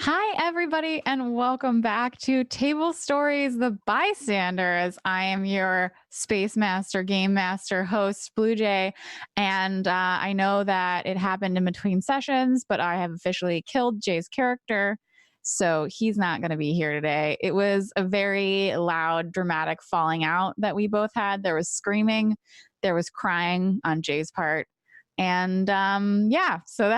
Hi, everybody, and welcome back to Table Stories, the Bystanders. I am your Space Master, Game Master, host, Blue Jay, and I know that it happened in between sessions, but I have officially killed Jay's character, so he's not going to be here today. It was a very loud, dramatic falling out that we both had. There was screaming, there was crying on Jay's part. And yeah, so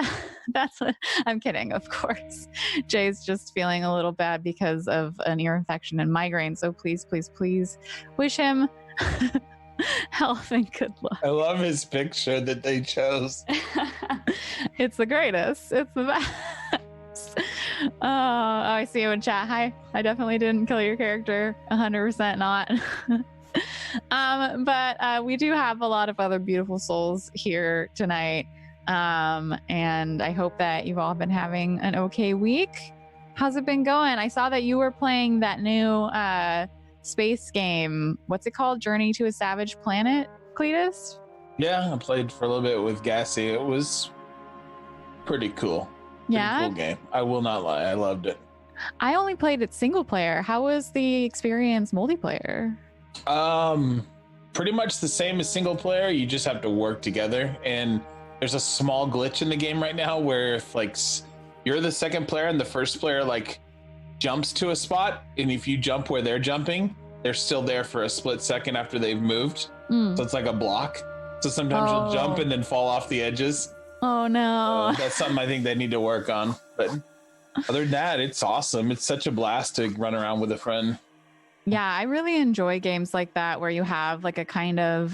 that's what I'm kidding, of course. Jay's just feeling a little bad because of an ear infection and migraine. So please, please, please wish him health and good luck. I love his picture that they chose. It's the greatest. It's the best. Oh, I see you in chat. Hi. I definitely didn't kill your character. 100% not. But we do have a lot of other beautiful souls here tonight. And I hope that you've all been having an okay week. How's it been going? I saw that you were playing that new space game. What's it called? Journey to a Savage Planet, Cletus? Yeah, I played for a little bit with Gassy. It was pretty cool. Yeah? Cool game. I will not lie. I loved it. I only played it single player. How was the experience multiplayer? Pretty much the same as single player. You just have to work together, and there's a small glitch in the game right now where if like you're the second player and the first player like jumps to a spot, and if you jump where they're jumping, they're still there for a split second after they've moved. So it's like a block. So sometimes you'll jump and then fall off the edges. Oh no. That's something I think they need to work on. But other than that, it's awesome. It's such a blast to run around with a friend. Yeah, I really enjoy games like that where you have like a kind of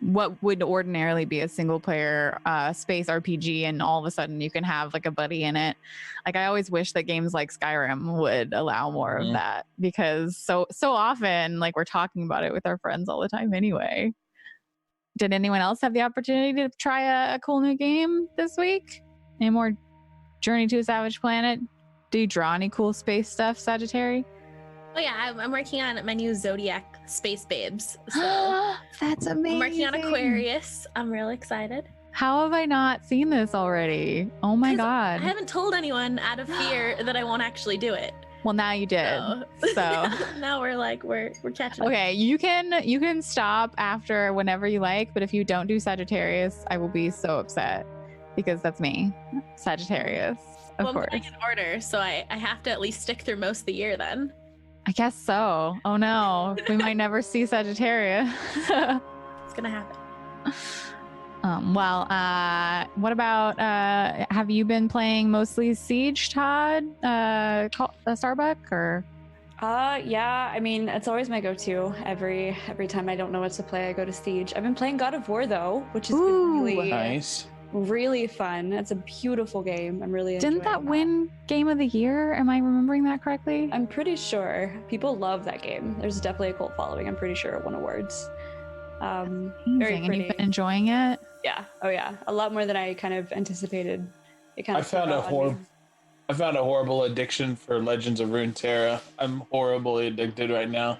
what would ordinarily be a single player space RPG, and all of a sudden you can have like a buddy in it. Like I always wish that games like Skyrim would allow more of that, because so often like we're talking about it with our friends all the time anyway. Did anyone else have the opportunity to try a cool new game this week? Any more Journey to a Savage Planet? Do you draw any cool space stuff, Sagittary? Oh yeah, I'm working on my new Zodiac Space Babes. So that's amazing. I'm working on Aquarius. I'm real excited. How have I not seen this already? Oh my god. I haven't told anyone out of fear that I won't actually do it. Well, now you did. So now we're catching up. Okay, you can stop after whenever you like, but if you don't do Sagittarius, I will be so upset, because that's me, Sagittarius, of course. I'm putting in order, so I have to at least stick through most of the year then. I guess so. Oh no, we might never see Sagittarius. It's gonna happen. What about have you been playing mostly Siege, Todd? Starbuck or? Yeah. I mean, it's always my go-to. Every time I don't know what to play, I go to Siege. I've been playing God of War though, which has been really nice. Really fun. It's a beautiful game. I'm really enjoying Didn't that win Game of the Year? Am I remembering that correctly? I'm pretty sure. People love that game. There's definitely a cult following. I'm pretty sure it won awards. Very pretty. And you've been enjoying it? Yeah. Oh yeah. A lot more than I kind of anticipated. I found a horrible addiction for Legends of Runeterra. I'm horribly addicted right now.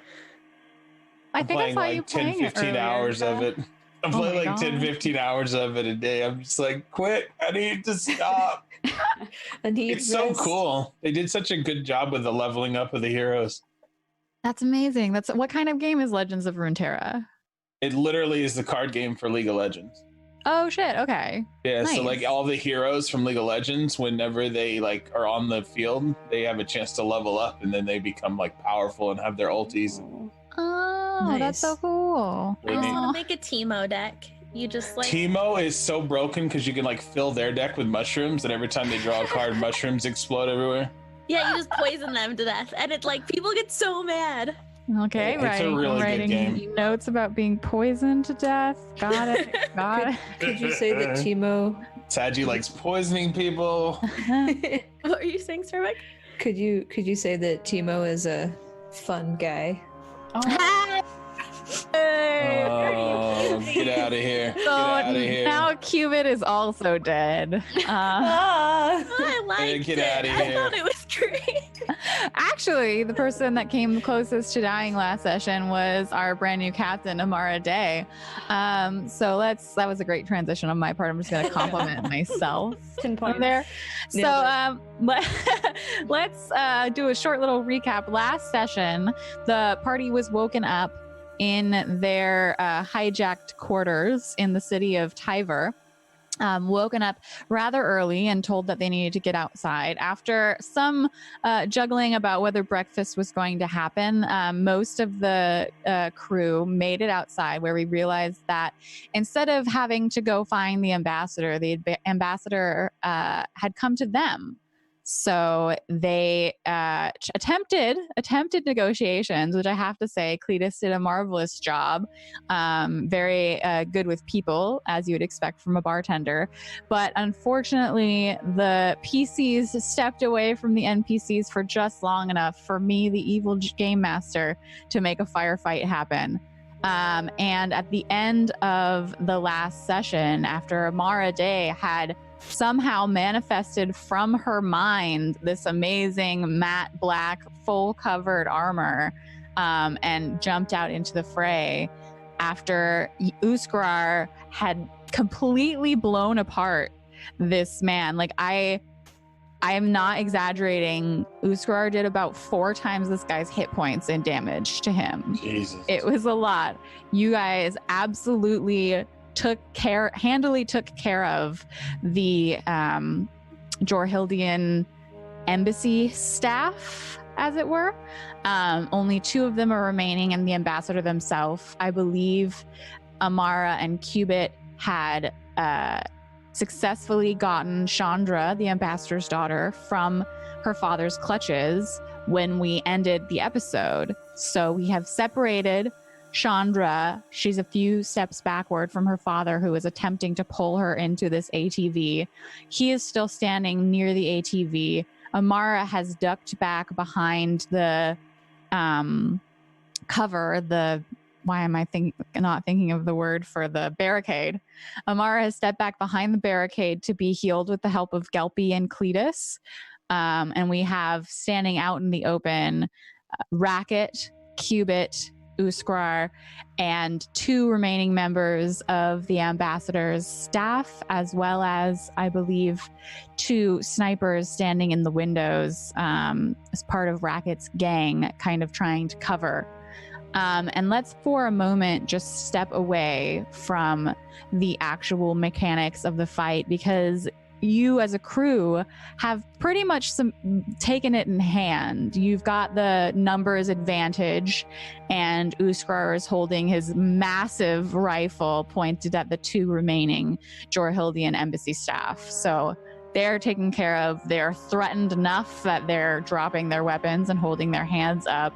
I think I saw you playing 10-15 hours of it. I'm playing like 10-15 hours of it a day. I'm just like, quit. I need to stop. It's so cool. They did such a good job with the leveling up of the heroes. That's amazing. What kind of game is Legends of Runeterra? It literally is the card game for League of Legends. Oh shit, okay. Yeah, nice. So like all the heroes from League of Legends, whenever they like are on the field, they have a chance to level up, and then they become like powerful and have their ultis. Oh, nice. That's so cool. I just want to make a Teemo deck. You just like Teemo is so broken because you can like fill their deck with mushrooms, and every time they draw a card, mushrooms explode everywhere. Yeah, you just poison them to death, and it's like people get so mad. Okay, it's right. a really writing good game. Notes about being poisoned to death. Got it. Could you say that Teemo? Saji likes poisoning people. What are you saying, Starbuck? Could you say that Teemo is a fun guy? Oh, get out of here. Get out of here. Now Cubit is also dead. I liked get it. out of here. I thought it was great. Actually, the person that came closest to dying last session was our brand new captain, Amara Day. So that was a great transition on my part. I'm just going to compliment myself 10 points. there. Nailed So let's do a short little recap. Last session, the party was woken up in their hijacked quarters in the city of Tyver. Woken up rather early and told that they needed to get outside. After some juggling about whether breakfast was going to happen, most of the crew made it outside, where we realized that instead of having to go find the ambassador had come to them. So they attempted negotiations, which I have to say, Cletus did a marvelous job. Very good with people, as you would expect from a bartender. But unfortunately, the PCs stepped away from the NPCs for just long enough for me, the evil game master, to make a firefight happen. And at the end of the last session, after Amara Day had somehow manifested from her mind this amazing matte black full covered armor, and jumped out into the fray after Uskar had completely blown apart this man. Like, I am not exaggerating. Uskar did about 4 times this guy's hit points in damage to him. Jesus. It was a lot. You guys absolutely handily took care of the Jorhildian embassy staff, as it were. Only 2 of them are remaining, and the ambassador themselves. I believe Amara and Cubit had successfully gotten Chandra, the ambassador's daughter, from her father's clutches when we ended the episode. So we have separated Chandra. She's a few steps backward from her father, who is attempting to pull her into this ATV. He is still standing near the ATV. Amara has ducked back behind the cover, why am I not thinking of the word for the barricade? Amara has stepped back behind the barricade to be healed with the help of Gelpy and Cletus. And we have standing out in the open Racket, Cubit, Uskar, and 2 remaining members of the ambassador's staff, as well as, I believe, 2 snipers standing in the windows as part of Racket's gang, kind of trying to cover. And let's for a moment just step away from the actual mechanics of the fight, because you as a crew have pretty much taken it in hand. You've got the numbers advantage, and Uskar is holding his massive rifle pointed at the 2 remaining Jorhildian embassy staff. So they're taken care of. They're threatened enough that they're dropping their weapons and holding their hands up.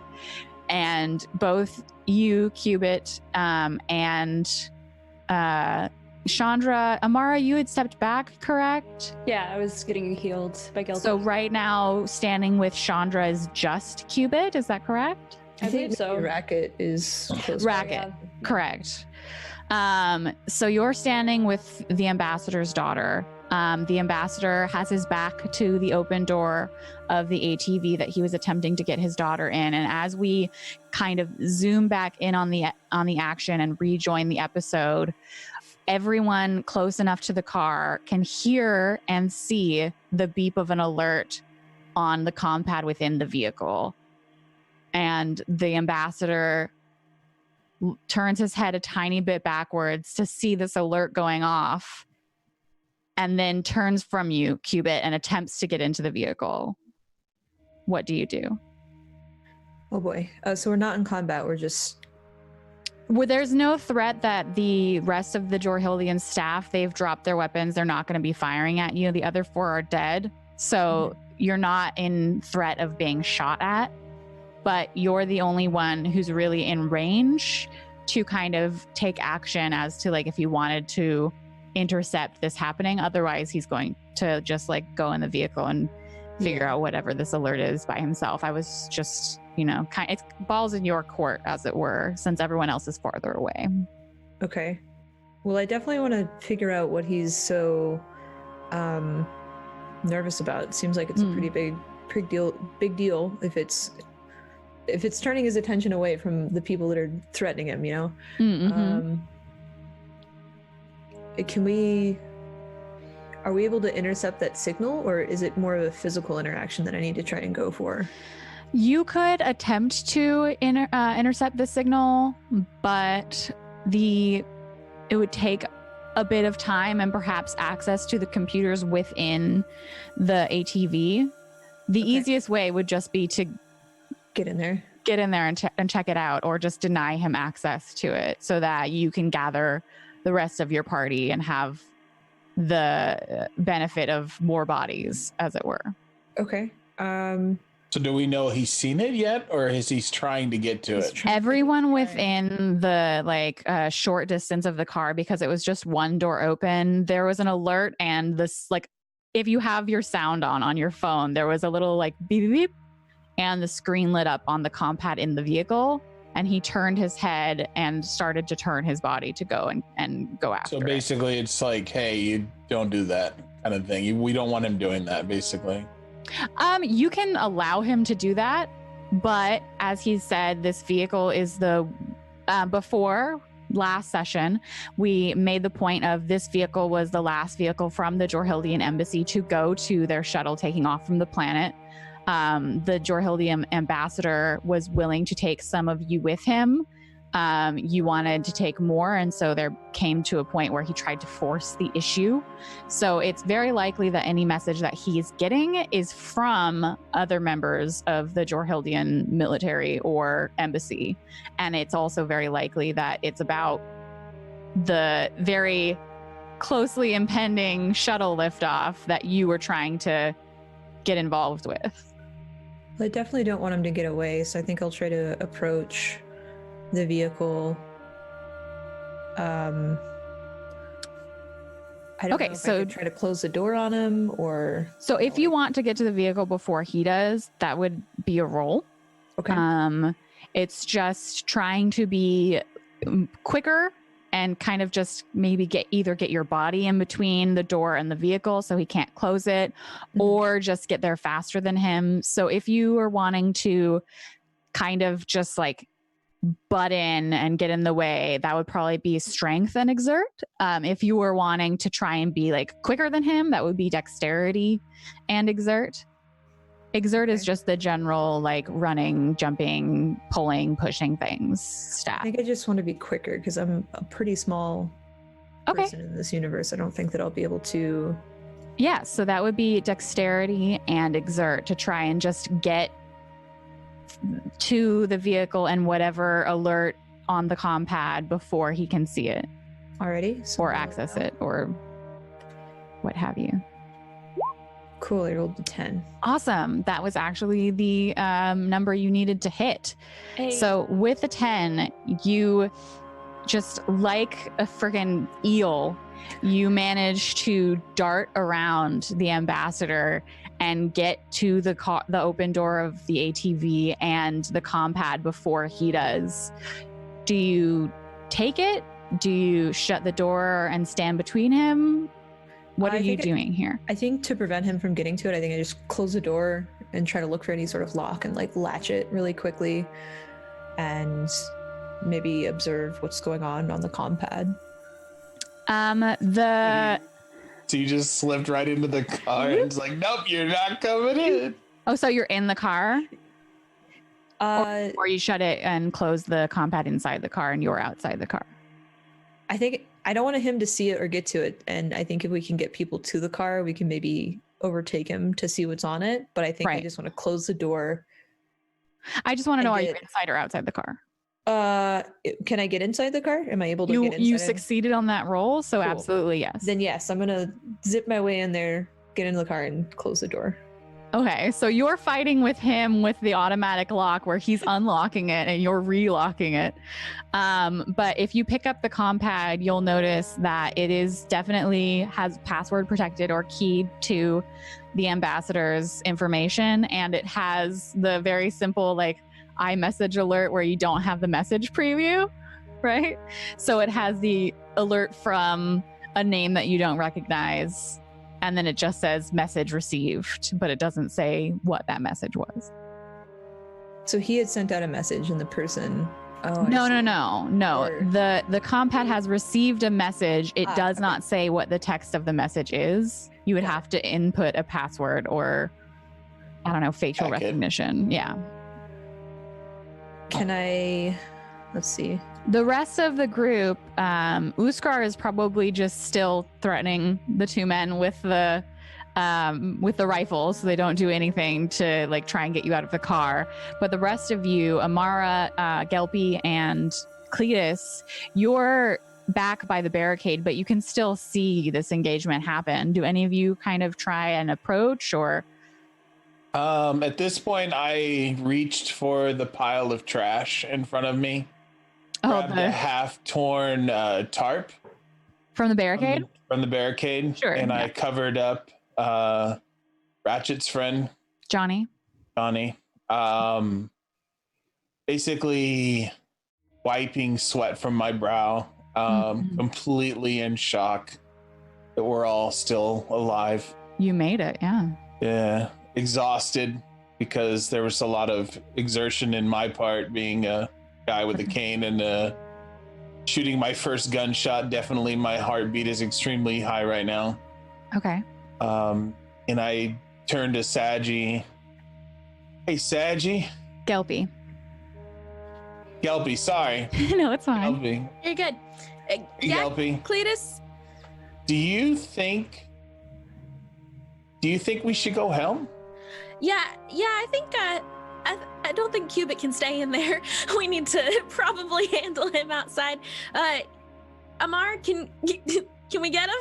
And both you, Cubit, and Chandra, Amara, you had stepped back, correct? Yeah, I was getting healed by Gelpy. So right now, standing with Chandra is just Cubit, is that correct? I believe so. Racket is close. Racket, correct. So you're standing with the ambassador's daughter. The ambassador has his back to the open door of the ATV that he was attempting to get his daughter in. And as we kind of zoom back in on the action and rejoin the episode, everyone close enough to the car can hear and see the beep of an alert on the comm pad within the vehicle. And the ambassador turns his head a tiny bit backwards to see this alert going off, and then turns from you, Cubit, and attempts to get into the vehicle. What do you do? Oh boy. So we're not in combat. We're just... Well, there's no threat that the rest of the Jorhildian staff, they've dropped their weapons. They're not going to be firing at you. The other 4 are dead. So you're not in threat of being shot at, but you're the only one who's really in range to kind of take action as to, like, if you wanted to intercept this happening. Otherwise, he's going to just, like, go in the vehicle and figure out whatever this alert is by himself. I was just, it's balls in your court, as it were, since everyone else is farther away. Okay. Well, I definitely want to figure out what he's so nervous about. It seems like it's a pretty big big deal if it's turning his attention away from the people that are threatening him, you know? Mm-hmm. Are we able to intercept that signal, or is it more of a physical interaction that I need to try and go for? You could attempt to intercept the signal, but it would take a bit of time and perhaps access to the computers within the ATV. The easiest way would just be to get in there and check it out, or just deny him access to it so that you can gather the rest of your party and have the benefit of more bodies, as it were. Okay. So do we know he's seen it yet, or is he trying to get to it? Everyone within the short distance of the car, because it was just one door open, there was an alert, and this, like, if you have your sound on your phone, there was a little like beep beep beep, and the screen lit up on the comm pad in the vehicle, and he turned his head and started to turn his body to go and go after. So basically it's like, hey, you don't do that kind of thing. We don't want him doing that, basically. You can allow him to do that, but as he said, this vehicle is before last session, we made the point of this vehicle was the last vehicle from the Jorhildian embassy to go to their shuttle taking off from the planet. The Jorhildian ambassador was willing to take some of you with him. You wanted to take more, and so there came to a point where he tried to force the issue. So it's very likely that any message that he's getting is from other members of the Jorhildian military or embassy. And it's also very likely that it's about the very closely impending shuttle liftoff that you were trying to get involved with. I definitely don't want him to get away, so I think I'll try to approach the vehicle. I don't know if I could try to close the door on him, or... So if you want to get to the vehicle before he does, that would be a roll. Okay. It's just trying to be quicker and kind of just maybe get your body in between the door and the vehicle so he can't close it, or just get there faster than him. So if you are wanting to kind of just like butt in and get in the way, that would probably be strength and exert. If you were wanting to try and be like quicker than him, that would be dexterity and exert. Exert is just the general like running, jumping, pulling, pushing things stat. I think I just want to be quicker because I'm a pretty small person in this universe. I don't think that I'll be able to... Yeah, so that would be dexterity and exert to try and just get to the vehicle and whatever alert on the comm pad before he can see it. Alrighty. So or access it or what have you. Cool, I rolled a 10. Awesome. That was actually the number you needed to hit. Hey. So with a 10, you just like a friggin' eel, you manage to dart around the ambassador and get to the open door of the ATV and the comm pad before he does. Do you take it? Do you shut the door and stand between him? What are you doing here? I think to prevent him from getting to it, I think I just close the door and try to look for any sort of lock and like latch it really quickly and maybe observe what's going on the comm pad. So you just slipped right into the car and it's like, nope, you're not coming in. Oh, so you're in the car? Or you shut it and close the comm pad inside the car and you're outside the car? I think I don't want him to see it or get to it. And I think if we can get people to the car, we can maybe overtake him to see what's on it. But I think I just want to close the door. I just want to know, are you inside or outside the car? Can I get inside the car? Am I able to get inside? You succeeded on that roll, so cool. Absolutely yes. Then yes, I'm gonna zip my way in there, get into the car, and close the door. Okay, so you're fighting with him with the automatic lock where he's unlocking it and you're relocking it. But if you pick up the comm pad, you'll notice that it is definitely has password protected or keyed to the ambassador's information, and it has the very simple like iMessage alert where you don't have the message preview, right? So it has the alert from a name that you don't recognize and then it just says message received, but it doesn't say what that message was. So he had sent out a message and the person... Oh, No. Or- The compad has received a message. It does okay. not say what the text of the message is. You would have to input a password or, I don't know, facial Packet. recognition. Yeah. Can I... Let's see. The rest of the group, Uskar is probably just still threatening the two men with the rifles, so they don't do anything to like try and get you out of the car. But the rest of you, Amara, Gelpy, and Cletus, you're back by the barricade, but you can still see this engagement happen. Do any of you kind of try an approach or? At this point, I reached for the pile of trash in front of me. Grabbed a half-torn tarp from the barricade? From the barricade. Sure. And I covered up Ratchet's friend, Johnny. Basically wiping sweat from my brow, completely in shock that we're all still alive. You made it, yeah. Yeah, exhausted because there was a lot of exertion in my part, being a guy with a cane and shooting my first gunshot. Definitely my heartbeat is extremely high right now. Okay. And I turned to Saji. Hey, Saji. Gelpy. Gelpy, sorry. No, it's fine. Gelpy. You're good. Yeah, Gelpy. Cletus. Do you think we should go helm? Yeah, I think I don't think Cubit can stay in there. We need to probably handle him outside. Amar, can we get him?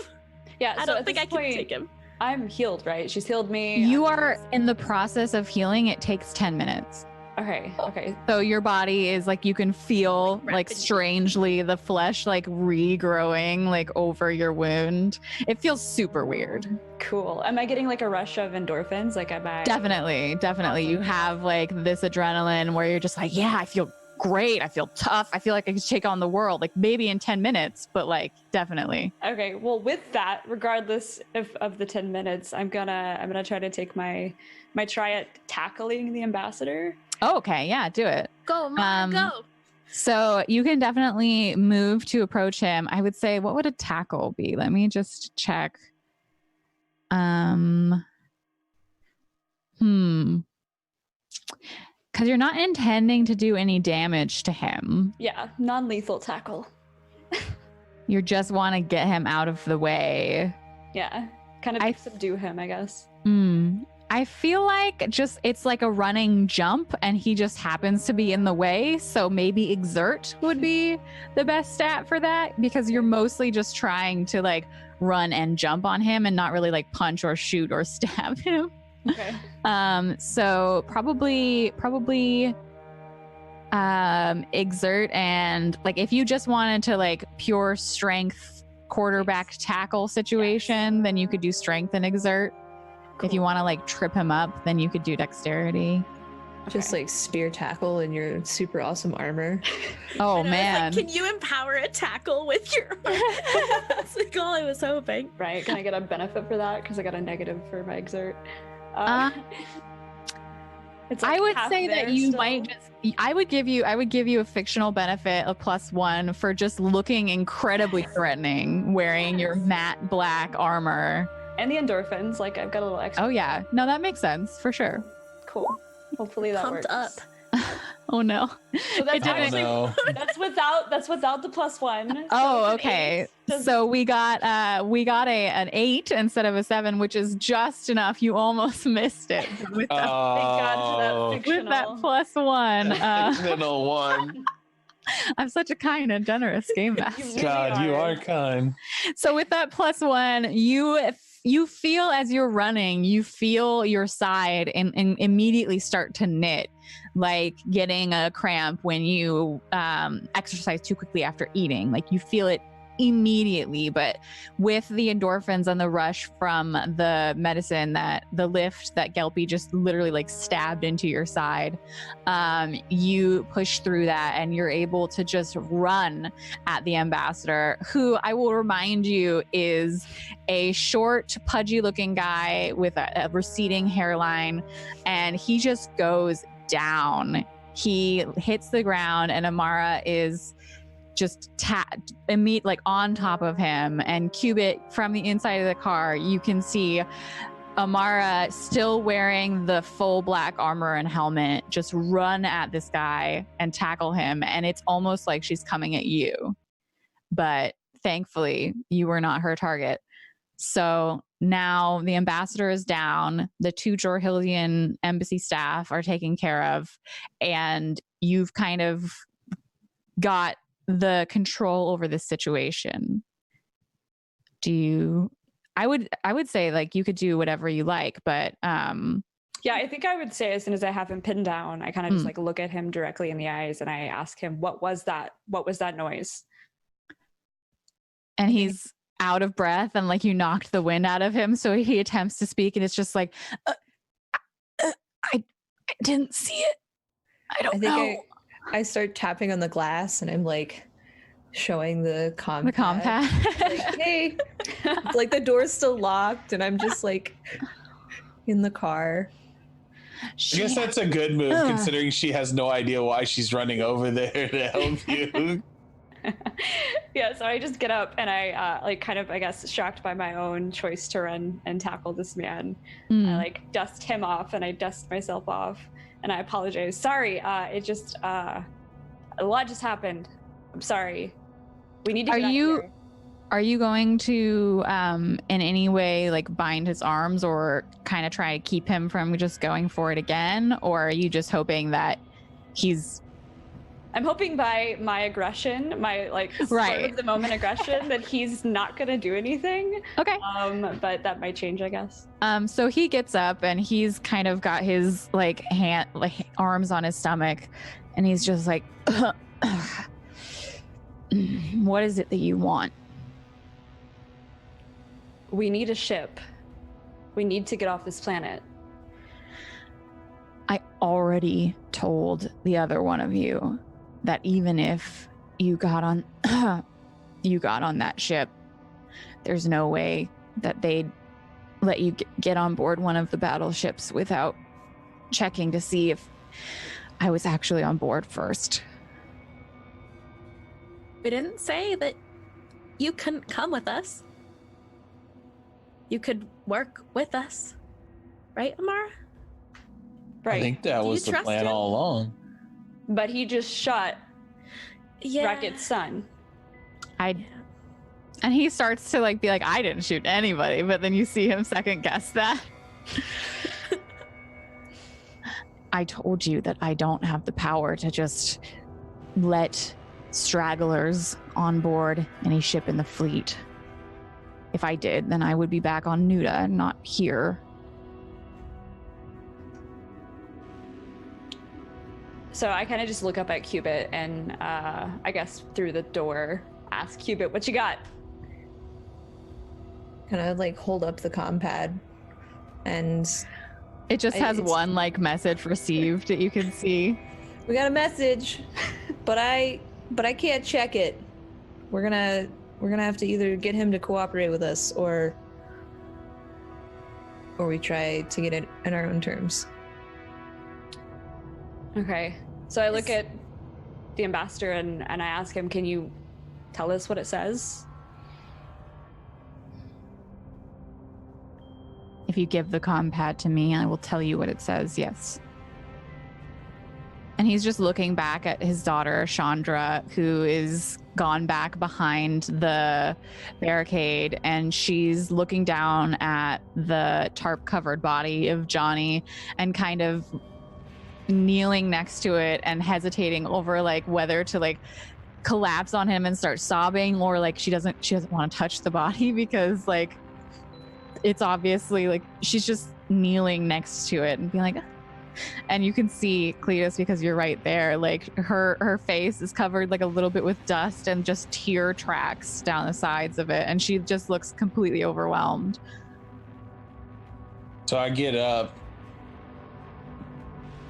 Yeah, I so don't think I can take him. I'm healed, right? She's healed me. You are in the process of healing. It takes 10 minutes. Okay. So your body is like, you can feel like rapidly. strangely the flesh like regrowing like over your wound. It feels super weird. Cool. Am I getting like a rush of endorphins? Like, am I? Definitely. You have like this adrenaline where you're just like, yeah, I feel great. I feel tough. I feel like I could take on the world, like maybe in 10 minutes, but like definitely. Okay. Well, with that, regardless of the 10 minutes, I'm gonna try to take my try at tackling the ambassador. Oh, okay. Yeah, do it. Go, Amar, go. So you can definitely move to approach him. I would say, what would a tackle be? Let me just check. Because you're not intending to do any damage to him. Yeah, non-lethal tackle. You just want to get him out of the way. Yeah, kind of subdue him, I guess. I feel like just it's like a running jump and he just happens to be in the way. So maybe exert would be the best stat for that, because you're mostly just trying to like run and jump on him and not really like punch or shoot or stab him. Okay. So probably exert, and like if you just wanted to like pure strength quarterback tackle situation, then you could do strength and exert. Cool. If you want to like trip him up, then you could do dexterity. Just like spear tackle in your super awesome armor. Oh man. Like, can you empower a tackle with your armor? That's like all I was hoping. Right. Can I get a benefit for that? Because I got a negative for my exert. It's like I would say that you still. might just I would give you a fictional benefit of +1 for just looking incredibly threatening wearing your matte black armor. And the endorphins, like I've got a little extra. Oh yeah. No, that makes sense for sure. Cool. Hopefully that Pumped works. up. Oh no. So that's actually that's without the +1. Oh, So okay. it's an 8. So we got an 8 instead of a 7, which is just enough. You almost missed it. With that, Thank God for that with that fictional. +1. Fictional one. I'm such a kind and generous game master. really God, you are kind. So with that +1, you feel as you're running, you feel your side and immediately start to knit, like getting a cramp when you exercise too quickly after eating. Like you feel it immediately, but with the endorphins and the rush from the medicine, that the lift that Gelpy just literally like stabbed into your side, you push through that and you're able to just run at the ambassador, who I will remind you is a short, pudgy looking guy with a receding hairline, and he just goes down. He hits the ground and Amara is just like on top of him. And Cubit, from the inside of the car, you can see Amara, still wearing the full black armor and helmet, just run at this guy and tackle him. And it's almost like she's coming at you. But thankfully, you were not her target. So now the ambassador is down. The 2 Jorhildian embassy staff are taken care of. And you've kind of got the control over this situation. I would say like you could do whatever you like, but yeah, I think I would say as soon as I have him pinned down, I kind of just like look at him directly in the eyes and I ask him, what was that noise? And he's out of breath and like you knocked the wind out of him, so he attempts to speak and it's just like I didn't see it. I don't know. I start tapping on the glass and I'm like showing the comm pad. Like, hey, like the door's still locked and I'm just like in the car. I guess that's a good move considering she has no idea why she's running over there to help you. Yeah, so I just get up and I like kind of, I guess, shocked by my own choice to run and tackle this man. I like dust him off and I dust myself off and I apologize. Sorry, it just a lot just happened. I'm sorry. We need to get out of here. Are you going to in any way like bind his arms or kind of try to keep him from just going for it again, or are you just hoping that I'm hoping by my aggression, my like spur of the moment aggression, that he's not gonna do anything. Okay. But that might change, I guess. So he gets up and he's kind of got his like arms on his stomach, and he's just like, "What is it that you want?" We need a ship. We need to get off this planet. I already told the other one of you that even if you got on that ship, there's no way that they'd let you get on board one of the battleships without checking to see if I was actually on board first. We didn't say that you couldn't come with us. You could work with us. Right, Amara? Right. I think that was the plan all along. But he just shot Racket's son. And he starts to like be like, I didn't shoot anybody, but then you see him second guess that. I told you that I don't have the power to just let stragglers on board any ship in the fleet. If I did, then I would be back on Nuda, not here. So I kind of just look up at Cubit and I guess through the door ask Cubit, what you got? Kind of like hold up the comm pad and it just has one like message received that you can see. We got a message, but I can't check it. We're gonna have to either get him to cooperate with us or we try to get it in our own terms. Okay, so I look at the ambassador and I ask him, can you tell us what it says? If you give the comm pad to me, I will tell you what it says, yes. And he's just looking back at his daughter, Chandra, who is gone back behind the barricade, and she's looking down at the tarp-covered body of Johnny and kind of kneeling next to it and hesitating over like whether to like collapse on him and start sobbing, or like she doesn't want to touch the body because like it's obviously like she's just kneeling next to it and being like, And you can see Cletus, because you're right there, like her face is covered like a little bit with dust and just tear tracks down the sides of it, and she just looks completely overwhelmed. So I get up,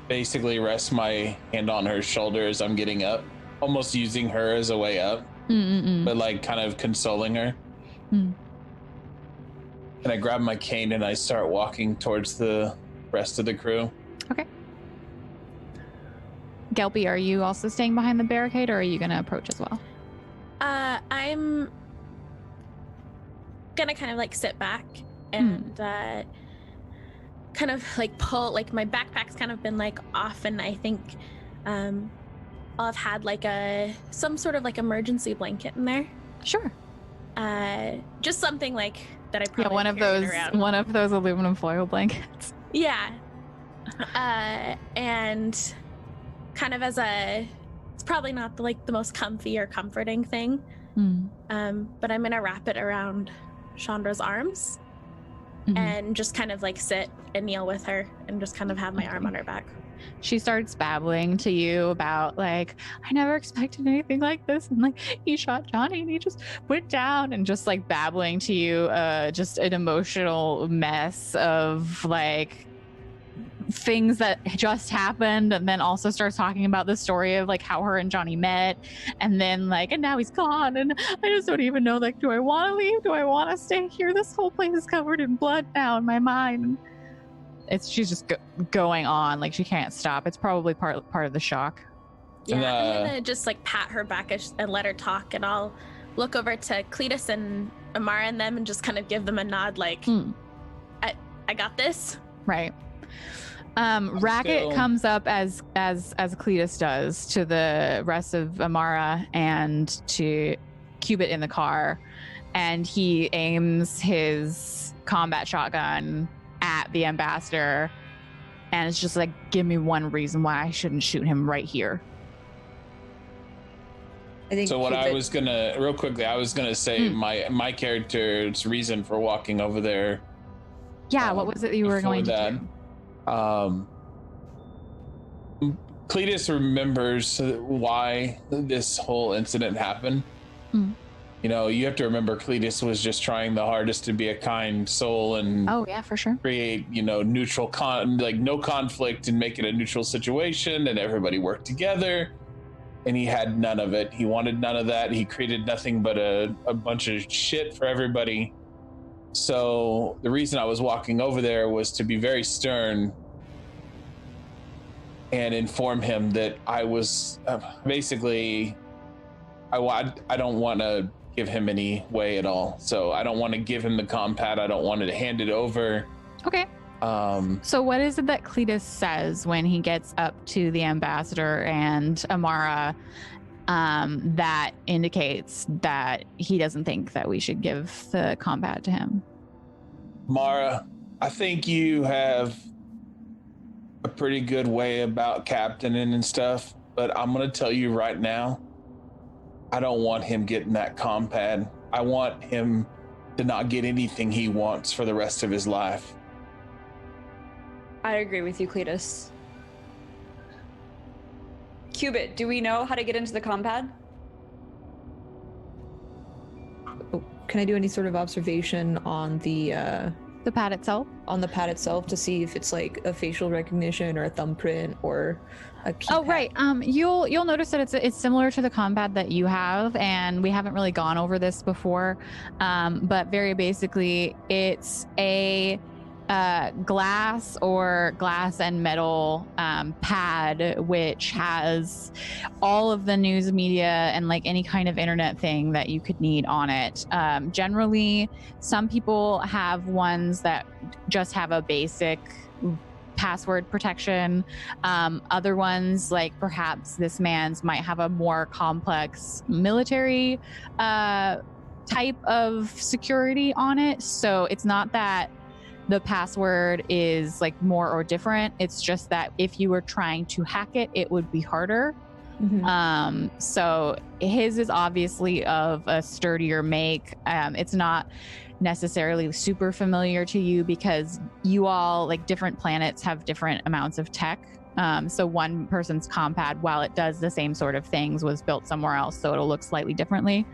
basically rest my hand on her shoulder as I'm getting up, almost using her as a way up, but like kind of consoling her. And I grab my cane and I start walking towards the rest of the crew. Okay. Gelpy, are you also staying behind the barricade, or are you going to approach as well? I'm gonna kind of like sit back and kind of like pull, like my backpack's kind of been like off, and I think I'll have had like some sort of like emergency blanket in there. Sure. Just something like that I probably one of those aluminum foil blankets. Yeah. And kind of as it's probably not the most comfy or comforting thing. But I'm gonna wrap it around Chandra's arms and just kind of like sit and kneel with her and just kind of have my arm on her back. She starts babbling to you about like, I never expected anything like this, and like he shot Johnny and he just went down, and just like babbling to you just an emotional mess of like things that just happened, and then also starts talking about the story of like how her and Johnny met, and then like, and now he's gone, and I just don't even know, like, do I want to leave? Do I want to stay here? This whole place is covered in blood now in my mind. She's just going on, like she can't stop. It's probably part of the shock. Yeah, I'm gonna just like pat her back and let her talk, and I'll look over to Cletus and Amara and them and just kind of give them a nod, like, I got this. Right. Racket comes up as Cletus does to the rest of Amara and to Cubit in the car, and he aims his combat shotgun at the ambassador, and it's just like, give me one reason why I shouldn't shoot him right here. I think so what I was gonna real quickly, I was gonna say my character's reason for walking over there. Yeah, what was it you were going to do? Cletus remembers why this whole incident happened. You know, you have to remember Cletus was just trying the hardest to be a kind soul and for sure, create, you know, neutral no conflict and make it a neutral situation, and everybody worked together, and he had none of it. He wanted none of that. He created nothing but a bunch of shit for everybody. So the reason I was walking over there was to be very stern and inform him that I was basically, I don't want to give him any way at all. So I don't want to give him the compat. I don't want to hand it over. Okay. So what is it that Cletus says when he gets up to the ambassador and Amara that indicates that he doesn't think that we should give the combat to him? Mara, I think you have a pretty good way about captaining and stuff, but I'm going to tell you right now, I don't want him getting that compad. I want him to not get anything he wants for the rest of his life. I agree with you, Cletus. Cubit, do we know how to get into the compad? Can I do any sort of observation on the pad itself? On the pad itself to see if it's like a facial recognition or a thumbprint or a keypad? Oh, right. You'll notice that it's similar to the combat that you have, and we haven't really gone over this before. But very basically, it's a glass or glass and metal pad, which has all of the news media and like any kind of internet thing that you could need on it. Generally, some people have ones that just have a basic password protection. Other ones, like perhaps this man's, might have a more complex military type of security on it. So it's not that the password is like more or different. It's just that if you were trying to hack it, it would be harder. So his is obviously of a sturdier make. It's not necessarily super familiar to you because you all, like, different planets have different amounts of tech. So one person's compad, while it does the same sort of things, was built somewhere else, so it'll look slightly differently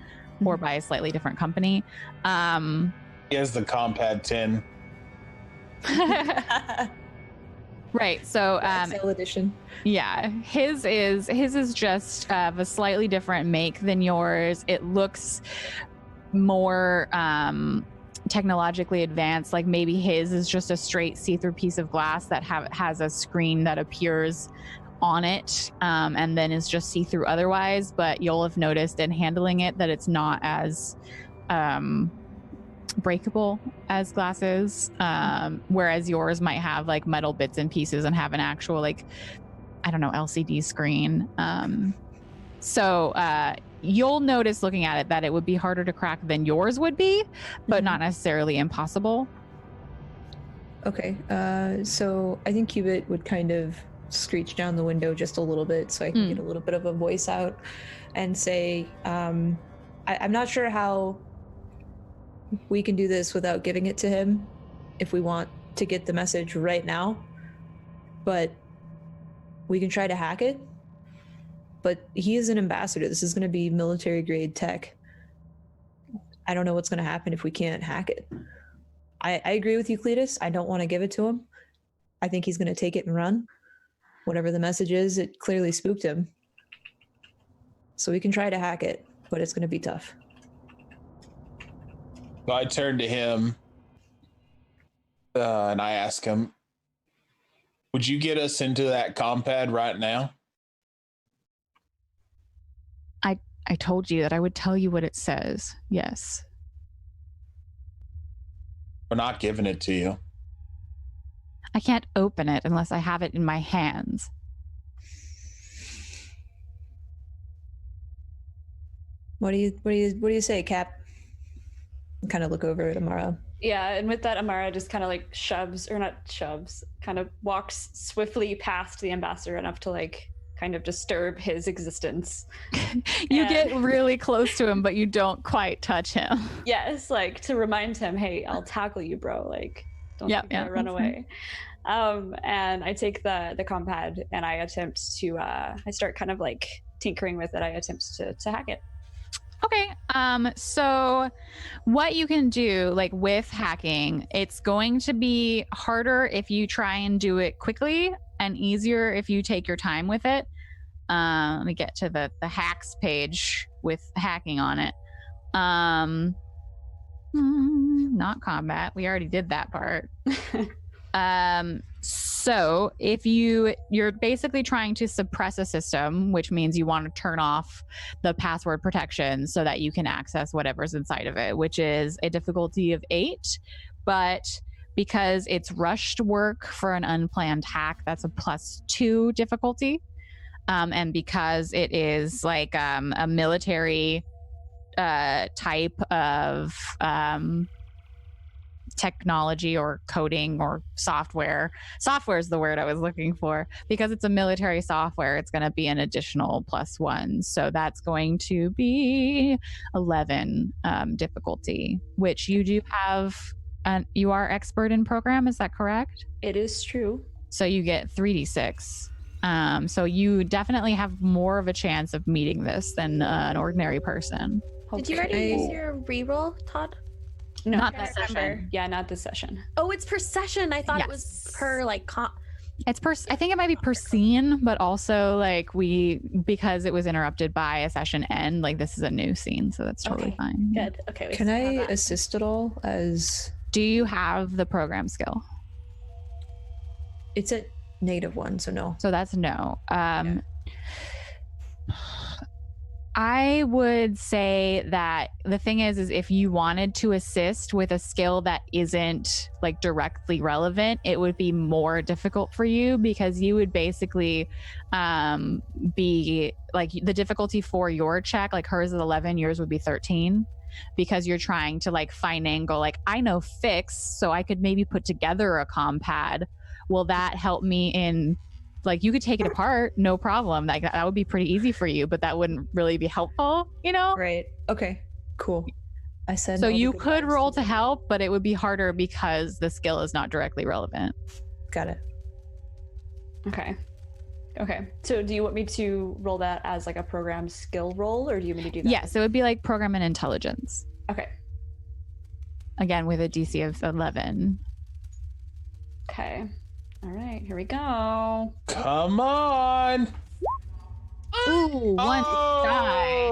or by a slightly different company. He has the compad 10. Right. So Excel edition. yeah, his is just of a slightly different make than yours. It looks more technologically advanced. Like maybe his is just a straight see-through piece of glass that has a screen that appears on it, and then is just see-through otherwise. But you'll have noticed in handling it that it's not as breakable as glasses, whereas yours might have like metal bits and pieces and have an actual, like, I don't know, LCD screen. So you'll notice looking at it that it would be harder to crack than yours would be, but not necessarily impossible. Okay, so I think Cubit would kind of screech down the window just a little bit so I can get a little bit of a voice out and say, I'm not sure how we can do this without giving it to him if we want to get the message right now, but we can try to hack it. But he is an ambassador. This is going to be military grade tech. I don't know what's going to happen if we can't hack it. I agree with you, Cletus. I don't want to give it to him. I think he's going to take it and run. Whatever the message is, it clearly spooked him. So we can try to hack it, but it's going to be tough. So I turn to him and I ask him, would you get us into that compad right now? I told you that I would tell you what it says. Yes. We're not giving it to you. I can't open it unless I have it in my hands. What do you say, Cap? Kind of look over at Amara. Yeah, and with that, Amara just kind of like kind of walks swiftly past the ambassador enough to like kind of disturb his existence. You get really close to him, but you don't quite touch him. Yes, like to remind him, hey, I'll tackle you, bro. Like, don't run away. And I take the compad and I attempt to, I start kind of like tinkering with it. I attempt to hack it. Okay. So what you can do, like with hacking, it's going to be harder if you try and do it quickly and easier if you take your time with it. Let me get to the hacks page with hacking on it. Not combat. We already did that part. So if you're basically trying to suppress a system, which means you want to turn off the password protection so that you can access whatever's inside of it, which is a difficulty of 8, but because it's rushed work for an unplanned hack, that's a +2 difficulty. And because it is like a military type of technology or coding or software is the word I was looking for. Because it's a military software, it's going to be an additional +1, so that's going to be 11 difficulty, which you do have. You are expert in program, is that correct? It is true. So you get 3d6. So you definitely have more of a chance of meeting this than an ordinary person. Did you already use your reroll, Todd? No, not this session. Yeah, not this session. Oh, it's per session. I thought it was per like It's I think it might be per scene, but also like because it was interrupted by a session end, like this is a new scene, so that's totally fine. Good. Okay. Can I assist at all? Do you have the program skill? It's a -1, so no. So that's no. I would say that the thing is if you wanted to assist with a skill that isn't like directly relevant, it would be more difficult for you because you would basically be like the difficulty for your check, like hers is 11, yours would be 13, because you're trying to like finagle, like I know fix, so I could maybe put together a compad. Will that help me in, like you could take it apart, no problem. Like that would be pretty easy for you, but that wouldn't really be helpful, you know? Right. Okay, cool. I said. So you could roll to help, but it would be harder because the skill is not directly relevant. Got it. Okay. So do you want me to roll that as like a program skill roll, or do you want me to do that? Yes, it would be like program and intelligence. Okay. Again, with a DC of 11. Okay. All right, here we go. Come on. Ooh, one die.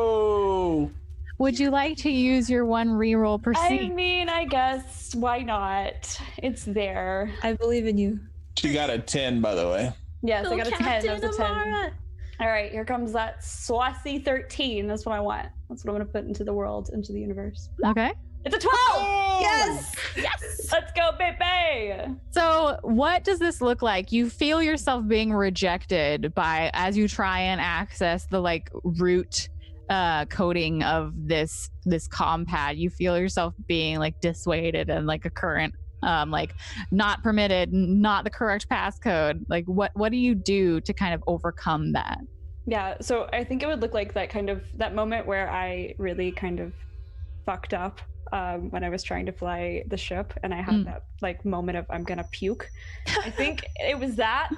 Would you like to use your one reroll proceed? I mean, I guess, why not? It's there. I believe in you. She got a 10, by the way. Yes, I got a 10. Captain That's a 10. Amara. All right, here comes that saucy 13. That's what I want. That's what I'm going to put into the world, into the universe. Okay. It's a 12! Yes! Yes! Let's go, baby! So what does this look like? You feel yourself being rejected by, as you try and access the like root coding of this comm pad, you feel yourself being like dissuaded and like a current like not permitted, not the correct passcode. Like what do you do to kind of overcome that? Yeah, so I think it would look like that moment where I really kind of fucked up when I was trying to fly the ship, and I had that like moment of I'm gonna puke. I think it was that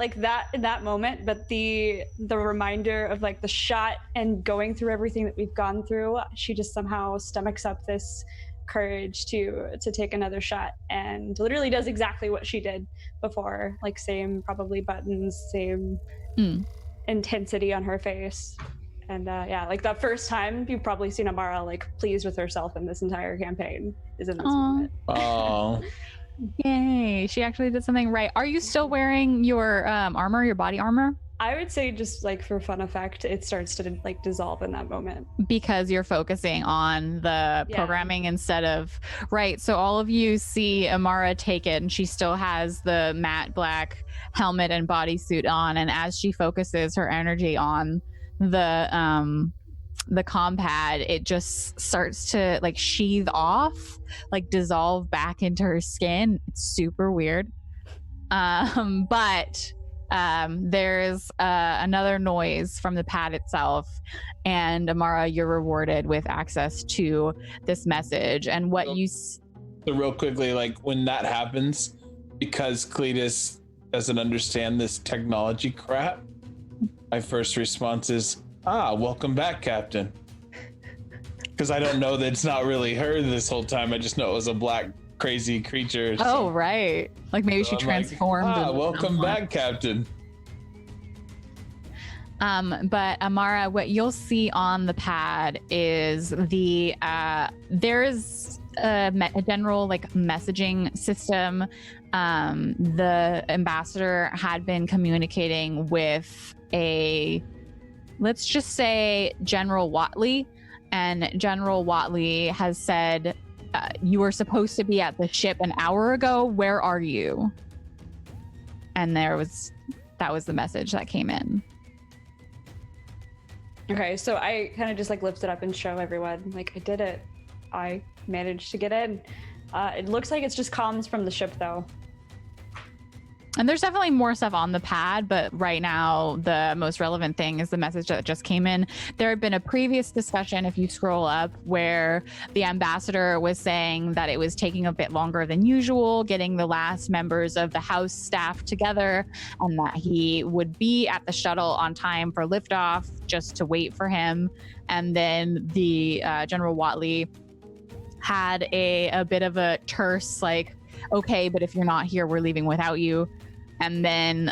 in that moment, but the reminder of like the shot and going through everything that we've gone through, she just somehow stomachs up this courage to take another shot and literally does exactly what she did before, like same probably buttons, same intensity on her face. And yeah, like that first time you've probably seen Amara like pleased with herself in this entire campaign is in this moment. Oh. Yay, she actually did something right. Are you still wearing your armor, your body armor? I would say just like for fun effect, it starts to like dissolve in that moment. Because you're focusing on the programming instead of, right. So all of you see Amara take it and she still has the matte black helmet and bodysuit on. And as she focuses her energy on the comm pad, it just starts to like sheathe off, like dissolve back into her skin. It's super weird. But there's another noise from the pad itself, and Amara, you're rewarded with access to this message. And what so real quickly, like when that happens, because Cletus doesn't understand this technology crap, my first response is, welcome back, Captain. Because I don't know that it's not really her this whole time. I just know it was a black crazy creature. Oh, right. Like maybe she transformed. Like, welcome back, Captain. But Amara, what you'll see on the pad is there's a general like messaging system. The ambassador had been communicating with let's just say General Watley, and General Watley has said, you were supposed to be at the ship an hour ago. Where are you? And that was the message that came in. Okay, so I kind of just like lift it up and show everyone, like, I did it. I managed to get in. It looks like it's just comms from the ship, though. And there's definitely more stuff on the pad, but right now the most relevant thing is the message that just came in. There had been a previous discussion, if you scroll up, where the ambassador was saying that it was taking a bit longer than usual, getting the last members of the house staff together, and that he would be at the shuttle on time for liftoff just to wait for him. And then the General Watley had a bit of a terse, like, okay, but if you're not here, we're leaving without you. And then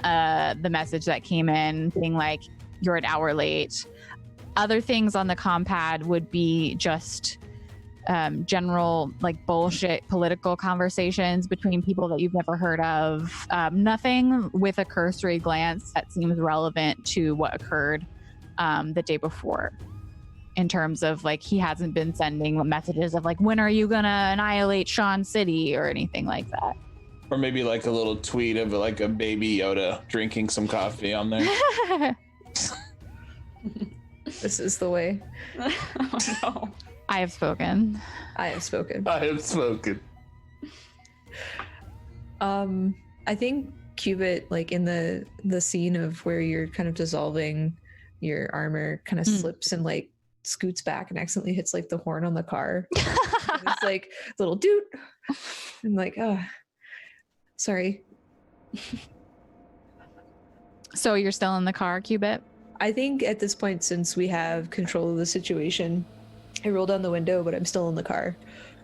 the message that came in being like, you're an hour late. Other things on the comm pad would be just general like bullshit political conversations between people that you've never heard of. Nothing with a cursory glance that seems relevant to what occurred the day before. In terms of like, he hasn't been sending messages of like, when are you gonna annihilate Sean City or anything like that. Or maybe like a little tweet of like a baby Yoda drinking some coffee on there. This is the way. Oh, no. I have spoken. I have spoken. I have spoken. I think Cubit, like in the scene of where you're kind of dissolving your armor, kind of slips and like scoots back and accidentally hits like the horn on the car. It's like a little doot. I'm like, oh, sorry. So you're still in the car, Cubit? I think at this point, since we have control of the situation, I roll down the window, but I'm still in the car.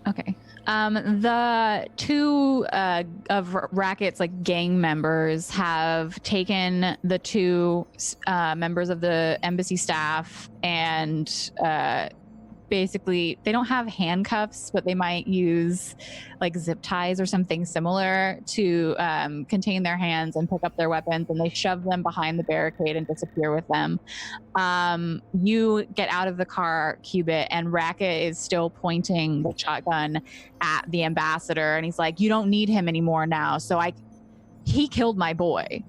Okay. The two of Racket's like gang members have taken the two members of the embassy staff and basically they don't have handcuffs, but they might use like zip ties or something similar to contain their hands and pick up their weapons, and they shove them behind the barricade and disappear with them. You get out of the car, Cubit, and Racket is still pointing the shotgun at the ambassador, and he's like, you don't need him anymore now. So he killed my boy.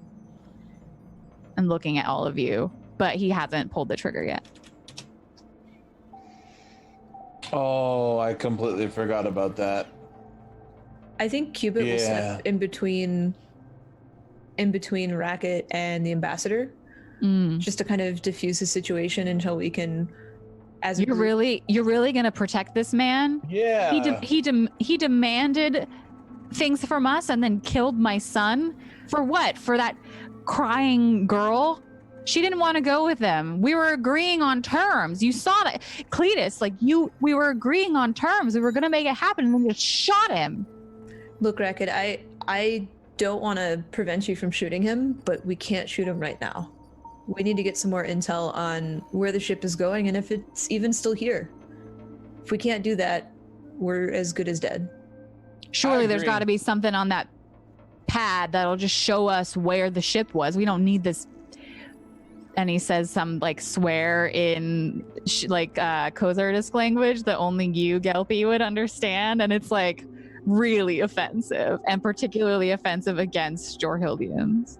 And looking at all of you, but he hasn't pulled the trigger yet. Oh, I completely forgot about that. I think Cubit will step in between Racket and the ambassador, just to kind of diffuse the situation until we can. You're really gonna protect this man? Yeah. He demanded things from us and then killed my son for what? For that crying girl? She didn't want to go with them. We were agreeing on terms. You saw that, Cletus. We were agreeing on terms. We were gonna make it happen, and then you shot him. Look, Racket, I don't want to prevent you from shooting him, but we can't shoot him right now. We need to get some more intel on where the ship is going and if it's even still here. If we can't do that, we're as good as dead. Surely there's got to be something on that pad that'll just show us where the ship was. We don't need this. And he says some like swear in Kozardisk language that only you, Gelpy, would understand. And it's like really offensive, and particularly offensive against Jorhildians.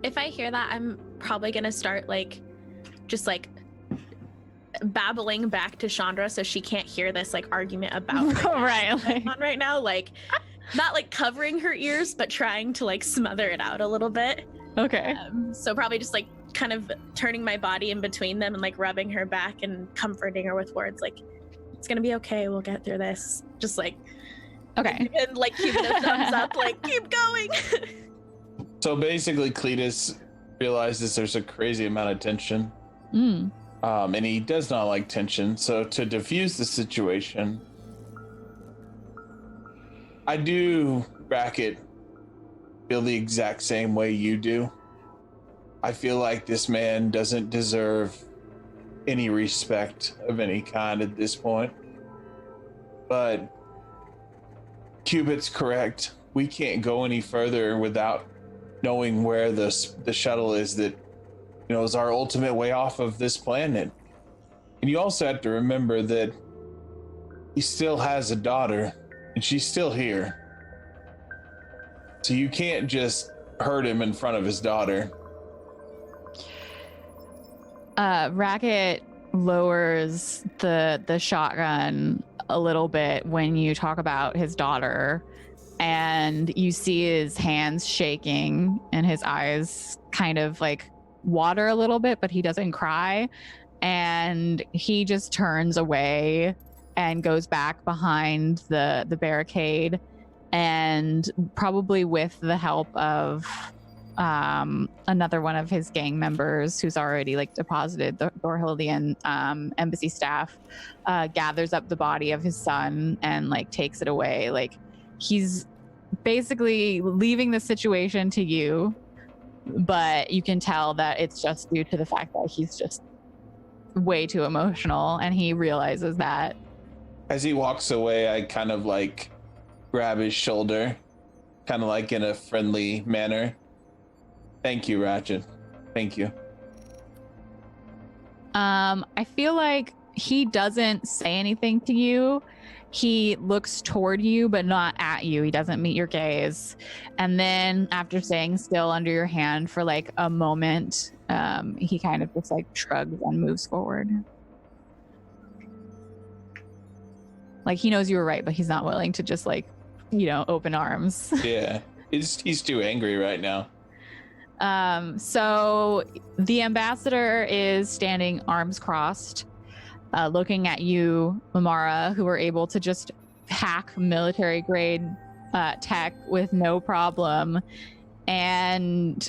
If I hear that, I'm probably going to start just babbling back to Chandra so she can't hear this argument about right now. Not covering her ears, but trying to smother it out a little bit. Okay. So probably just kind of turning my body in between them and rubbing her back and comforting her with words it's gonna be okay, we'll get through this. Just okay. And giving a thumbs up, keep going. So basically Cletus realizes there's a crazy amount of tension. And he does not like tension. So to diffuse the situation, I do, Racket, feel the exact same way you do. I feel like this man doesn't deserve any respect of any kind at this point. But Cubit's correct. We can't go any further without knowing where the shuttle is that, is our ultimate way off of this planet. And you also have to remember that he still has a daughter, and she's still here. So you can't just hurt him in front of his daughter. Racket lowers the shotgun a little bit when you talk about his daughter, and you see his hands shaking and his eyes kind of water a little bit, but he doesn't cry, and he just turns away and goes back behind the barricade, and probably with the help of another one of his gang members who's already deposited the Jorhildian embassy staff, gathers up the body of his son and takes it away. He's basically leaving the situation to you, but you can tell that it's just due to the fact that he's just way too emotional, and he realizes that. As he walks away, I kind of grab his shoulder, kind of in a friendly manner. Thank you, Ratchet. Thank you. I feel like he doesn't say anything to you. He looks toward you, but not at you. He doesn't meet your gaze. And then after staying still under your hand for a moment, he kind of just shrugs and moves forward. He knows you were right, but he's not willing to just open arms. Yeah, he's too angry right now. So the ambassador is standing arms crossed. looking at you, Lamara, who were able to just hack military grade tech with no problem. And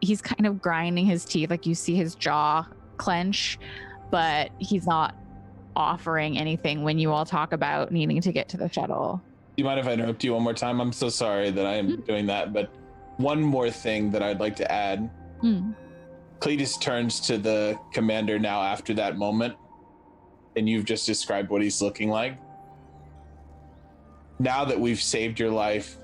he's kind of grinding his teeth, like you see his jaw clench, but he's not offering anything when you all talk about needing to get to the shuttle. Do you mind if I interrupt you one more time? I'm so sorry that I am doing that, but one more thing that I'd like to add. Cletus turns to the commander now after that moment, and you've just described what he's looking like. Now that we've saved your life,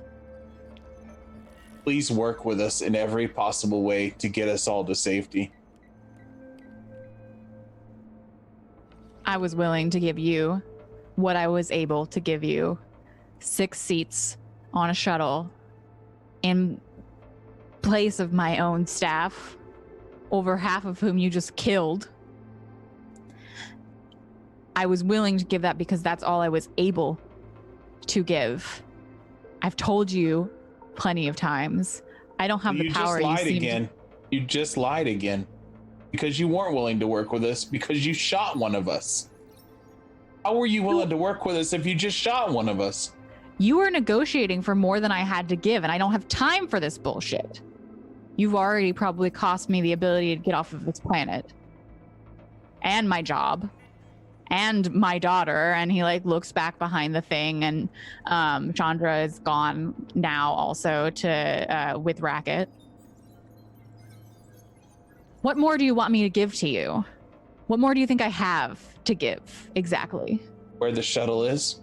please work with us in every possible way to get us all to safety. I was willing to give you what I was able to give you. 6 seats on a shuttle in place of my own staff, over half of whom you just killed. I was willing to give that because that's all I was able to give. I've told you plenty of times. I don't have the power. You just lied again. You just lied again. Because you weren't willing to work with us because you shot one of us. How were you willing to work with us if you just shot one of us? You were negotiating for more than I had to give, and I don't have time for this bullshit. You've already probably cost me the ability to get off of this planet. And my job. And my daughter. And he like looks back behind the thing, and Chandra is gone now also to with Racket. What more do you want me to give to you? What more do you think I have to give exactly? Where the shuttle is?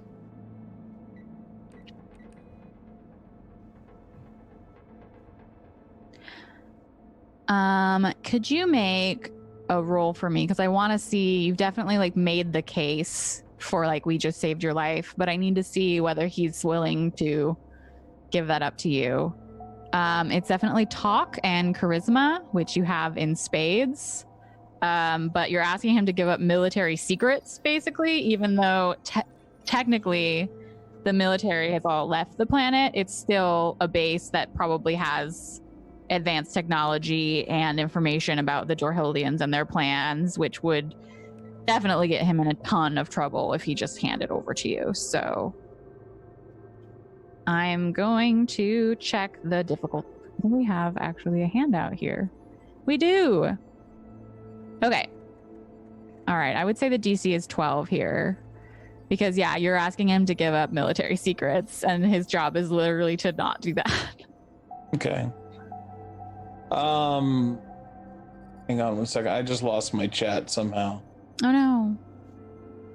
Could you make a roll for me? Because I want to see, you've definitely like made the case for like, we just saved your life, but I need to see whether he's willing to give that up to you. It's definitely talk and charisma, which you have in spades. But you're asking him to give up military secrets, basically, even though technically the military has all left the planet. It's still a base that probably has advanced technology and information about the Jorhildians and their plans, which would definitely get him in a ton of trouble if he just handed over to you. So I'm going to check the difficulty. We have actually a handout here. We do. Okay. All right. I would say the DC is 12 here because, yeah, you're asking him to give up military secrets and his job is literally to not do that. Okay. Hang on one second. I just lost my chat somehow. Oh, no.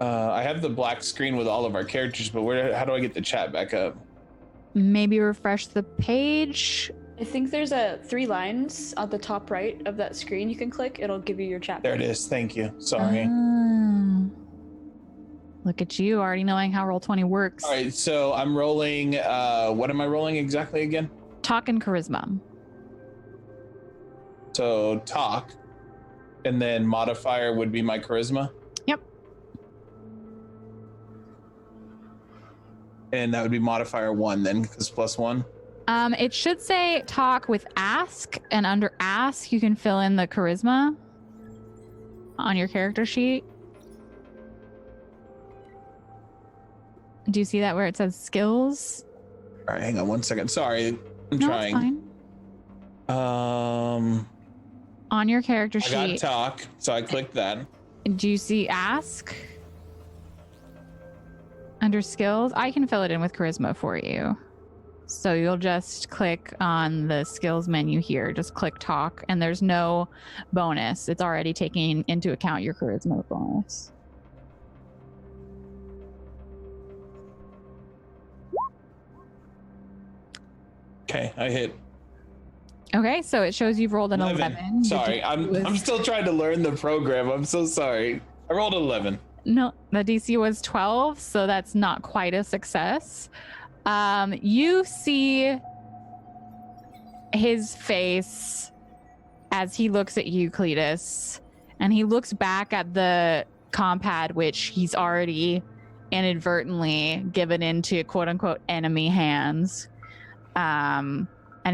I have the black screen with all of our characters, but how do I get the chat back up? Maybe refresh the page. I think there's 3 lines at the top right of that screen you can click. It'll give you your chat. There it is. Thank you. Sorry. Look at you already knowing how Roll20 works. All right. So I'm rolling. What am I rolling exactly again? Talk and charisma. So talk. And then modifier would be my charisma. Yep. And that would be modifier 1 then, because +1. It should say talk with ask, and under ask you can fill in the charisma on your character sheet. Do you see that where it says skills? All right, hang on one second. Sorry, I'm trying. It's fine. On your character sheet. I got talk, so I clicked that. Do you see ask? Under skills, I can fill it in with charisma for you. So you'll just click on the skills menu here, just click talk, and there's no bonus. It's already taking into account your charisma bonus. Okay, I hit. Okay, so it shows you've rolled an 11. Sorry, I'm still trying to learn the program. I'm so sorry. I rolled 11. No, the DC was 12, so that's not quite a success. You see his face as he looks at you, Cletus, and he looks back at the compad, which he's already inadvertently given into quote unquote enemy hands. And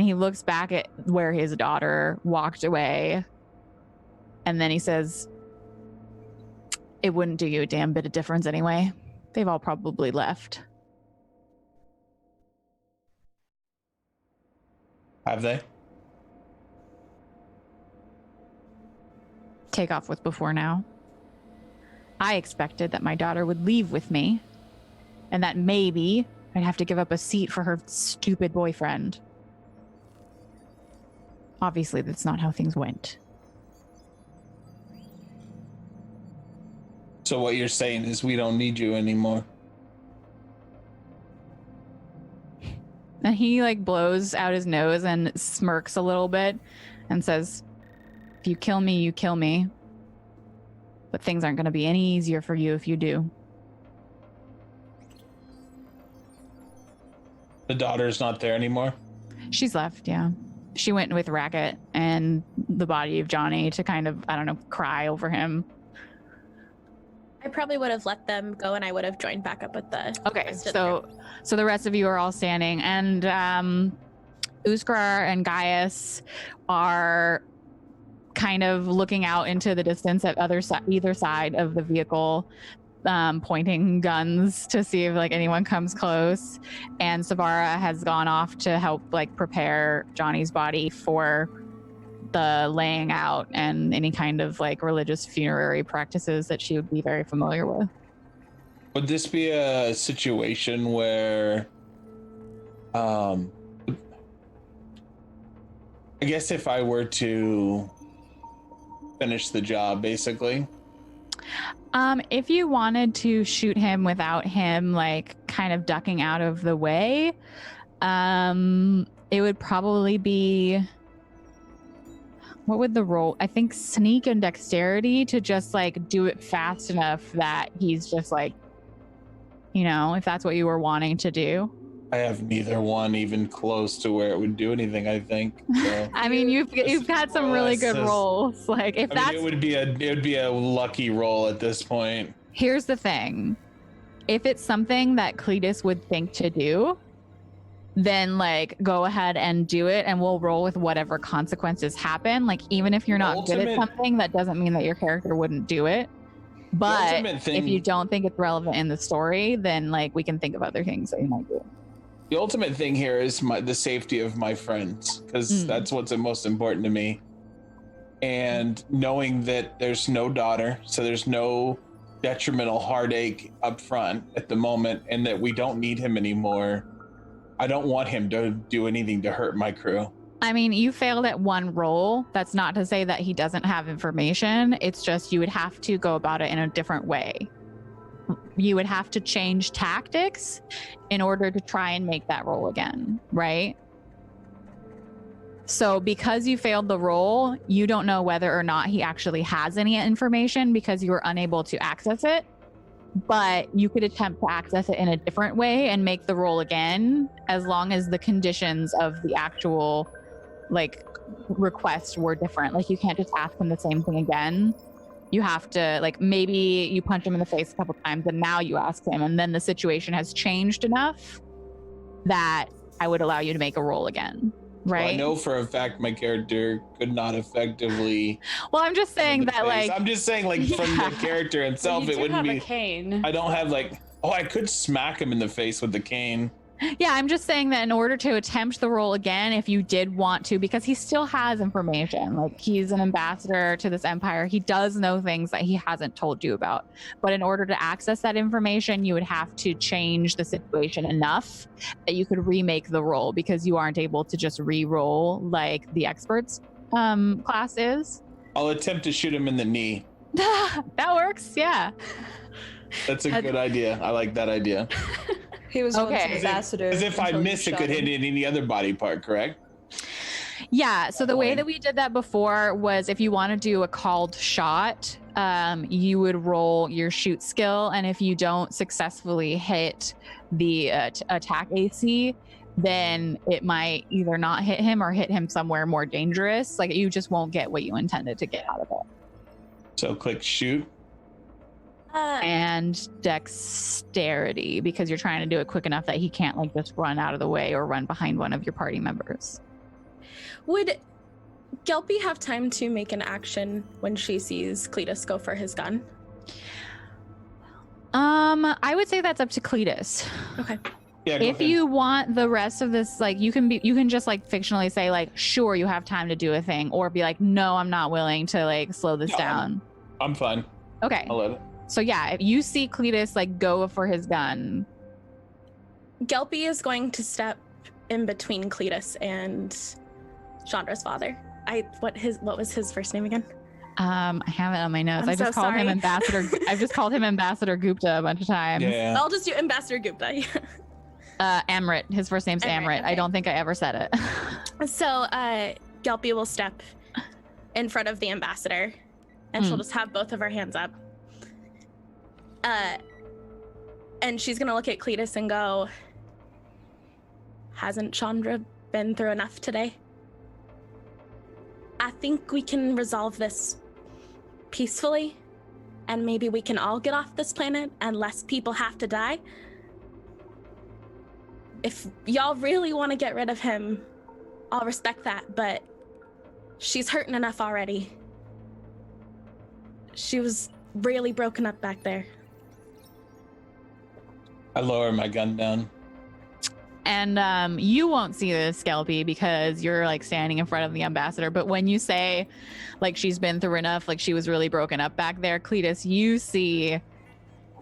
he looks back at where his daughter walked away. And then he says, it wouldn't do you a damn bit of difference anyway. They've all probably left. Have they? Take off with before now. I expected that my daughter would leave with me, and that maybe I'd have to give up a seat for her stupid boyfriend. Obviously, that's not how things went. So what you're saying is we don't need you anymore. And he like blows out his nose and smirks a little bit and says, if you kill me, you kill me. But things aren't going to be any easier for you if you do. The daughter's not there anymore? She's left, yeah. She went with Racket and the body of Johnny to kind of, I don't know, cry over him. I probably would have let them go, and I would have joined back up with the. Okay, so the rest of you are all standing, and Uskar and Gaius are kind of looking out into the distance at either side of the vehicle, pointing guns to see if like anyone comes close. And Savara has gone off to help like prepare Johnny's body for the laying out and any kind of like religious funerary practices that she would be very familiar with. Would this be a situation where I guess if I were to finish the job, basically? If you wanted to shoot him without him like kind of ducking out of the way, it would probably be, what would the roll? I think sneak and dexterity to just like do it fast enough that he's just like, you know, if that's what you were wanting to do. I have neither one even close to where it would do anything, I think. So. I mean, you've had some really good rolls. Like if that's, it would be a lucky roll at this point. Here's the thing. If it's something that Cletus would think to do, then like go ahead and do it, and we'll roll with whatever consequences happen. Like even if you're not good at something, that doesn't mean that your character wouldn't do it. But if you don't think it's relevant in the story, then like we can think of other things that you might do. The ultimate thing here is the safety of my friends, because that's what's most important to me. And knowing that there's no daughter, so there's no detrimental heartache up front at the moment, and that we don't need him anymore. I don't want him to do anything to hurt my crew. I mean, you failed at one roll. That's not to say that he doesn't have information. It's just you would have to go about it in a different way. You would have to change tactics in order to try and make that roll again, right? So because you failed the roll, you don't know whether or not he actually has any information because you were unable to access it. But you could attempt to access it in a different way and make the roll again, as long as the conditions of the actual like request were different. Like you can't just ask him the same thing again. You have to, like, maybe you punch him in the face a couple times and now you ask him, and then the situation has changed enough that I would allow you to make a roll again. Right. Well, I know for a fact my character could not effectively. Well, I'm just saying that, like, I'm just saying, like, from the character itself, it wouldn't be. A cane. I don't have like. Oh, I could smack him in the face with the cane. Yeah, I'm just saying that in order to attempt the roll again, if you did want to, because he still has information, like he's an ambassador to this empire, he does know things that he hasn't told you about. But in order to access that information, you would have to change the situation enough that you could remake the roll, because you aren't able to just re-roll like the experts class is. I'll attempt to shoot him in the knee. That works, yeah. That's a good idea. I like that idea. He was once an ambassador. As if I miss, it could hit any other body part, correct? Yeah, so the way that we did that before was if you want to do a called shot, you would roll your shoot skill, and if you don't successfully hit the attack AC, then it might either not hit him or hit him somewhere more dangerous. Like you just won't get what you intended to get out of it. So click shoot. And dexterity, because you're trying to do it quick enough that he can't like just run out of the way or run behind one of your party members. Would Gelpy have time to make an action when she sees Cletus go for his gun? I would say that's up to Cletus. Okay. Yeah, go If ahead. you want the rest of this, like you can just like fictionally say like, sure, you have time to do a thing, or be like, no, I'm not willing to like slow this No, down. I'm fine. Okay. I'll let it. So yeah, if you see Cletus like go for his gun. Gelpy is going to step in between Cletus and Chandra's father. What was his first name again? I have it on my notes. I'm I just so called him sorry. Ambassador. I've just called him Ambassador Gupta a bunch of times. Yeah. I'll just do Ambassador Gupta. Amrit. His first name's Amrit. Okay. I don't think I ever said it. So Gelpy will step in front of the ambassador, and she'll just have both of her hands up. And she's gonna look at Cletus and go, hasn't Chandra been through enough today? I think we can resolve this peacefully, and maybe we can all get off this planet and less people have to die. If y'all really want to get rid of him, I'll respect that, but she's hurting enough already. She was really broken up back there. I lower my gun down. And you won't see this, Skelpy, because you're like standing in front of the ambassador. But when you say like she's been through enough, like she was really broken up back there, Cletus, you see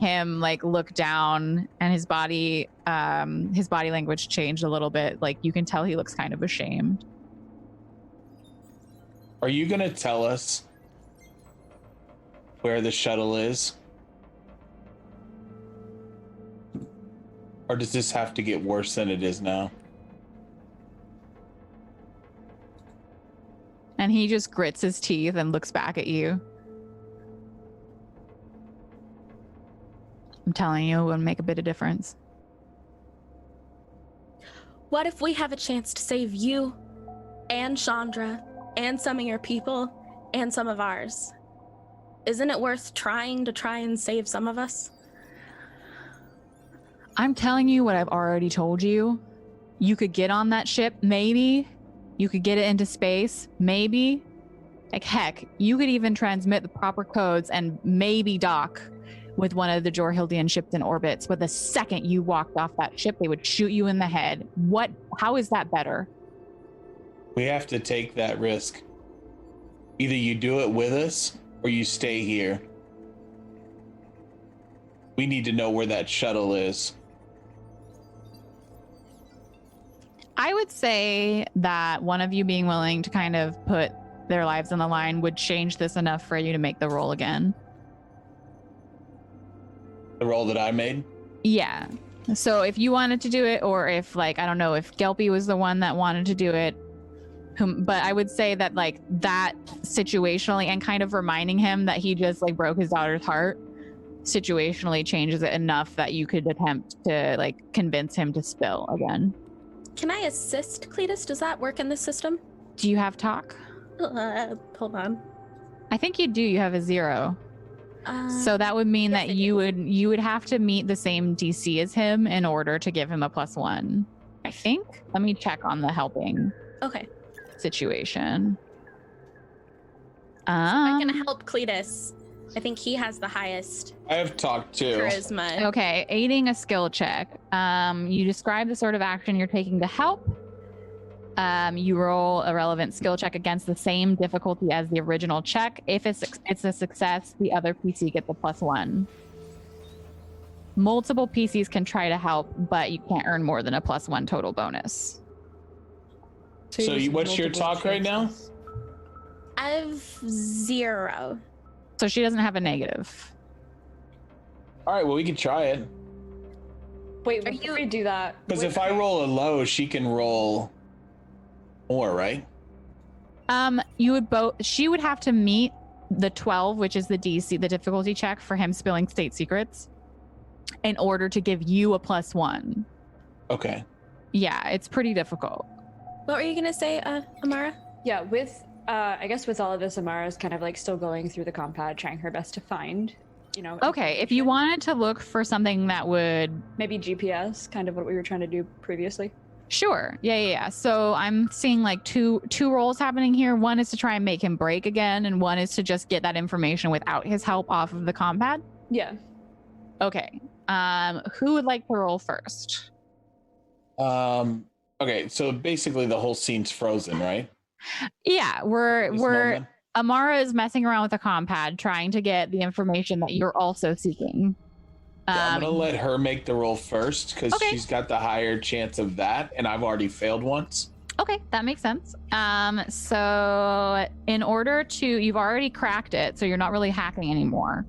him like look down, and his body language changed a little bit. Like you can tell he looks kind of ashamed. Are you gonna tell us where the shuttle is? Or does this have to get worse than it is now? And he just grits his teeth and looks back at you. I'm telling you, it would make a bit of difference. What if we have a chance to save you and Chandra and some of your people and some of ours? Isn't it worth trying and save some of us? I'm telling you what I've already told you. You could get on that ship, maybe. You could get it into space, maybe. Like, heck, you could even transmit the proper codes and maybe dock with one of the Jorhildian ships in orbits. But the second you walked off that ship, they would shoot you in the head. How is that better? We have to take that risk. Either you do it with us or you stay here. We need to know where that shuttle is. I would say that one of you being willing to kind of put their lives on the line would change this enough for you to make the roll again. The roll that I made? Yeah. So if you wanted to do it, or if like, I don't know, if Gelpy was the one that wanted to do it, but I would say that like that situationally and kind of reminding him that he just like broke his daughter's heart situationally changes it enough that you could attempt to like convince him to spill again. Can I assist Cletus? Does that work in this system? Do you have talk? Hold on. I think you do. You have a 0. So that would mean yes, that I you would have to meet the same DC as him in order to give him a +1. I think. Let me check on the helping Okay. situation. I can help Cletus. I think he has the highest I have talked too. charisma. Okay, aiding a skill check. You describe the sort of action you're taking to help. You roll a relevant skill check against the same difficulty as the original check. If it's a success, the other PC gets a +1. Multiple PCs can try to help, but you can't earn more than a +1 total bonus. So what's your talk right now? I have 0. So she doesn't have a negative. All right, well, we can try it. Wait, Are before you- we do that, Because if I roll a low, she can roll more, right? You would both. She would have to meet the 12, which is the DC, the difficulty check for him spilling state secrets, in order to give you a +1. Okay. Yeah, it's pretty difficult. What were you gonna say, Amara? yeah, with I guess with all of this, Amara's kind of like still going through the compad, trying her best to find, Okay, if you information. wanted to look for something that would maybe GPS, kind of what we were trying to do previously. Sure. Yeah. So I'm seeing like two roles happening here. One is to try and make him break again, and one is to just get that information without his help off of the compad. Yeah. Okay. Who would like to roll first? Okay, so basically the whole scene's frozen, right? Yeah, we're Amara is messing around with the comm pad, trying to get the information that you're also seeking. I'm gonna let her make the roll first because she's got the higher chance of that, and I've already failed once. Okay, that makes sense. So in order to, you've already cracked it, so you're not really hacking anymore.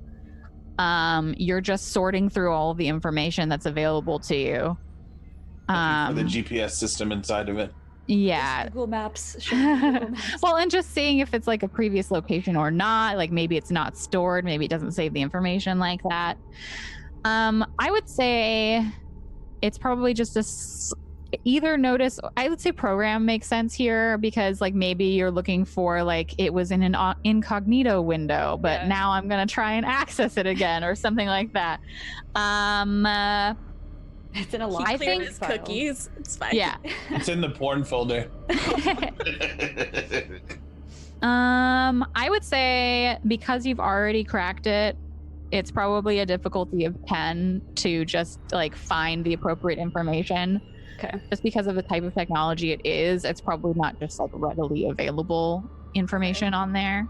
You're just sorting through all of the information that's available to you. For the GPS system inside of it. Yeah. Google Maps. Google Maps. Well, and just seeing if it's like a previous location or not. Like maybe it's not stored, maybe it doesn't save the information like that. I would say it's probably just either notice, I would say program makes sense here because like maybe you're looking for like it was in an incognito window, but now I'm going to try and access it again or something like that. It's in a lot. I think it's cookies. It's fine. Yeah. It's in the porn folder. I would say because you've already cracked it, it's probably a difficulty of 10 to just like find the appropriate information. Okay. Just because of the type of technology it is, it's probably not just like readily available information on there.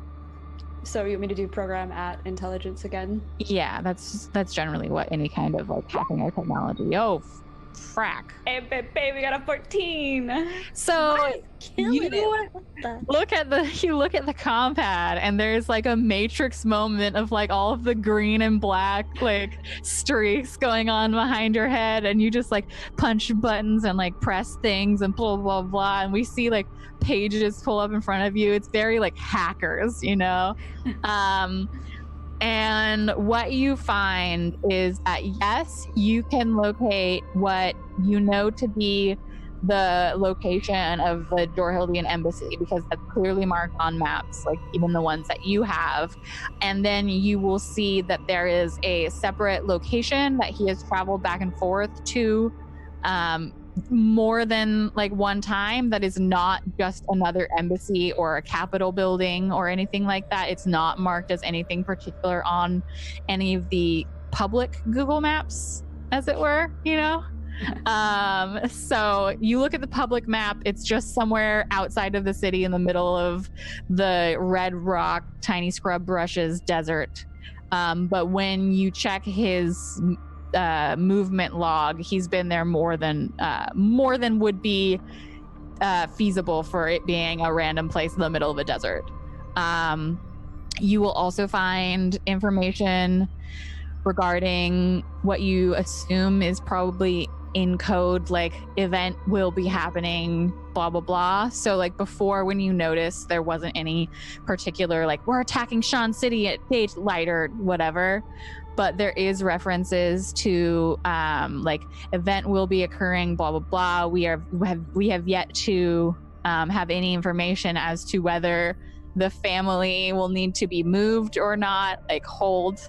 So you want me to do program at intelligence again? Yeah, that's generally what any kind of like hacking or technology. Oh, frack. Hey, babe, we got a 14. So you look at the comm pad, and there's like a Matrix moment of like all of the green and black like streaks going on behind your head, and you just like punch buttons and like press things and blah blah blah, and we see like pages pull up in front of you. It's very like hackers, you know. And what you find is that, yes, you can locate what you know to be the location of the Jorhildian embassy because that's clearly marked on maps, like even the ones that you have. And then you will see that there is a separate location that he has traveled back and forth to more than like one time that is not just another embassy or a capitol building or anything like that. It's not marked as anything particular on any of the public Google Maps, as it were, you know? So you look at the public map, it's just somewhere outside of the city in the middle of the red rock, tiny scrub brushes desert. But when you check his movement log, he's been there more than would be feasible for it being a random place in the middle of a desert. You will also find information regarding what you assume is probably in code, like event will be happening, blah blah blah. So like before, when you noticed there wasn't any particular like we're attacking Sean City at daylight or whatever, but there is references to like event will be occurring, blah blah blah. We have yet to have any information as to whether the family will need to be moved or not, like hold.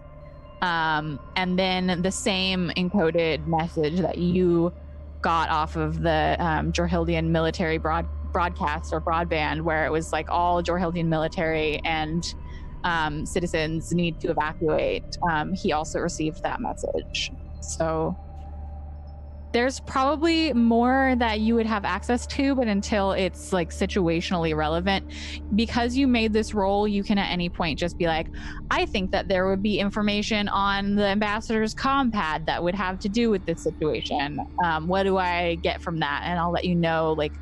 And then the same encoded message that you got off of the Jorhildian military broadcast or broadband, where it was like all Jorhildian military and citizens need to evacuate. He also received that message. So there's probably more that you would have access to, but until it's like situationally relevant, because you made this role, you can at any point just be like, I think that there would be information on the ambassador's comm pad that would have to do with this situation. What do I get from that? And I'll let you know like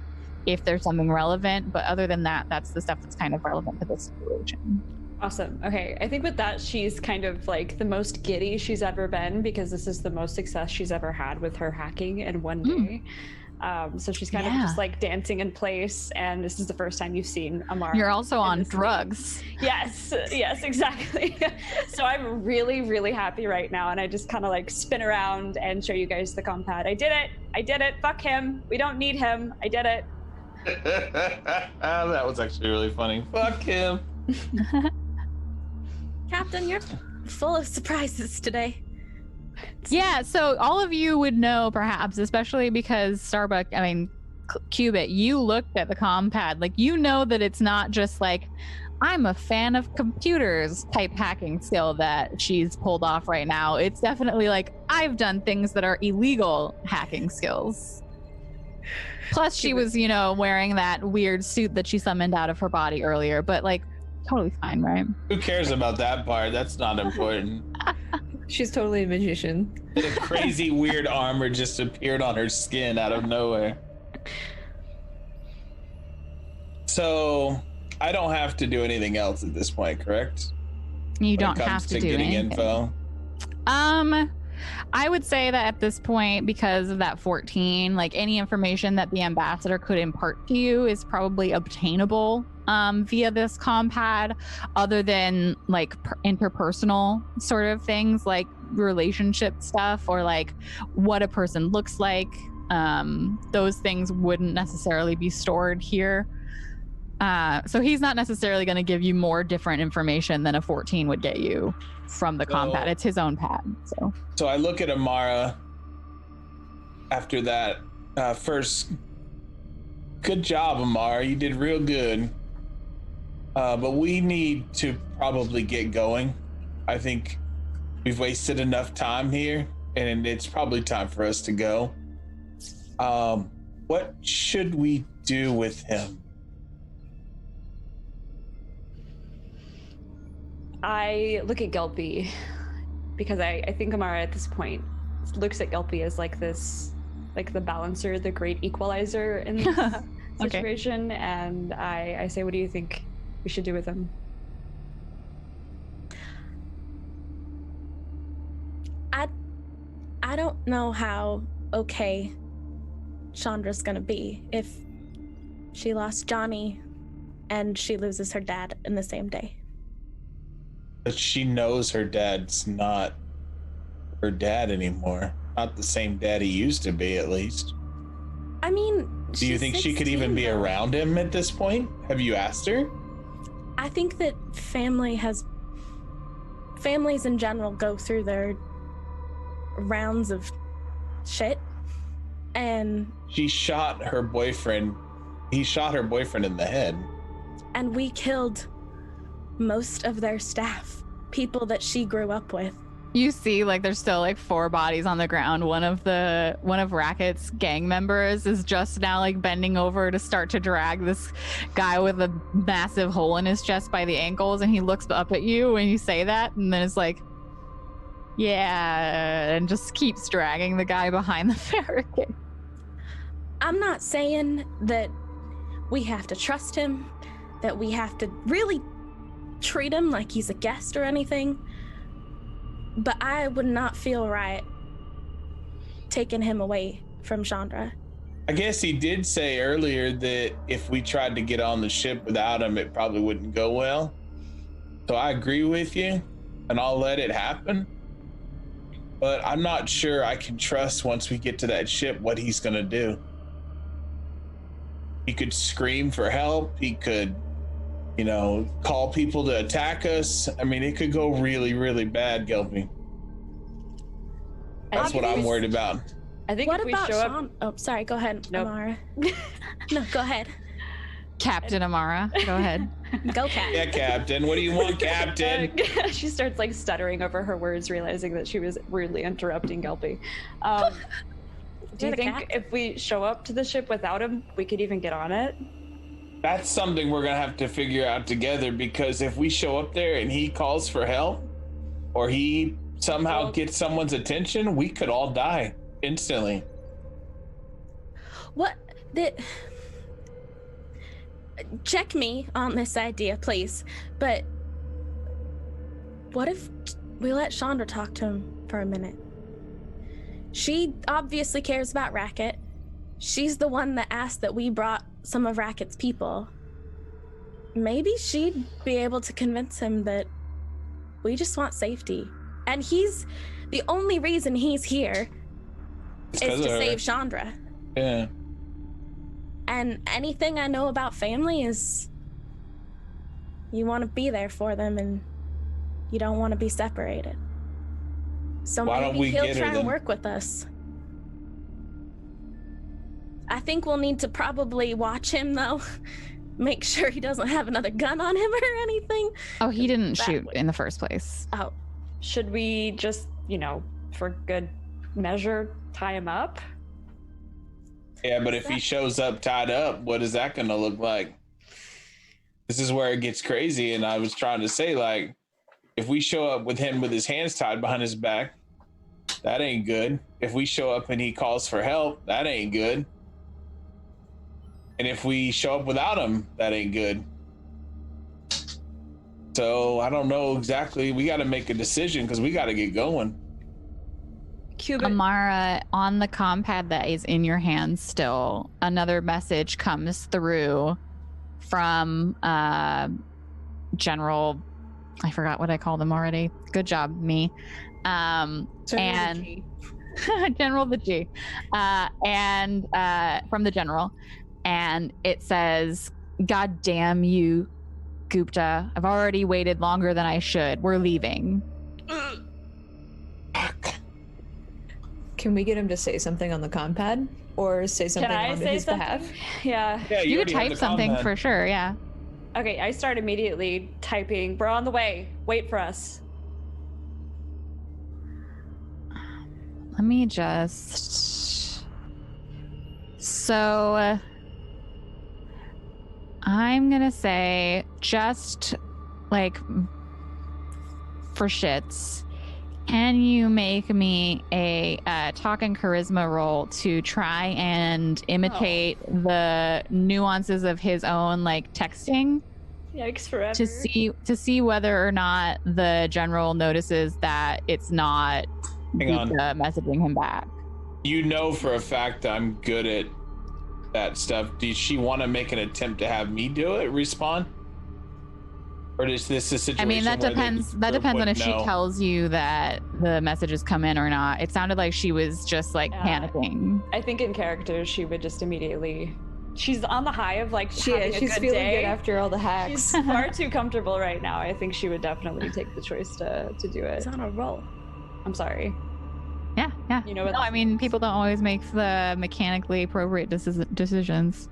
if there's something relevant, but other than that, that's the stuff that's kind of relevant to this situation. Awesome. Okay. I think with that, she's kind of like the most giddy she's ever been because this is the most success she's ever had with her hacking in one day. So she's kind of just like dancing in place. And this is the first time you've seen Amara. You're also on drugs. Yes. Yes, exactly. So I'm really, really happy right now. And I just kind of like spin around and show you guys the comm pad. I did it. Fuck him. We don't need him. I did it. That was actually really funny. Fuck him. Captain, you're full of surprises today. Yeah, so all of you would know perhaps, especially because Qubit, you looked at the comm pad. Like, you know that it's not just like I'm a fan of computers type hacking skill that she's pulled off right now. It's definitely like, I've done things that are illegal hacking skills. Plus, she was, wearing that weird suit that she summoned out of her body earlier, but like, totally fine, right? Who cares about that part? That's not important. She's totally a magician. The crazy weird armor just appeared on her skin out of nowhere. So I don't have to do anything else at this point, correct? You don't have to do getting anything. Info. I would say that at this point, because of that 14, like any information that the ambassador could impart to you is probably obtainable via this compad, other than like interpersonal sort of things like relationship stuff or like what a person looks like. Those things wouldn't necessarily be stored here. So he's not necessarily going to give you more different information than a 14 would get you from the compad. It's his own pad. So I look at Amara after that. First, good job, Amara. You did real good. But we need to probably get going. I think we've wasted enough time here, and it's probably time for us to go. What should we do with him? I look at Gelpy because I think Amara at this point looks at Gelpy as like this, like the balancer, the great equalizer in this situation. And I say, what do you think we should do with him? I don't know how okay Chandra's gonna be if she lost Johnny and she loses her dad in the same day. But she knows her dad's not her dad anymore. Not the same dad he used to be, at least. I mean, do you think she could even be around him at this point? Have you asked her? I think that families in general go through their rounds of shit, and she shot her boyfriend. He shot her boyfriend in the head. And we killed most of their staff, people that she grew up with. You see, like, there's still like 4 bodies on the ground. One of Racket's gang members is just now like bending over to start to drag this guy with a massive hole in his chest by the ankles, and he looks up at you when you say that, and then it's like, yeah, and just keeps dragging the guy behind the barricade. I'm not saying that we have to trust him, that we have to really treat him like he's a guest or anything, but I would not feel right taking him away from Chandra. I guess he did say earlier that if we tried to get on the ship without him, it probably wouldn't go well. So I agree with you, and I'll let it happen. But I'm not sure I can trust once we get to that ship what he's gonna do. He could scream for help. He could, call people to attack us. I mean, it could go really, really bad, Gelpy. That's what I'm worried about. I think if we show up... Oh, sorry. Go ahead, nope. Amara. No, go ahead. Captain Amara, go ahead. Go, Captain. Yeah, Captain. What do you want, Captain? She starts like stuttering over her words, realizing that she was rudely interrupting Gelpy. Do you think if we show up to the ship without him, we could even get on it? That's something we're gonna have to figure out together, because if we show up there and he calls for help, or he somehow gets someone's attention, we could all die instantly. What? Check me on this idea, please. But what if we let Chandra talk to him for a minute? She obviously cares about Racket. She's the one that asked that we brought some of Racket's people. Maybe she'd be able to convince him that we just want safety. And the only reason he's here is to save Chandra. Yeah. And anything I know about family is you want to be there for them and you don't want to be separated. So maybe he'll try and work with us. I think we'll need to probably watch him, though, make sure he doesn't have another gun on him or anything. Oh, he didn't shoot in the first place. Oh. Should we just, for good measure, tie him up? Yeah, but if he shows up tied up, what is that going to look like? This is where it gets crazy. And I was trying to say, like, if we show up with him with his hands tied behind his back, that ain't good. If we show up and he calls for help, that ain't good. And if we show up without him, that ain't good. So I don't know exactly. We got to make a decision because we got to get going. Amara, on the comm pad that is in your hand still, another message comes through from General. I forgot what I called him already. Good job, me. And General the G. And from the General. And it says, "God damn you, Gupta. I've already waited longer than I should. We're leaving." Can we get him to say something on the comm pad? Or say something on his behalf? Yeah. You could type something for sure, yeah. Okay, I start immediately typing, "We're on the way. Wait for us." Let me just... So... I'm gonna say, just like for shits, can you make me a talk and charisma roll to try and imitate the nuances of his own like texting? Yikes forever. To see whether or not the general notices that it's not messaging him back. You know for a fact I'm good at that stuff. Does she want to make an attempt to have me do it, respond? Or is this a situation? I mean, that depends. That depends on if she tells you that the messages come in or not. It sounded like she was just like panicking. I think in character, she would just immediately. She's on the high of like she's having a good feeling day. good after all the hacks. She's far too comfortable right now. I think she would definitely take the choice to do it. It's on a roll. I'm sorry. Yeah. You know what? No, I mean, people don't always make the mechanically appropriate decisions.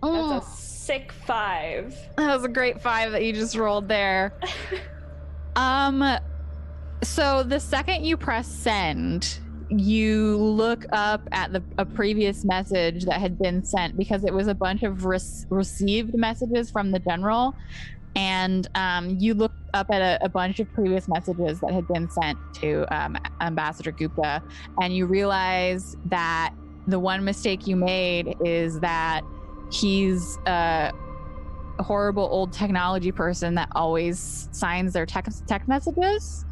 That's a sick 5. That was a great 5 that you just rolled there. So the second you press send, you look up at a previous message that had been sent because it was a bunch of received messages from the general. And you look up at a bunch of previous messages that had been sent to Ambassador Gupta, and you realize that the one mistake you made is that he's a horrible old technology person that always signs their text messages.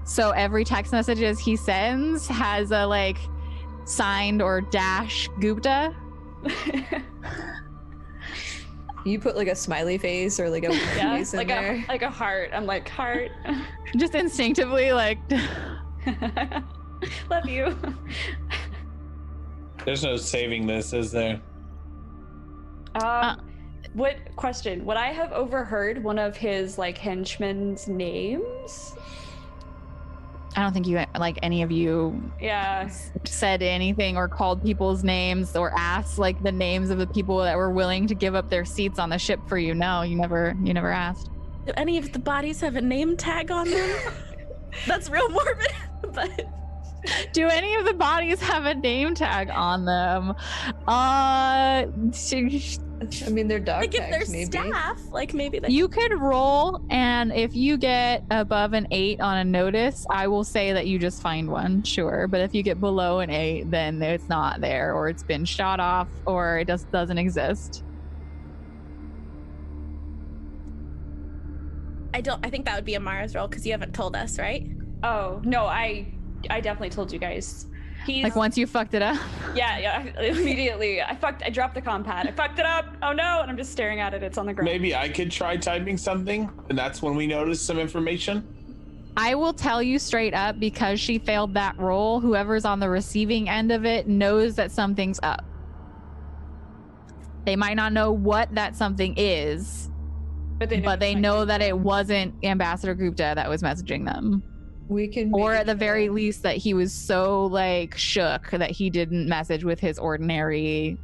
So every text messages he sends has a like signed or dash Gupta. You put like a smiley face or like a face in like there. like a heart. I'm like, heart. Just instinctively like love you. There's no saving this, is there? What question? Would I have overheard one of his like henchmen's names? I don't think you like any of you said anything or called people's names or asked like the names of the people that were willing to give up their seats on the ship for you. No, you never asked. Do any of the bodies have a name tag on them? That's real morbid, but do any of the bodies have a name tag on them? I mean, they're dog like tags, if they're maybe. staff, like maybe they... You could roll, and if you get above an 8 on a notice, I will say that you just find one, sure. But if you get below an 8, then it's not there, or it's been shot off, or it just doesn't exist. I think that would be Amara's role because you haven't told us, right? Oh no, I definitely told you guys. He's like once you fucked it up. Yeah, immediately. I dropped the comm pad. I fucked it up. Oh no, and I'm just staring at it. It's on the ground. Maybe I could try typing something, and that's when we notice some information. I will tell you straight up, because she failed that roll, whoever's on the receiving end of it knows that something's up. They might not know what that something is, but they know that it wasn't Ambassador Gupta that was messaging them. We can, or at the very least that he was so like shook that he didn't message with his ordinary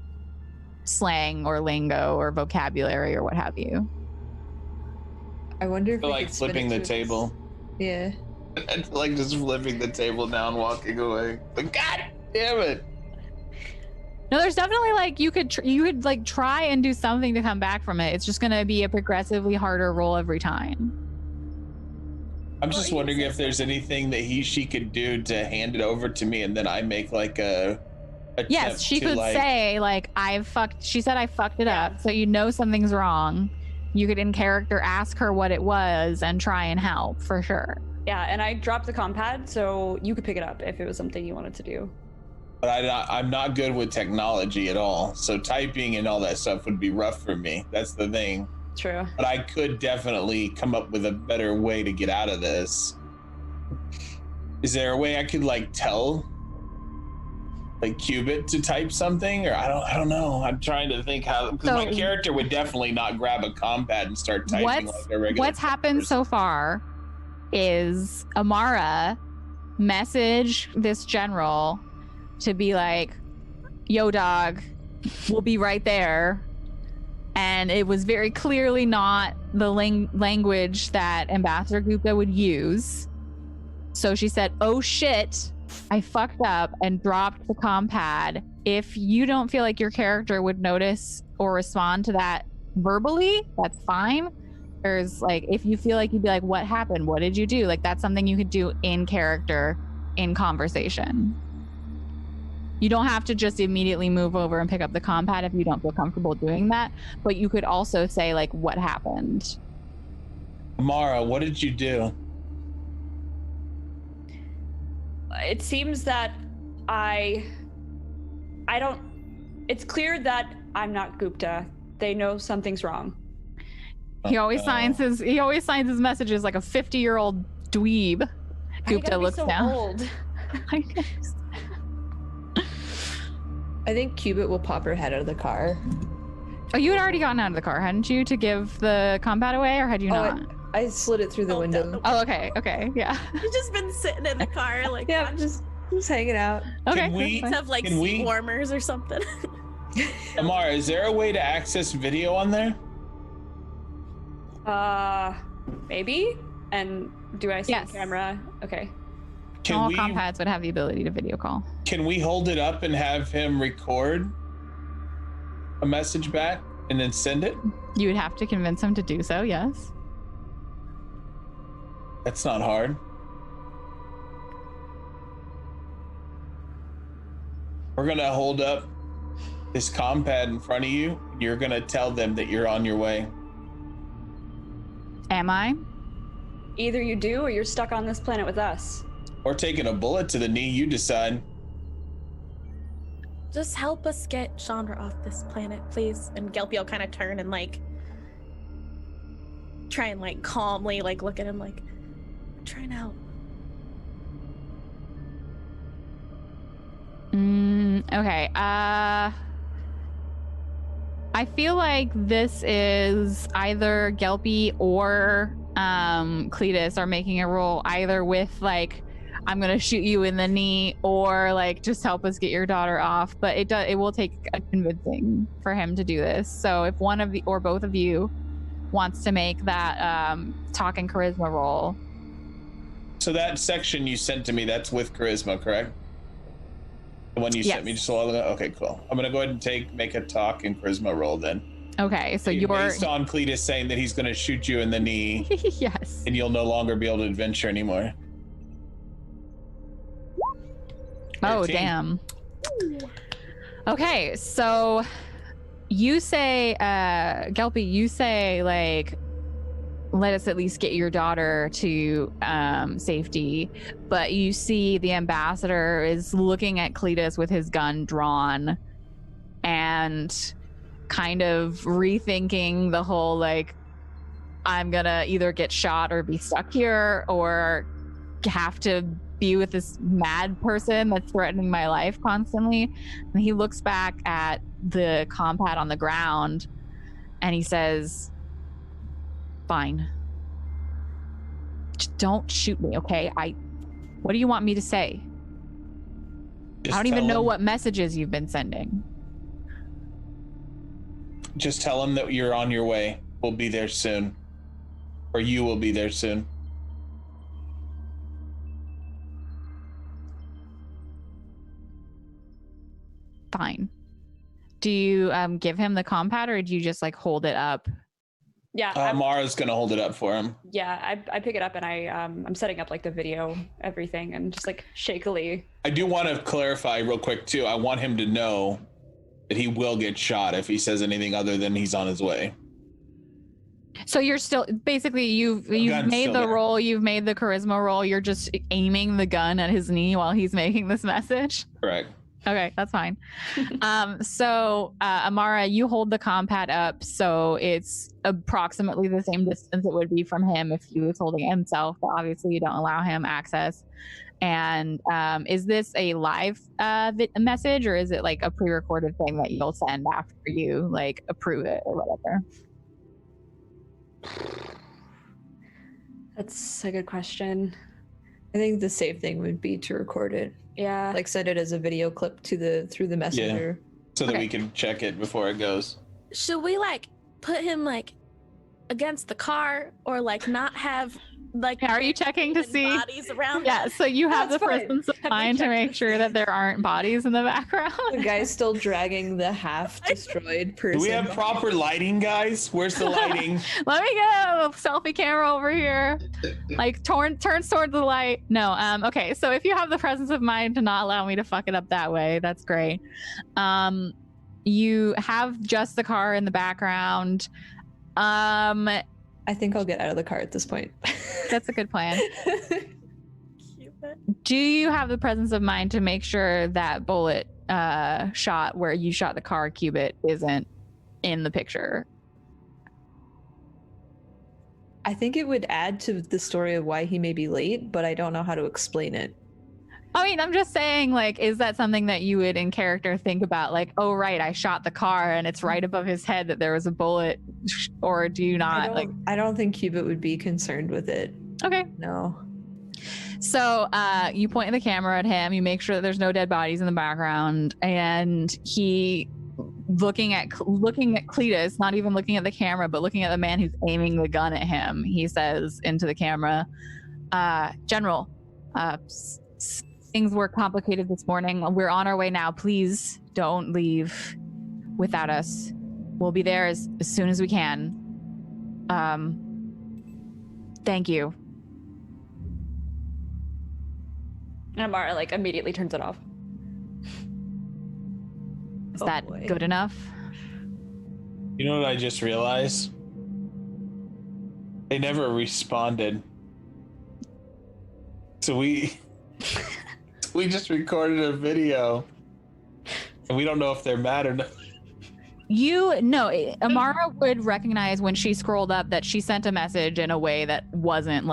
slang or lingo or vocabulary or what have you. I wonder if like flipping the table. Yeah. It's like just flipping the table down, walking away. But God damn it! No, there's definitely like you could like try and do something to come back from it. It's just going to be a progressively harder roll every time. I'm just wondering if there's anything that she could do to hand it over to me, and then I make like a yes, she could say like she said I fucked it up, so you know something's wrong. You could in character ask her what it was and try and help for sure. Yeah, and I dropped the comm pad, so you could pick it up if it was something you wanted to do. But I'm not good with technology at all, so typing and all that stuff would be rough for me. That's the thing. True. But I could definitely come up with a better way to get out of this. Is there a way I could like tell like Cubit to type something, or I don't know. I'm trying to think how, because my character would definitely not grab a comm pad and start typing like a regular. What's happened so far is Amara message this general to be like, yo dog, we'll be right there. And it was very clearly not the language that Ambassador Gupta would use. So she said, oh shit, I fucked up, and dropped the comm pad. If you don't feel like your character would notice or respond to that verbally, that's fine. There's like, if you feel like you'd be like, what happened? What did you do? Like, that's something you could do in character, in conversation. You don't have to just immediately move over and pick up the comm pad if you don't feel comfortable doing that. But you could also say like, what happened? Mara, what did you do? It seems that I don't, it's clear that I'm not Gupta. They know something's wrong. He always signs his messages like a 50-year-old dweeb. Gupta looks so down. Old. I think Cubit will pop her head out of the car. Oh, you had already gotten out of the car, hadn't you, to give the combat away, or had you not? I slid it through the window. Oh, okay, yeah. You've just been sitting in the car, like yeah, I'm just hanging out. Okay, can we have like seat warmers or something? Amara, is there a way to access video on there? Maybe. And do I see the camera? Okay. All comm pads would have the ability to video call. Can we hold it up and have him record a message back and then send it? You would have to convince him to do so, yes. That's not hard. We're gonna hold up this comm pad in front of you. You're gonna tell them that you're on your way. Am I? Either you do or you're stuck on this planet with us. Or taking a bullet to the knee, you decide. Just help us get Chandra off this planet, please. And Gelpy will kind of turn and like try and like calmly like look at him like, I'm trying to help. Okay. I feel like this is either Gelpy or Cletus are making a roll either with like, I'm gonna shoot you in the knee, or like just help us get your daughter off. But it will take a convincing for him to do this. So if one of the or both of you wants to make that talk and charisma roll. So that section you sent to me, that's with charisma, correct? The one you sent me just a while ago? Okay, cool. I'm gonna go ahead and make a talk and charisma roll then. Okay, so you're based on Cletus saying that he's gonna shoot you in the knee. Yes. And you'll no longer be able to adventure anymore. Oh, damn. Okay, so you say, Gelpy, you say, like, let us at least get your daughter to safety. But you see the ambassador is looking at Cletus with his gun drawn and kind of rethinking the whole, like, I'm gonna either get shot or be stuck here or have to be with this mad person that's threatening my life constantly. And he looks back at the comm pad on the ground and he says, fine. Just don't shoot me, okay? What do you want me to say? Just I don't even tell know him. what messages you've been sending. just tell him that you're on your way. We'll be there soon. Or you will be there soon. Fine. Do you give him the compad, or do you just like hold it up? Yeah, Mara's gonna hold it up for him. Yeah, I pick it up and I'm setting up like the video, everything, and just like shakily. I do want to clarify real quick too. I want him to know that he will get shot if he says anything other than he's on his way. So you're still basically you've made the roll, you've made the charisma roll. You're just aiming the gun at his knee while he's making this message. Correct. Okay, that's fine. So Amara, you hold the compad up, so it's approximately the same distance it would be from him if he was holding it himself, but obviously you don't allow him access. And is this a live message, or is it like a pre-recorded thing that you'll send after you like approve it or whatever? That's a good question. I think the safe thing would be to record it. Yeah. Like send it as a video clip to through the messenger. Yeah. So that we can check it before it goes. Should we like put him like against the car, or like not have like? Are you checking to see bodies around? Yeah. So you have That's the fine. presence of mind to make sure that there aren't bodies in the background. The guy's still dragging the half destroyed person. Do we have proper lighting, guys? Where's the lighting? Let me get a selfie camera over here. Like turns toward the light. No. Okay. So if you have the presence of mind to not allow me to fuck it up that way, that's great. You have just the car in the background. I think I'll get out of the car at this point. That's a good plan. Do you have the presence of mind to make sure that bullet shot where you shot the car, Cubit, isn't in the picture? I think it would add to the story of why he may be late, but I don't know how to explain it. I mean, I'm just saying, like, is that something that you would in character think about? Like, oh, right, I shot the car and it's right above his head that there was a bullet. Or do you not? I don't think Cubit would be concerned with it. Okay. No. So you point the camera at him. You make sure that there's no dead bodies in the background. And he, looking at Cletus, not even looking at the camera, but looking at the man who's aiming the gun at him, he says into the camera, General, things were complicated this morning. We're on our way now. Please don't leave without us. We'll be there as soon as we can. Thank you. And Amara like immediately turns it off. Is that good enough? You know what I just realized? They never responded. So we just recorded a video and we don't know if they're mad or not. Amara would recognize when she scrolled up that she sent a message in a way that wasn't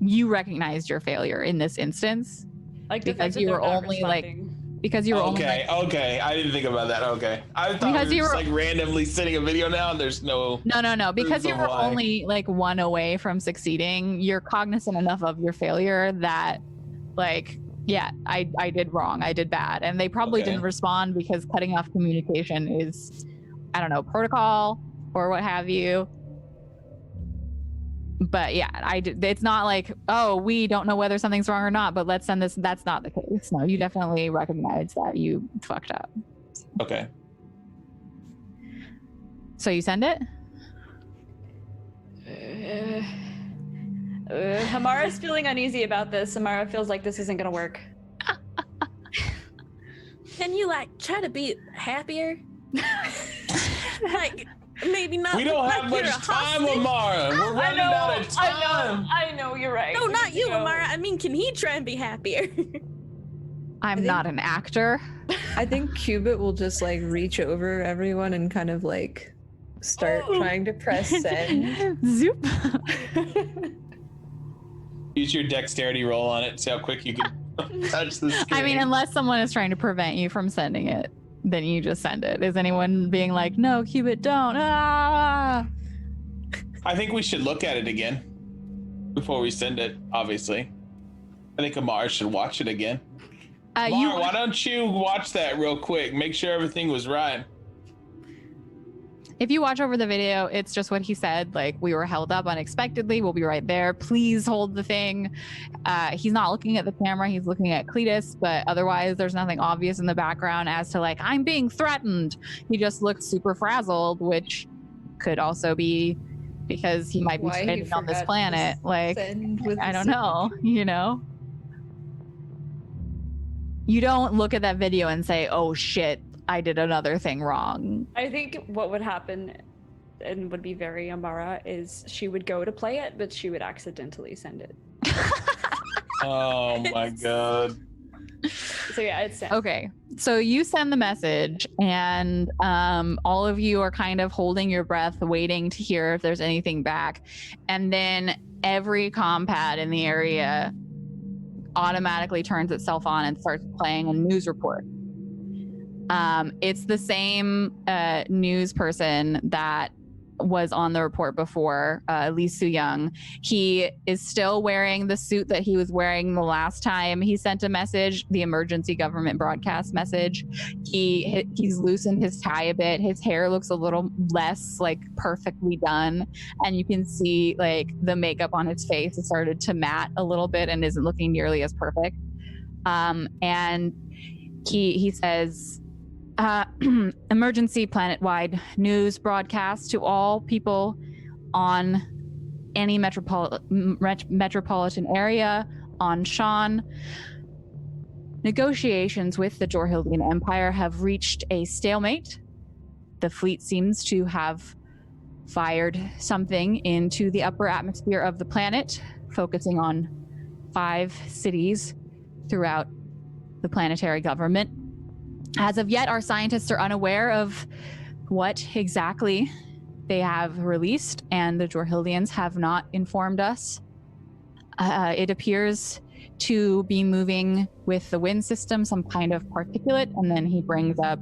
you recognized your failure in this instance. Like because you were only okay. I didn't think about that. Okay. I thought because we were just randomly sending a video now and there's no because you were only like one away from succeeding. You're cognizant enough of your failure that I did wrong. I did bad. And they probably didn't respond because cutting off communication is, I don't know, protocol or what have you. But yeah, it's not like, oh, we don't know whether something's wrong or not, but let's send this. That's not the case. No, you definitely recognize that you fucked up. Okay. So you send it? Amara's feeling uneasy about this. Amara feels like this isn't gonna work. Can you try to be happier? Maybe not. We don't have much time, Amara. We're running out of time. I know, you're right. No, not you, Amara. I mean, can he try and be happier? I'm not an actor. I think Cubit will just reach over everyone and kind of start trying to press send. Zoop. Use your dexterity roll on it. See how quick you can touch the screen. I mean, unless someone is trying to prevent you from sending it, then you just send it. Is anyone being like, no, Cubit, don't? Ah! I think we should look at it again before we send it, obviously. I think Amara should watch it again. Amara, why don't you watch that real quick? Make sure everything was right. If you watch over the video, it's just what he said. Like, we were held up unexpectedly. We'll be right there. Please hold the thing. He's not looking at the camera. He's looking at Cletus, but otherwise there's nothing obvious in the background as to like, I'm being threatened. He just looks super frazzled, which could also be because he might be stranded on this planet. Like, I don't know, you know? You don't look at that video and say, oh shit, I did another thing wrong. I think what would happen and would be very Amara is she would go to play it, but she would accidentally send it. Oh my god. So yeah, it's sent. Okay, so you send the message, and all of you are kind of holding your breath, waiting to hear if there's anything back. And then every comm pad in the area automatically turns itself on and starts playing a news report. It's the same news person that was on the report before, Lee Soo-young. He is still wearing the suit that he was wearing the last time he sent a message, the emergency government broadcast message. He's loosened his tie a bit. His hair looks a little less like perfectly done, and you can see like the makeup on his face has started to matte a little bit and isn't looking nearly as perfect. And he says, emergency planet-wide news broadcast to all people on any metropolitan area on Sean. Negotiations with the Jorhildian Empire have reached a stalemate. The fleet seems to have fired something into the upper atmosphere of the planet, focusing on 5 cities throughout the planetary government. As of yet, our scientists are unaware of what exactly they have released, and the Jorhildians have not informed us. It appears to be moving with the wind system, some kind of particulate, and then he brings up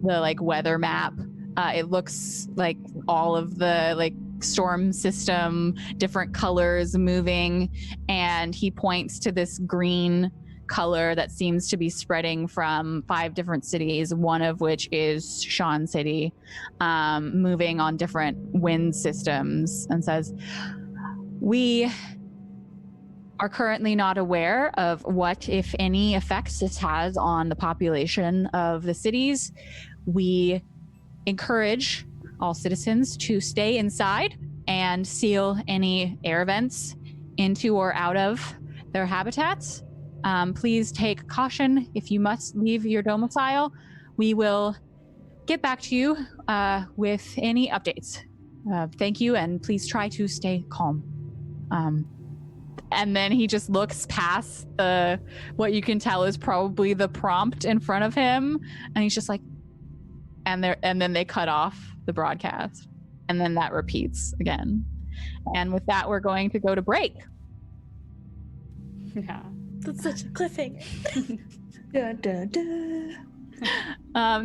the like weather map. It looks like all of the like storm system, different colors moving, and he points to this green color that seems to be spreading from 5 different cities, one of which is Sean City, moving on different wind systems, and says, we are currently not aware of what, if any, effects this has on the population of the cities. We encourage all citizens to stay inside and seal any air vents into or out of their habitats. Please take caution if you must leave your domicile. We will get back to you with any updates. Thank you, and please try to stay calm. And then he just looks past what you can tell is probably the prompt in front of him, and he's just like, and then they cut off the broadcast, and then that repeats again. And with that, we're going to go to break. Yeah. That's such a cliffhanger. Da, da, da.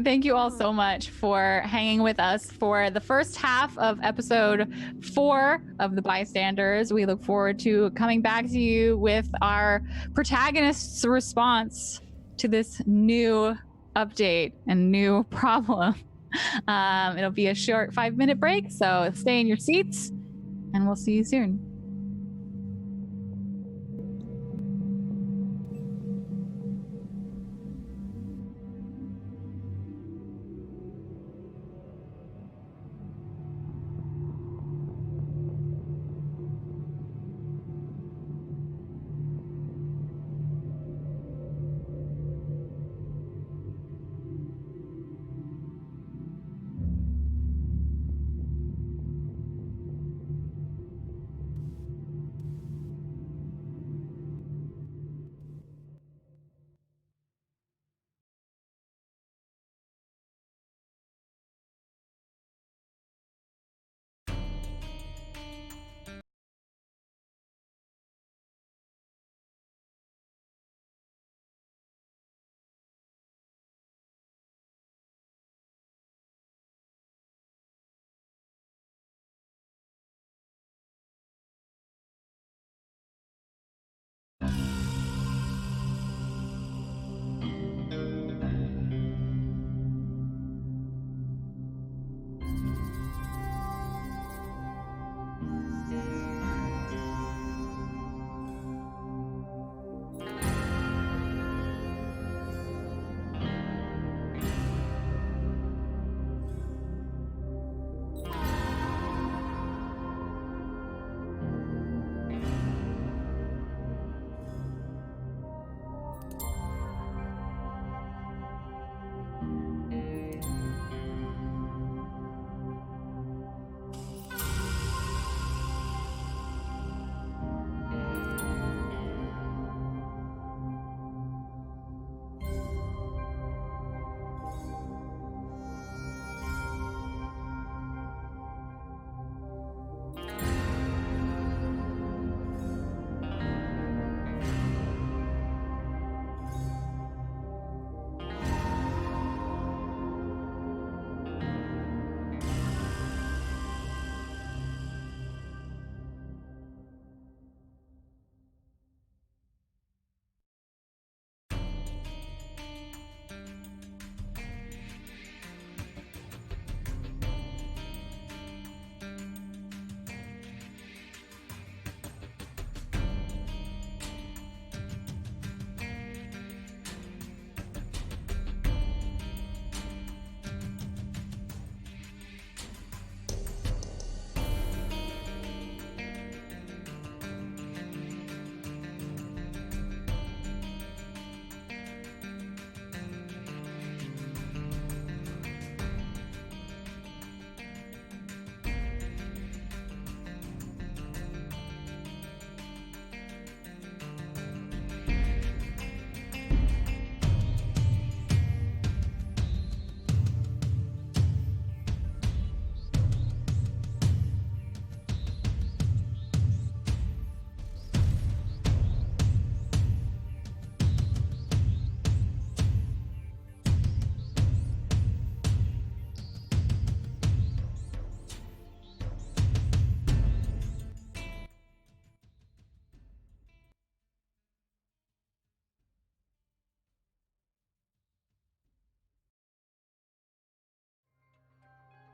Thank you all so much for hanging with us for the first half of episode 4 of the Bystanders. We look forward to coming back to you with our protagonist's response to this new update and new problem. It'll be a short 5-minute break, so stay in your seats, and we'll see you soon.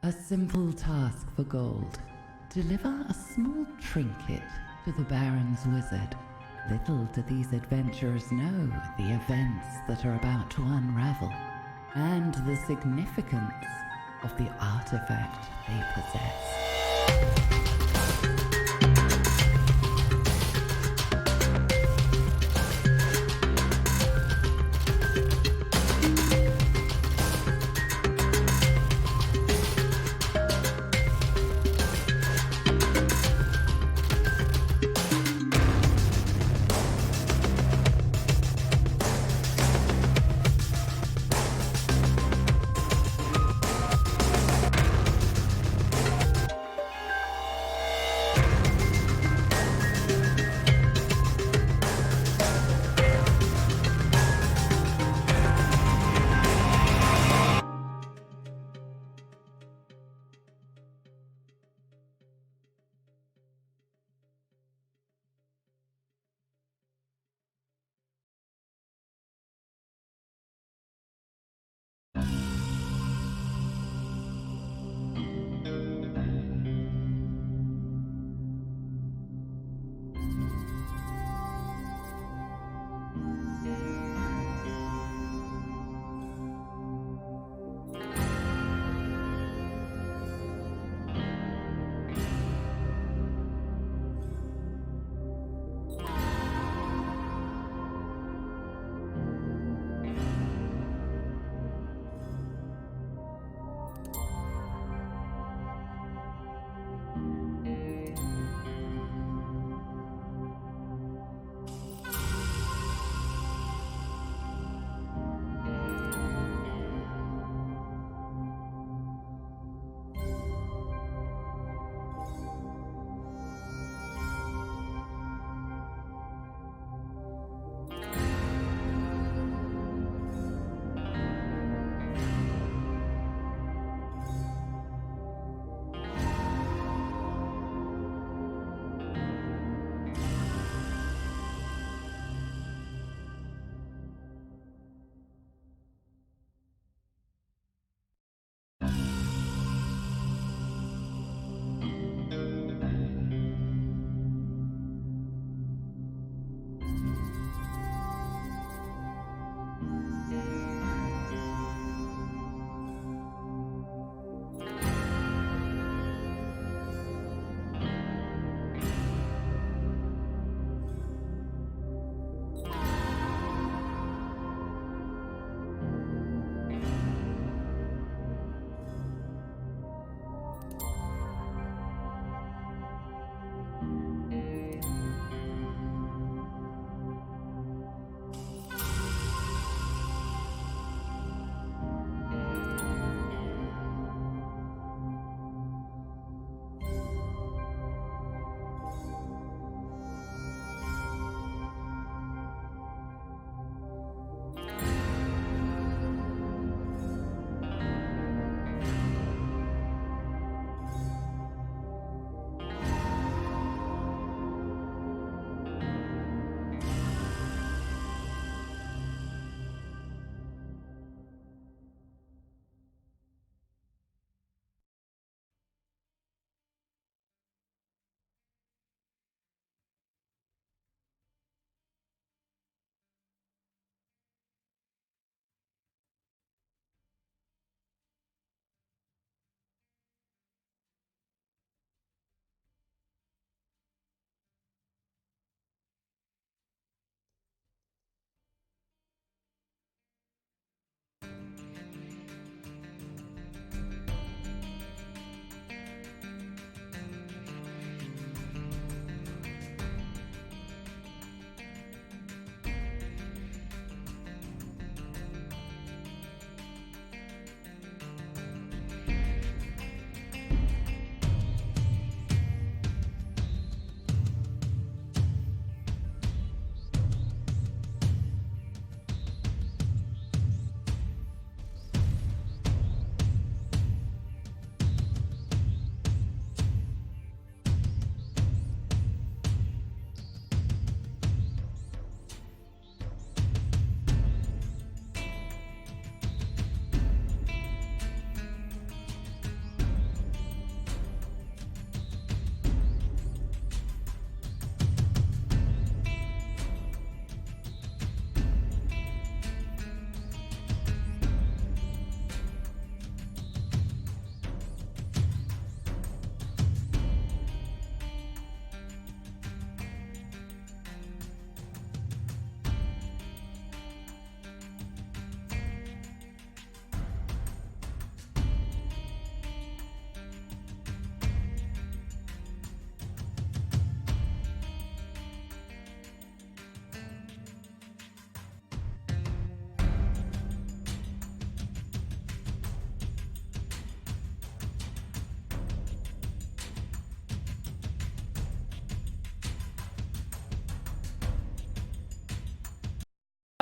A simple task for gold. Deliver a small trinket to the Baron's wizard. Little do these adventurers know the events that are about to unravel, and the significance of the artifact they possess.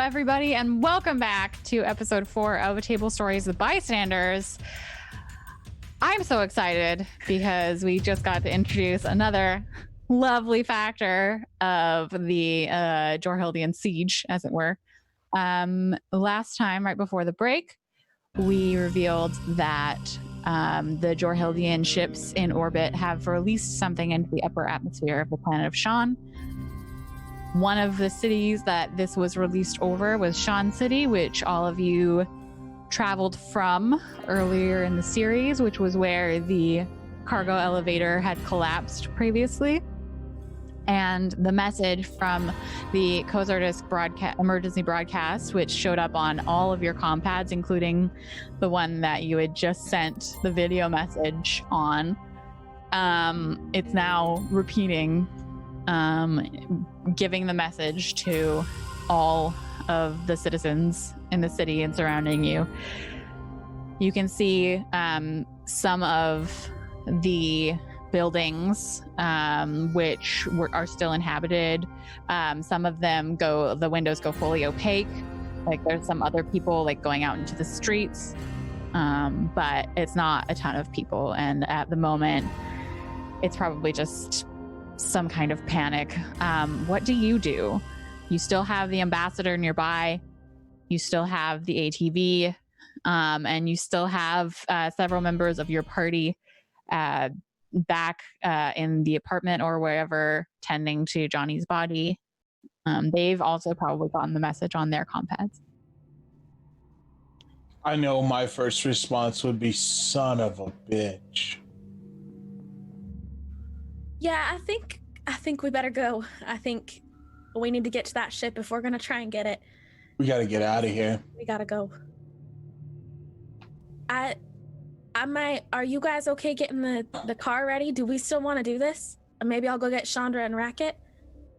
everybody, and welcome back to episode 4 of Tablestories, the Bystanders. I'm so excited because we just got to introduce another lovely factor of the Jorhildian siege, as it were. Last time, right before the break, we revealed that the Jorhildian ships in orbit have released something into the upper atmosphere of the planet of Shan. One of the cities that this was released over was Shan City, which all of you traveled from earlier in the series, which was where the cargo elevator had collapsed previously. And the message from the Kozardis emergency broadcast, which showed up on all of your comm pads, including the one that you had just sent the video message on, it's now repeating, giving the message to all of the citizens in the city and surrounding you. You can see some of the buildings which are still inhabited. Some of them the windows go fully opaque. Like there's some other people like going out into the streets, but it's not a ton of people. And at the moment, it's probably just some kind of panic. What do? You still have the ambassador nearby. You still have the ATV, and you still have several members of your party back in the apartment or wherever, tending to Johnny's body. They've also probably gotten the message on their comm pads. I know my first response would be, son of a bitch. Yeah, I think we better go. I think we need to get to that ship if we're gonna try and get it. We gotta get out of here. We gotta go. Are you guys okay getting the car ready? Do we still want to do this? Maybe I'll go get Chandra and Racket.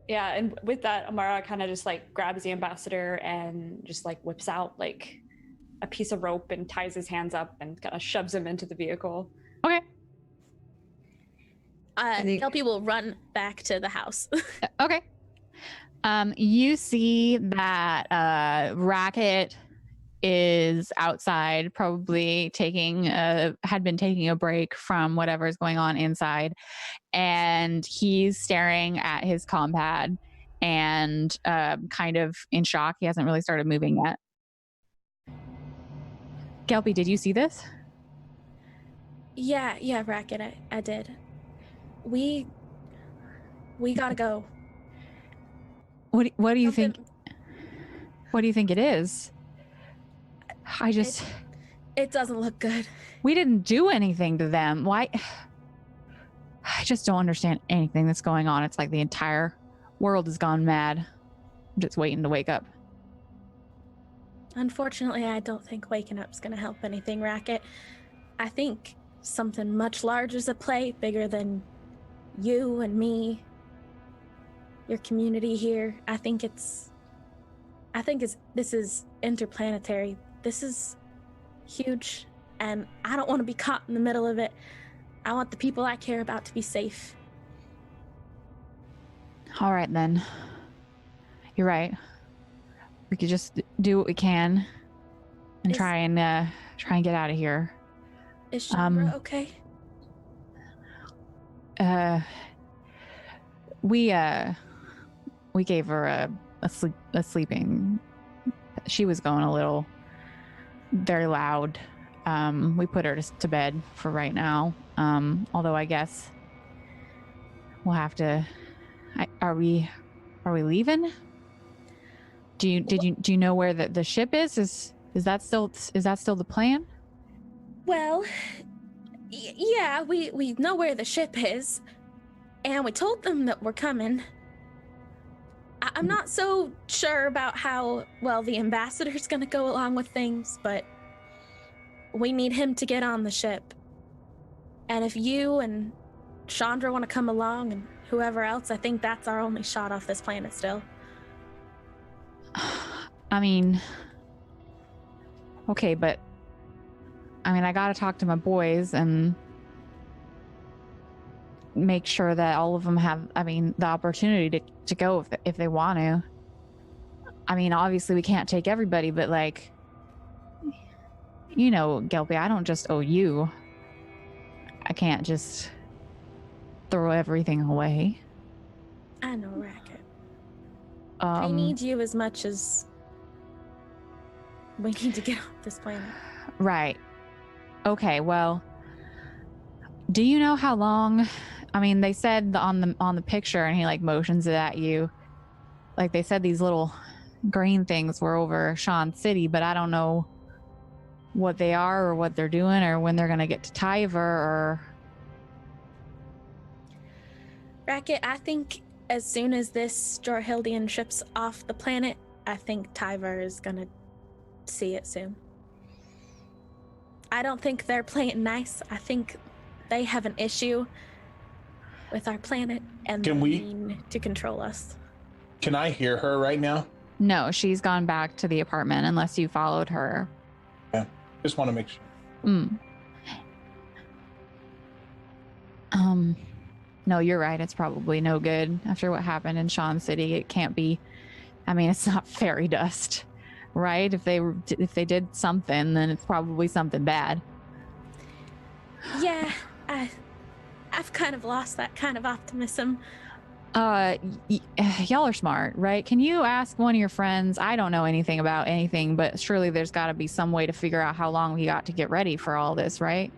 Yeah, and with that, Amara kind of just like grabs the ambassador and just like whips out like a piece of rope and ties his hands up and kind of shoves him into the vehicle. Okay. Kelpie will run back to the house. Okay. You see that Racket is outside, probably had been taking a break from whatever's going on inside, and he's staring at his comm pad and kind of in shock. He hasn't really started moving yet. Kelpie, did you see this? Yeah, Racket, I did. We gotta go. What do you think? What do you think it is? It doesn't look good. We didn't do anything to them. Why? I just don't understand anything that's going on. It's like the entire world has gone mad. I'm just waiting to wake up. Unfortunately, I don't think waking up's gonna help anything, Racket. I think something much larger is at play, bigger than you and me, your community here. I think this is interplanetary. This is huge, and I don't want to be caught in the middle of it. I want the people I care about to be safe. All right, then. You're right. We could just do what we can and try and get out of here. Is Chandra okay? We gave her a sleeping. She was going a little very loud. We put her to bed for right now. Although I guess we'll have to. Are we leaving? Do you know where the ship is? Is that still the plan? Well, yeah, we know where the ship is, and we told them that we're coming. I'm not so sure about how well the ambassador's gonna go along with things, but we need him to get on the ship. And if you and Chandra want to come along, and whoever else, I think that's our only shot off this planet still. I mean, okay, but I gotta talk to my boys and make sure that all of them have, the opportunity to go if they want to. I mean, obviously we can't take everybody, but like, you know, Gelby, I don't just owe you. I can't just throw everything away. I know, Racket. I need you as much as we need to get off this planet. Right. Okay, well, do you know how long? I mean, they said on the picture, and he like motions it at you. Like they said these little green things were over Sean City, but I don't know what they are or what they're doing or when they're going to get to Tyver or... Racket, I think as soon as this Jorhildian ship's off the planet, I think Tyver is going to see it soon. I don't think they're playing nice. I think they have an issue with our planet and they mean to control us. Can I hear her right now? No, she's gone back to the apartment unless you followed her. Yeah, just want to make sure. No, you're right. It's probably no good after what happened in Sean City. It can't be. I mean, it's not fairy dust, right? If they did something, then it's probably something bad. Yeah, I've kind of lost that kind of optimism. Y'all are smart, right? Can you ask one of your friends? I don't know anything about anything, but surely there's got to be some way to figure out how long we got to get ready for all this, right?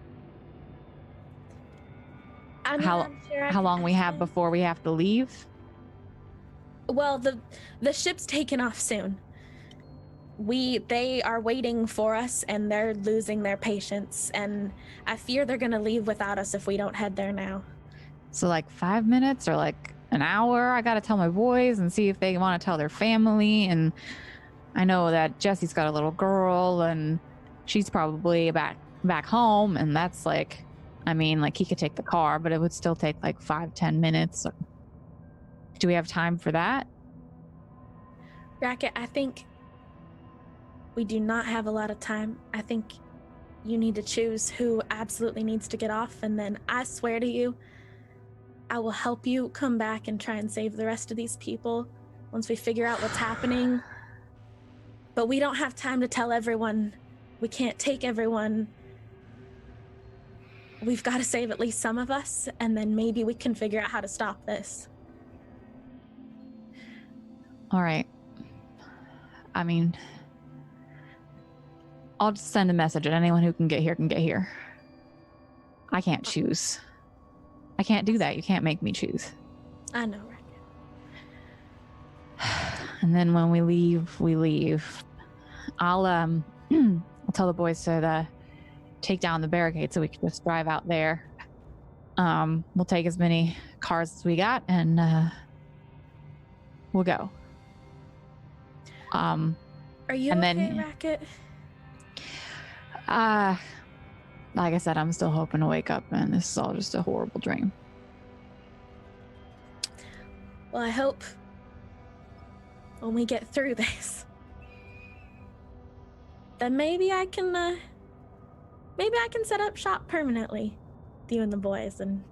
I mean, I'm sure how long we have before we have to leave? Well, the ship's taking off soon. They are waiting for us and they're losing their patience, and I fear they're gonna leave without us if we don't head there now. So like 5 minutes or like an hour? I gotta tell my boys and see if they want to tell their family. And I know that Jesse's got a little girl and she's probably back home, and that's like, I mean, like he could take the car, but it would still take like 5-10 minutes. Do we have time for that? Racket, I think we do not have a lot of time. I think you need to choose who absolutely needs to get off, and then I swear to you, I will help you come back and try and save the rest of these people once we figure out what's happening. But we don't have time to tell everyone. We can't take everyone. We've got to save at least some of us, and then maybe we can figure out how to stop this. All right. I mean, I'll just send a message, and anyone who can get here can get here. I can't choose. I can't do that. You can't make me choose. I know, Racket. And then when we leave, we leave. I'll tell the boys to take down the barricade so we can just drive out there. We'll take as many cars as we got, and we'll go. Are you and okay, then, Racket? Like I said, I'm still hoping to wake up and this is all just a horrible dream. Well, I hope when we get through this, then maybe I can set up shop permanently with you and the boys and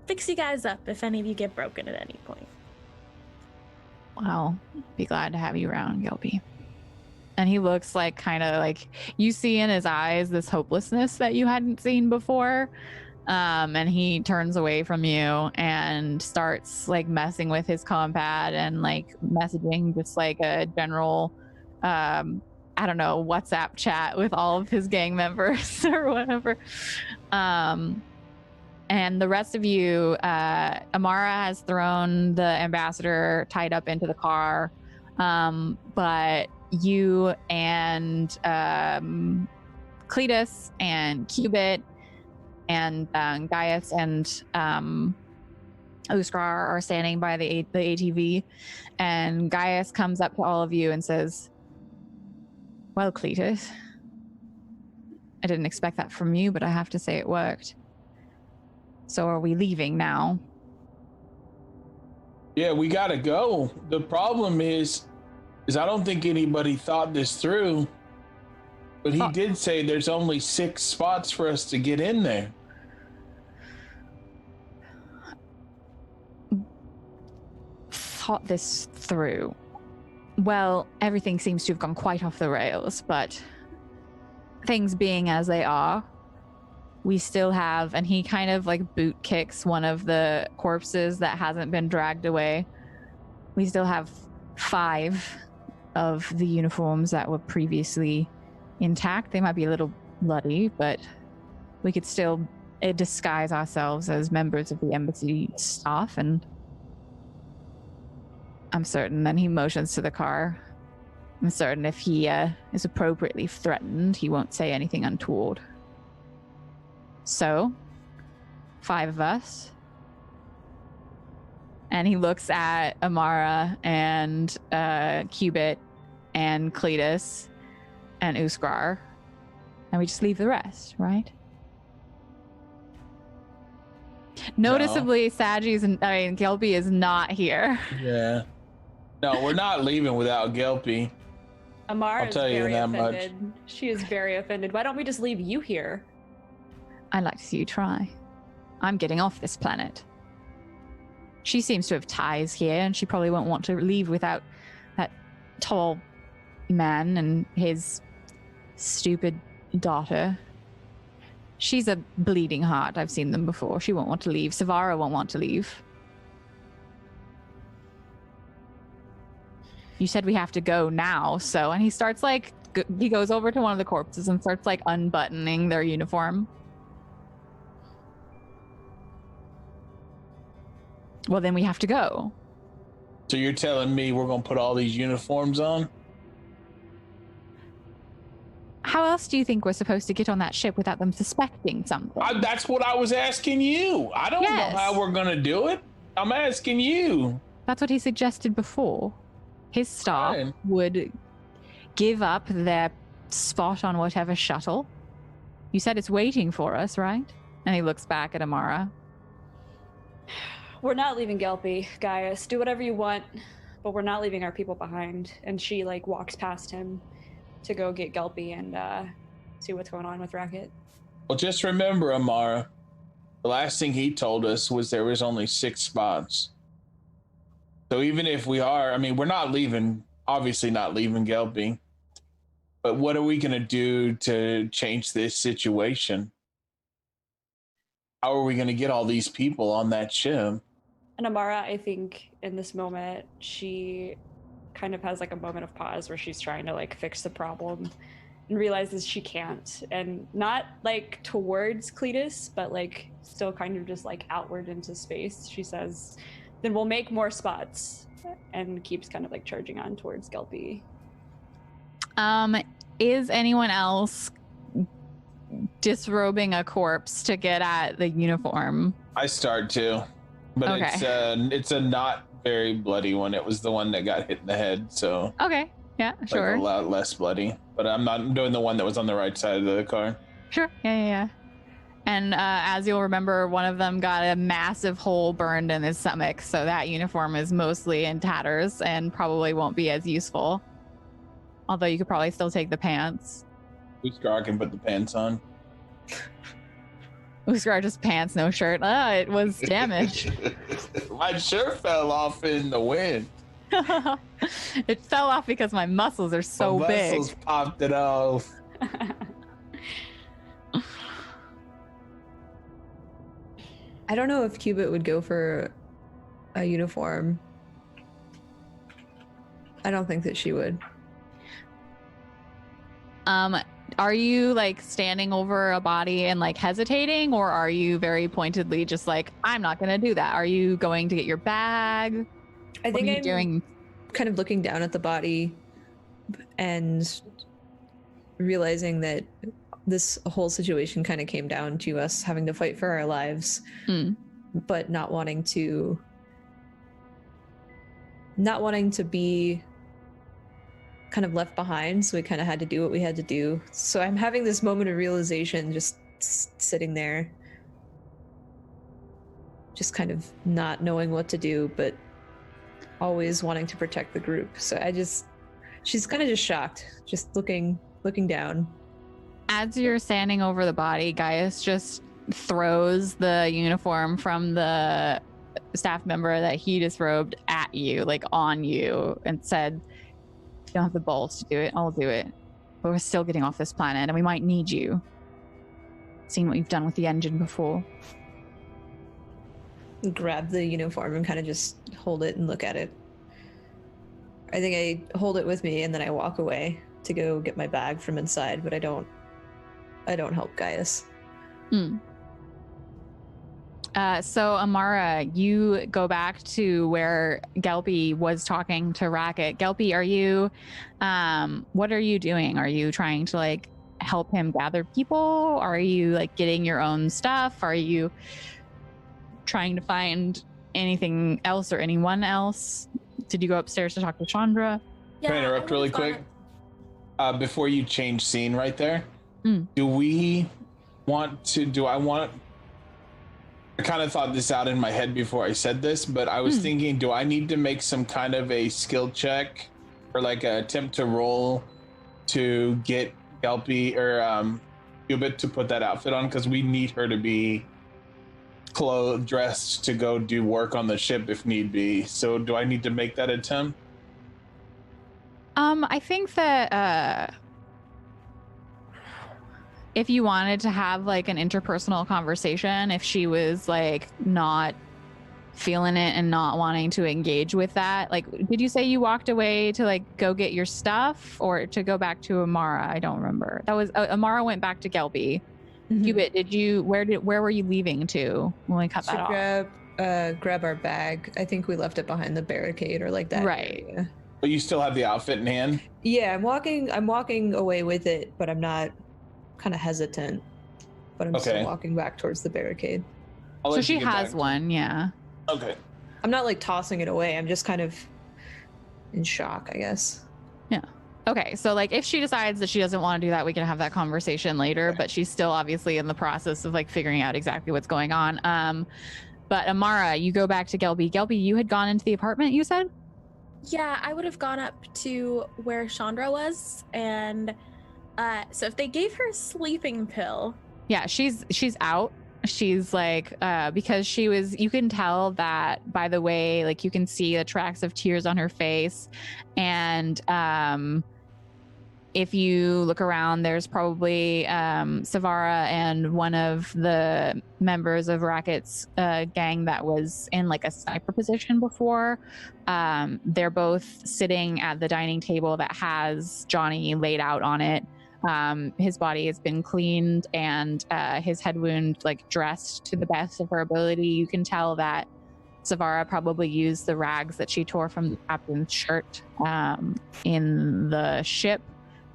fix you guys up if any of you get broken at any point. Well, be glad to have you around, Gelby. And he looks like kind of like, you see in his eyes this hopelessness that you hadn't seen before. And he turns away from you and starts like messing with his compad and like messaging just like a general, I don't know, WhatsApp chat with all of his gang members or whatever. And the rest of you, Amara has thrown the ambassador tied up into the car. But you and Cletus and Cubit and Gaius and Uskar are standing by the ATV, and Gaius comes up to all of you and says, "Well, Cletus, I didn't expect that from you, but I have to say it worked. So are we leaving now?" Yeah, we gotta go. The problem is I don't think anybody thought this through. But he did say there's only 6 spots for us to get in there. Thought this through. Well, everything seems to have gone quite off the rails, but things being as they are, we still have, and he kind of like boot kicks one of the corpses that hasn't been dragged away. We still have 5 of the uniforms that were previously intact. They might be a little bloody, but we could still disguise ourselves as members of the embassy staff, and I'm certain, and he motions to the car, I'm certain if he is appropriately threatened, he won't say anything untoward. So, 5 of us. And he looks at Amara and Cubit and Cletus and Uskar, and we just leave the rest, right? Noticeably, Gelpy is not here. Yeah. No, we're not leaving without Gelpy. Amara is tell you very that offended. She is very offended. Why don't we just leave you here? I'd like to see you try. I'm getting off this planet. She seems to have ties here, and she probably won't want to leave without that tall man and his stupid daughter. She's a bleeding heart. I've seen them before. She won't want to leave. Savara won't want to leave. You said we have to go now, so... And he starts, like... He goes over to one of the corpses and starts, like, unbuttoning their uniform. Well, then we have to go. So you're telling me we're going to put all these uniforms on? How else do you think we're supposed to get on that ship without them suspecting something? That's what I was asking you. I don't know how we're going to do it. I'm asking you. That's what he suggested before. His staff would give up their spot on whatever shuttle. You said it's waiting for us, right? And he looks back at Amara. We're not leaving Gelpy, Gaius. Do whatever you want, but we're not leaving our people behind. And she, like, walks past him to go get Gelpy and see what's going on with Racket. Well, just remember, Amara, the last thing he told us was there was only 6 spots. So even if we are, I mean, we're not leaving, obviously not leaving Gelpy. But what are we going to do to change this situation? How are we going to get all these people on that ship? And Amara, I think in this moment, she kind of has like a moment of pause where she's trying to like fix the problem and realizes she can't. And not like towards Cletus, but like still kind of just like outward into space. She says, then we'll make more spots, and keeps kind of like charging on towards Gelpy. Is anyone else disrobing a corpse to get at the uniform? I start to, but okay. It's a not very bloody one. It was the one that got hit in the head, so okay, yeah, sure, like a lot less bloody. But I'm doing the one that was on the right side of the car. Sure, yeah. And as you'll remember, one of them got a massive hole burned in his stomach, so that uniform is mostly in tatters and probably won't be as useful. Although you could probably still take the pants. Uskar can put the pants on. Uskar just pants, no shirt. It was damaged. My shirt fell off in the wind. It fell off because my muscles are so big. Muscles popped it off. I don't know if Cubit would go for a uniform. I don't think that she would. Are you like standing over a body and like hesitating, or are you very pointedly just like, I'm not going to do that? Are you going to get your bag? I think I'm doing kind of looking down at the body and realizing that this whole situation kind of came down to us having to fight for our lives, but not wanting to be kind of left behind, so we kind of had to do what we had to do. So I'm having this moment of realization, just sitting there, just kind of not knowing what to do, but always wanting to protect the group. So she's kind of just shocked, just looking down. As you're standing over the body, Gaius just throws the uniform from the staff member that he disrobed at you, like on you, and said, you don't have the balls to do it, I'll do it. But we're still getting off this planet, and we might need you. Seen what you've done with the engine before. Grab the uniform and kind of just hold it and look at it. I think I hold it with me and then I walk away to go get my bag from inside, but I don't help Gaius. So Amara, you go back to where Gelpy was talking to Racket. Gelpy, are you what are you doing? Are you trying to like help him gather people? Are you like getting your own stuff? Are you trying to find anything else or anyone else? Did you go upstairs to talk to Chandra? Can I interrupt really quick? Before you change scene right there, I kind of thought this out in my head before I said this, but I was thinking, do I need to make some kind of a skill check or like an attempt to roll to get Gelpy or Cubit to put that outfit on? Because we need her to be clothed, dressed to go do work on the ship if need be. So do I need to make that attempt? I think that if you wanted to have like an interpersonal conversation, if she was like not feeling it and not wanting to engage with that, like, did you say you walked away to like go get your stuff or to go back to Amara? I don't remember. That was Amara went back to Gelpy. Cubit, where were you leaving to when we cut that off? Grab our bag. I think we left it behind the barricade or like that. Right. Area. But you still have the outfit in hand? Yeah, I'm walking away with it, but I'm not kind of hesitant. But I'm still walking back towards the barricade. So she has one, yeah. Okay. I'm not like tossing it away. I'm just kind of in shock, I guess. Yeah. Okay, so like if she decides that she doesn't want to do that, we can have that conversation later, but she's still obviously in the process of like figuring out exactly what's going on. But Amara, you go back to Gelpy. Gelpy, you had gone into the apartment, you said? Yeah, I would have gone up to where Chandra was, and so if they gave her a sleeping pill. Yeah, she's out. She's like, because you can tell that by the way, like you can see the tracks of tears on her face. And if you look around, there's probably Savara and one of the members of Racket's gang that was in like a sniper position before. They're both sitting at the dining table that has Johnny laid out on it. His body has been cleaned and his head wound like dressed to the best of her ability. You can tell that Savara probably used the rags that she tore from the captain's shirt in the ship.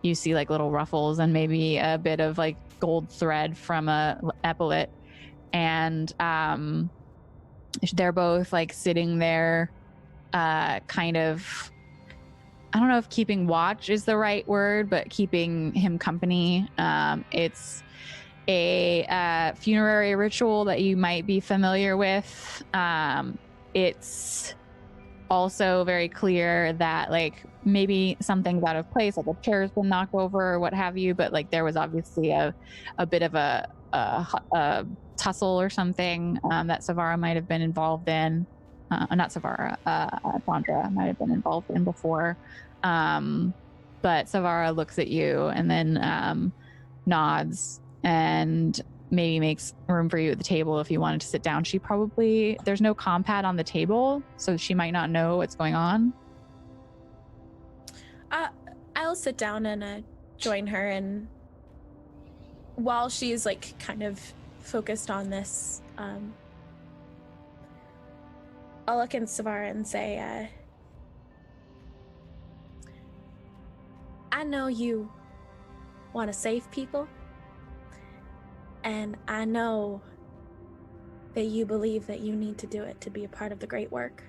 You see like little ruffles and maybe a bit of like gold thread from a epaulet. And they're both like sitting there kind of, I don't know if keeping watch is the right word, but keeping him company. It's a funerary ritual that you might be familiar with. It's also very clear that like maybe something's out of place, like a chair's been knocked over or what have you, but like there was obviously a bit of a tussle or something that Savara might have been involved in. Not Savara, Chandra might have been involved in before. But Savara looks at you and then nods and maybe makes room for you at the table if you wanted to sit down. There's no comm pad on the table, so she might not know what's going on. I'll sit down and join her, and while she's like kind of focused on this, I'll look at Savara and say, I know you want to save people, and I know that you believe that you need to do it to be a part of the great work.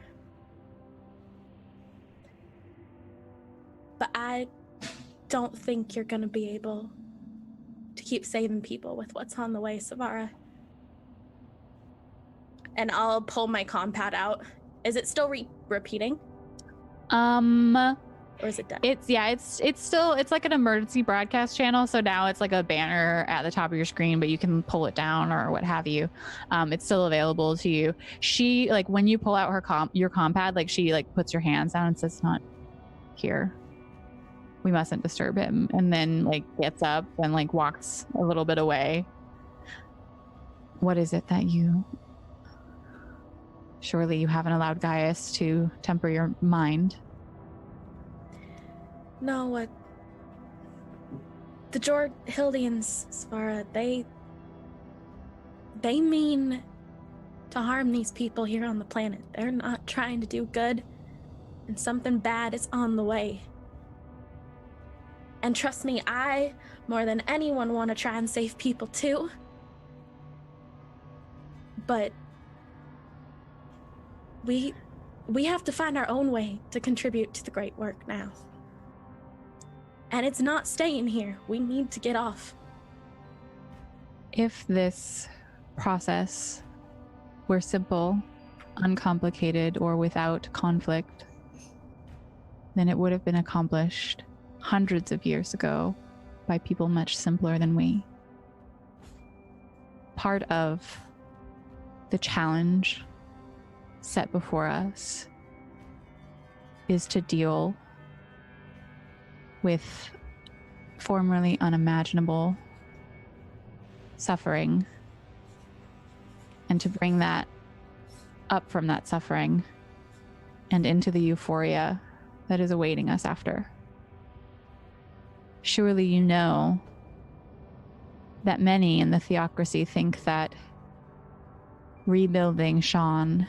But I don't think you're going to be able to keep saving people with what's on the way, Savara. And I'll pull my comm pad out. Is it still repeating? Or is it done? It's like an emergency broadcast channel. So now it's like a banner at the top of your screen, but you can pull it down or what have you. It's still available to you. She like when you pull out your comm pad, like she like puts your hands down and says, "Not here." we mustn't disturb him, and then like gets up and like walks a little bit away. What is it that you... Surely you haven't allowed Gaius to temper your mind. No, what? The Hildians, Svara, they mean to harm these people here on the planet. They're not trying to do good, and something bad is on the way. And trust me, I, more than anyone, want to try and save people too. But we have to find our own way to contribute to the great work now. And it's not staying here. We need to get off. If this process were simple, uncomplicated, or without conflict, then it would have been accomplished hundreds of years ago by people much simpler than we. Part of the challenge set before us is to deal with formerly unimaginable suffering, and to bring that up from that suffering and into the euphoria that is awaiting us after. Surely you know that many in the theocracy think that rebuilding Sean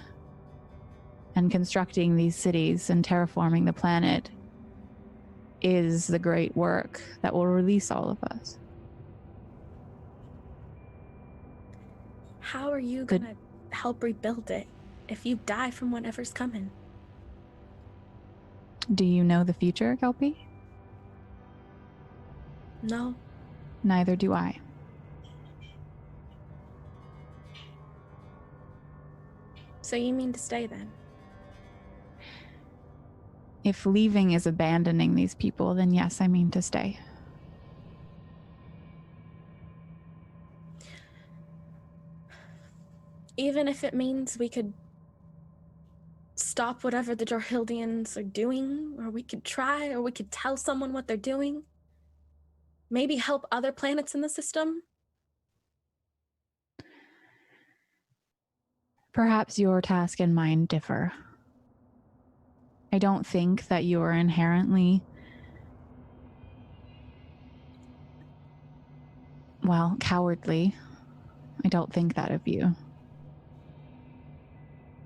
and constructing these cities and terraforming the planet is the great work that will release all of us. How are you gonna help rebuild it if you die from whatever's coming? Do you know the future, Kelpie? No. Neither do I. So you mean to stay then? If leaving is abandoning these people, then yes, I mean to stay. Even if it means we could stop whatever the Jorhildians are doing, or we could try, or we could tell someone what they're doing. Maybe help other planets in the system. Perhaps your task and mine differ. I don't think that you are inherently, well, cowardly. I don't think that of you.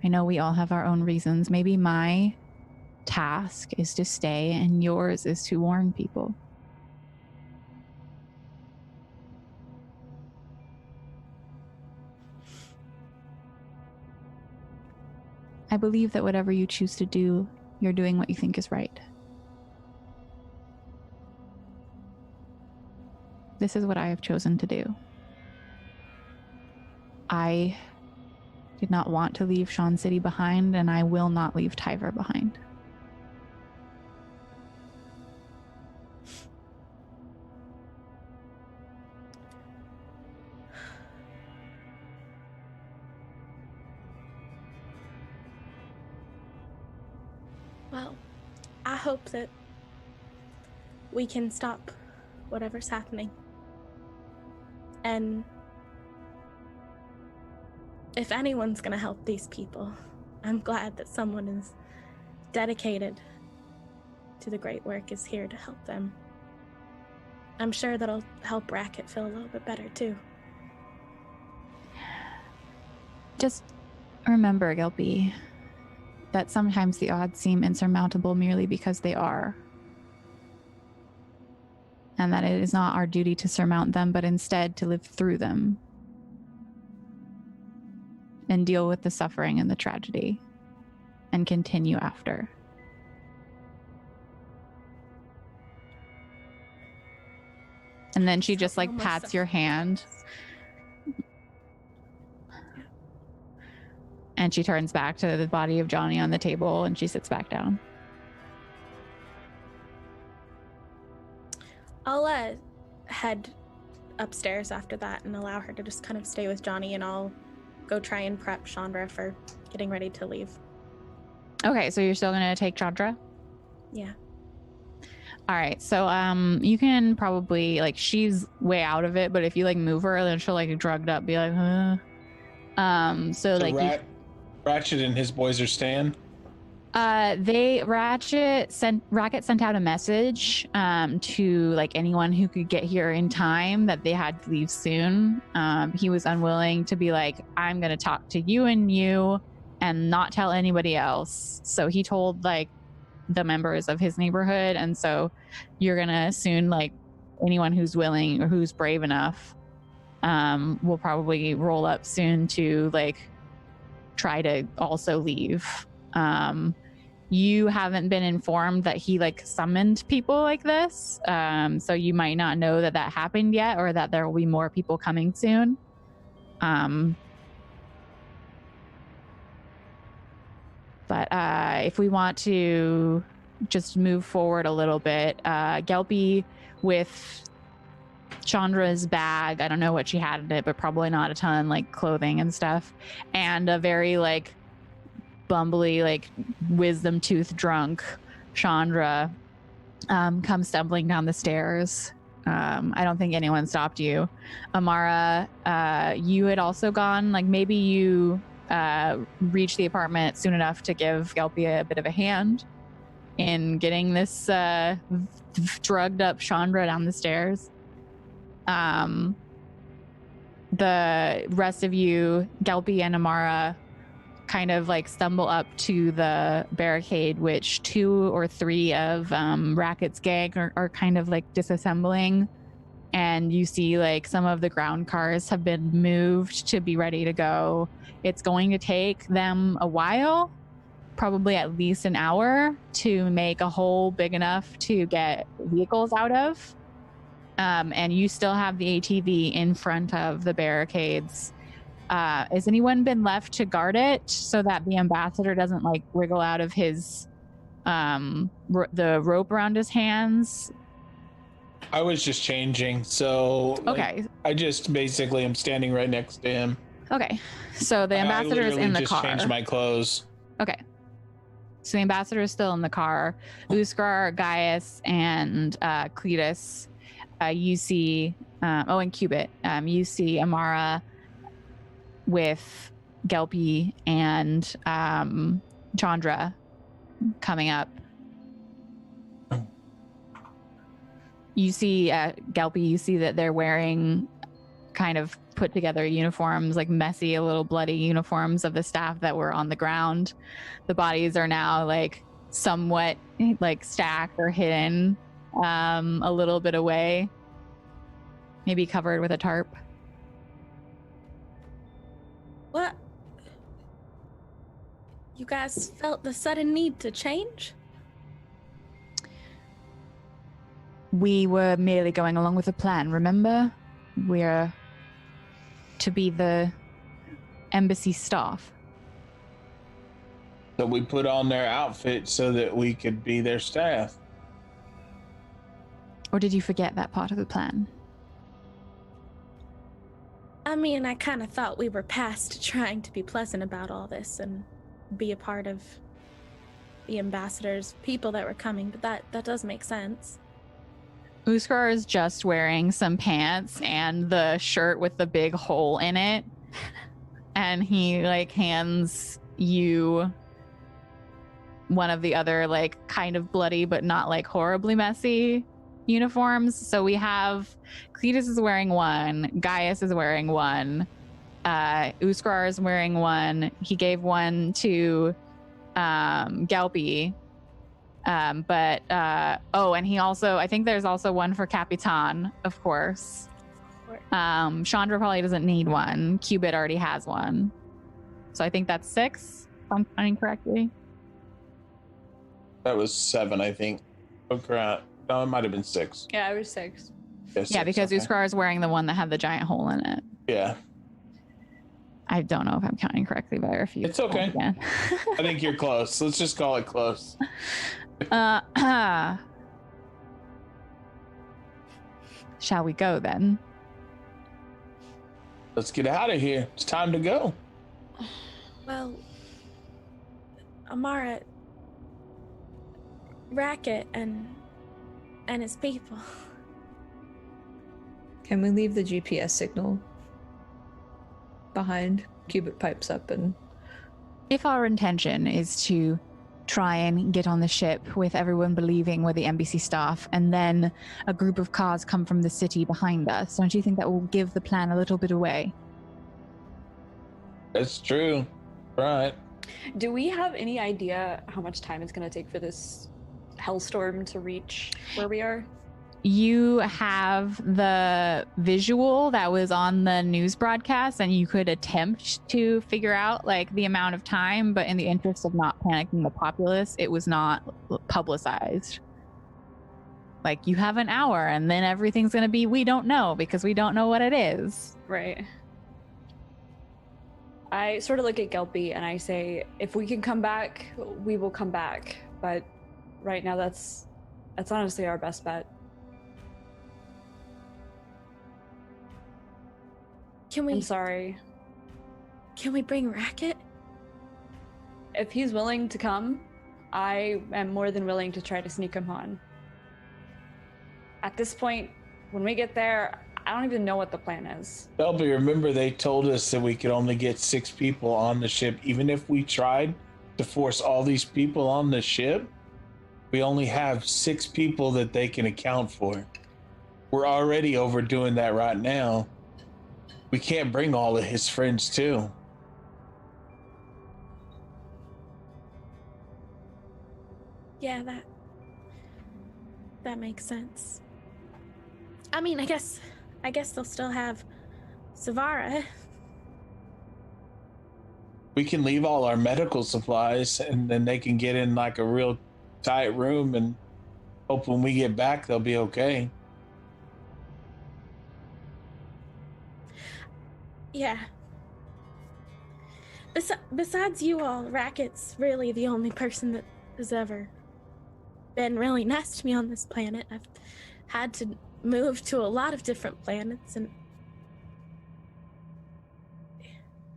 I know we all have our own reasons. Maybe my task is to stay and yours is to warn people. I believe that whatever you choose to do, you're doing what you think is right. This is what I have chosen to do. I did not want to leave Sean City behind, and I will not leave Tyver behind. Well, I hope that we can stop whatever's happening. And if anyone's gonna help these people, I'm glad that someone is dedicated to the great work is here to help them. I'm sure that'll help Racket feel a little bit better too. Just remember, Gilby, that sometimes the odds seem insurmountable merely because they are. And that it is not our duty to surmount them, but instead to live through them. And deal with the suffering and the tragedy. And continue after. And then she just like pats your hand. And she turns back to the body of Johnny on the table and she sits back down. I'll head upstairs after that and allow her to just kind of stay with Johnny, and I'll go try and prep Chandra for getting ready to leave. Okay, so you're still going to take Chandra? Yeah. All right, so you can probably like she's way out of it, but if you like move her, then she'll like drugged up, be like, huh. So like Ratchet and his boys are staying. Racket sent out a message to like anyone who could get here in time that they had to leave soon. He was unwilling to be like, I'm gonna talk to you and not tell anybody else. So he told like the members of his neighborhood, and so you're gonna soon like anyone who's willing or who's brave enough will probably roll up soon to like try to also leave. You haven't been informed that he like summoned people like this, so you might not know that happened yet, or that there will be more people coming soon. But if we want to just move forward a little bit, Gelpy with Chandra's bag, I don't know what she had in it, but probably not a ton, like clothing and stuff, and a very like bumbly, like wisdom tooth drunk Chandra comes stumbling down the stairs. I don't think anyone stopped you. Amara, you had also gone, like maybe you reached the apartment soon enough to give Gelpy a bit of a hand in getting this drugged up Chandra down the stairs. The rest of you, Gelpy and Amara, kind of like stumble up to the barricade, which 2 or 3 of Racket's gang are kind of like disassembling. And you see like some of the ground cars have been moved to be ready to go. It's going to take them a while, probably at least an hour, to make a hole big enough to get vehicles out of. And you still have the ATV in front of the barricades. Has anyone been left to guard it so that the ambassador doesn't like wriggle out of his the rope around his hands? I was just changing, so okay. I just basically am standing right next to him. Okay, so the ambassador is in the car. I just changed my clothes. Okay, so the ambassador is still in the car. Uskar, Gaius, and Cletus. You see, and Cubit. You see Amara with Gelpy and Chandra coming up. You see Gelpy, you see that they're wearing kind of put together uniforms, like messy, a little bloody uniforms of the staff that were on the ground. The bodies are now like somewhat like stacked or hidden a little bit away, maybe covered with a tarp. What? You guys felt the sudden need to change? We were merely going along with the plan, remember? We're to be the embassy staff. So we put on their outfit so that we could be their staff. Or did you forget that part of the plan? I mean, I kind of thought we were past trying to be pleasant about all this and be a part of the ambassador's people that were coming, but that does make sense. Uskar is just wearing some pants and the shirt with the big hole in it. And he like hands you one of the other like kind of bloody but not like horribly messy uniforms. So we have Cletus is wearing one, Gaius is wearing one, Uskar is wearing one. He gave one to Gelpy. And he also, I think there's also one for Capitan, of course. Chandra probably doesn't need one. Cubit already has one. So I think that's 6, if I'm counting correctly. That was 7, I think. Oh, crap. No, it might have been 6. Yeah, it was 6. Yeah, 6, because okay. Uskar is wearing the one that had the giant hole in it. Yeah. I don't know if I'm counting correctly, but I refuse. It's okay. Again. I think you're close. Let's just call it close. Shall we go then? Let's get out of here. It's time to go. Well, Amara, Racket, and and his people. Can we leave the GPS signal behind? Cubit pipes up and... If our intention is to try and get on the ship with everyone believing we're the embassy staff, and then a group of cars come from the city behind us, don't you think that will give the plan a little bit away? That's true. Right. Do we have any idea how much time it's going to take for this hellstorm to reach where we are? You have the visual that was on the news broadcast, and you could attempt to figure out like the amount of time, but in the interest of not panicking the populace, it was not publicized. Like, you have an hour and then everything's going to be, we don't know, because we don't know what it is. Right. I sort of look at Gelpy and I say, if we can come back, we will come back. But right now, that's honestly our best bet. I'm sorry. Can we bring Racket? If he's willing to come, I am more than willing to try to sneak him on. At this point, when we get there, I don't even know what the plan is. Shelby, remember they told us that we could only get 6 people on the ship. Even if we tried to force all these people on the ship, we only have 6 people that they can account for. We're already overdoing that right now. We can't bring all of his friends too. Yeah, that makes sense. I mean, I guess they'll still have Savara. We can leave all our medical supplies and then they can get in like a real tight room and hope when we get back they'll be okay. Yeah. Besides you all, Racket's really the only person that has ever been really nice to me on this planet. I've had to move to a lot of different planets, and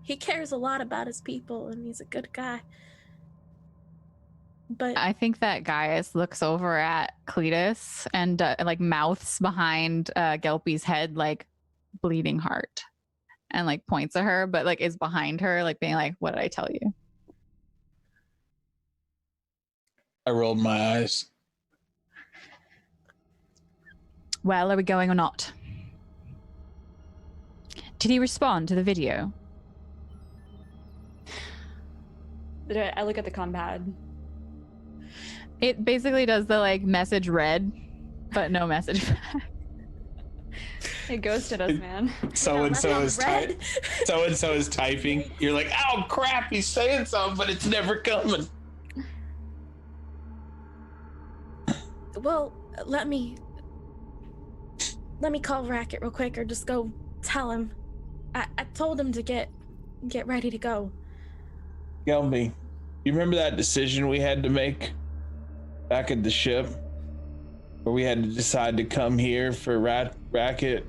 he cares a lot about his people, and he's a good guy. But I think that Gaius looks over at Cletus and like mouths behind Gelpy's head, like bleeding heart. And like points at her, but like is behind her, like being like, what did I tell you? I rolled my eyes. Well, are we going or not? Did he respond to the video? I look at the comm pad. It basically does the like message read, but no message back. It ghosted us, man. So and so is typing. You're like, oh crap, he's saying something, but it's never coming. Well, let me call Racket real quick, or just go tell him. I told him to get ready to go. Gelby, you remember that decision we had to make back at the ship, where we had to decide to come here for Racket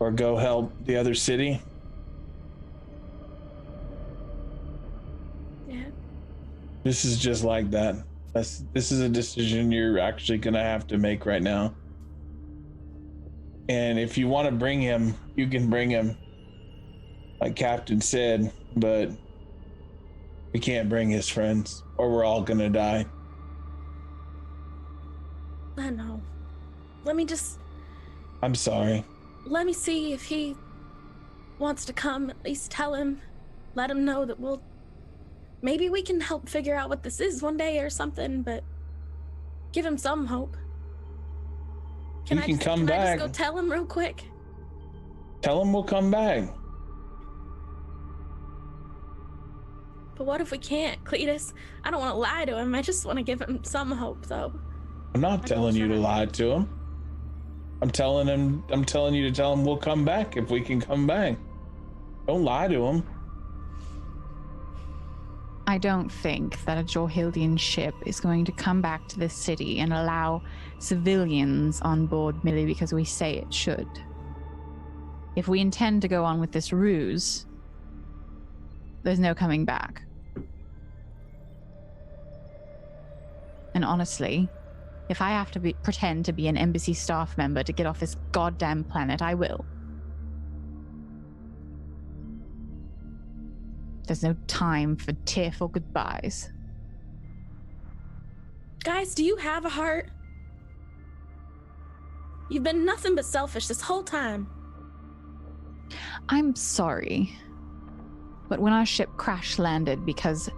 or go help the other city? Yeah. This is just like that. This is a decision you're actually gonna have to make right now. And if you want to bring him, you can bring him, like Captain said, but we can't bring his friends or we're all gonna die. I know. I'm sorry. Let me see if he wants to come. At least tell him. Let him know that maybe we can help figure out what this is one day or something, but give him some hope. Can I just go tell him real quick? Tell him we'll come back. But what if we can't, Cletus? I don't want to lie to him. I just want to give him some hope, though. I'm not telling you to lie to him. I'm telling you to tell him we'll come back if we can come back. Don't lie to him. I don't think that a Jorhildian ship is going to come back to this city and allow civilians on board merely because we say it should. If we intend to go on with this ruse, there's no coming back. And honestly, If I have to pretend to be an embassy staff member to get off this goddamn planet, I will. There's no time for tearful goodbyes. Guys, do you have a heart? You've been nothing but selfish this whole time. I'm sorry, but when our ship crash landed because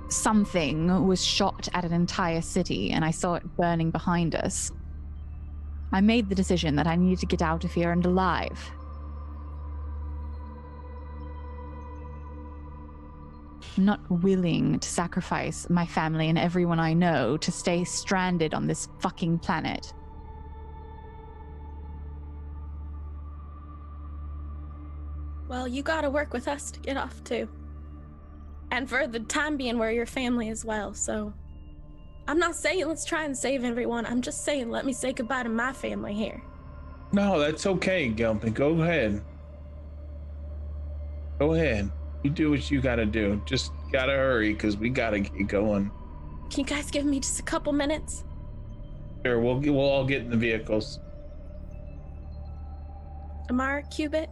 something was shot at an entire city and I saw it burning behind us, I made the decision that I needed to get out of here and alive. I'm not willing to sacrifice my family and everyone I know to stay stranded on this fucking planet. Well, you gotta work with us to get off too. And for the time being, we're your family as well, so... I'm not saying let's try and save everyone, I'm just saying let me say goodbye to my family here. No, that's okay, Gelpin. Go ahead. Go ahead. You do what you gotta do. Just gotta hurry, because we gotta get going. Can you guys give me just a couple minutes? Sure, we'll all get in the vehicles. Amara, Cubit?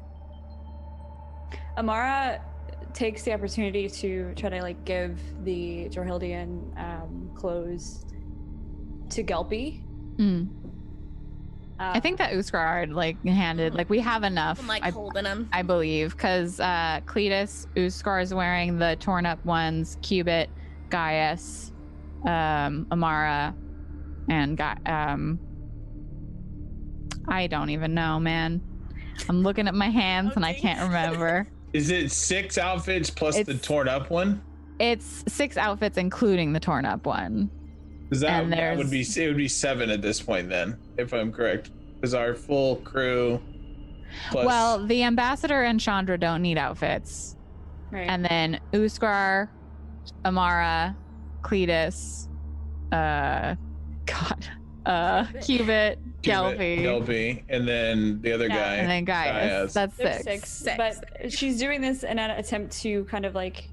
Amara takes the opportunity to try to like give the Jorhildian clothes to Gelpy. I think that Uskar like handed, like we have enough. I'm like holding them. I believe, because Cletus, Uskar is wearing the torn up ones, Cubit, Gaius, Amara, and I don't even know, man. I'm looking at my hands and I can't remember. Is it 6 outfits plus the torn up one? It's 6 outfits including the torn up one. That would be 7 at this point then, if I'm correct. Because our full crew plus... Well, the ambassador and Chandra don't need outfits. Right. And then Uskar, Amara, Cletus, Cubit, Gelpy, and then the other guy. And then Gaius. That's 6. But she's doing this in an attempt to kind of like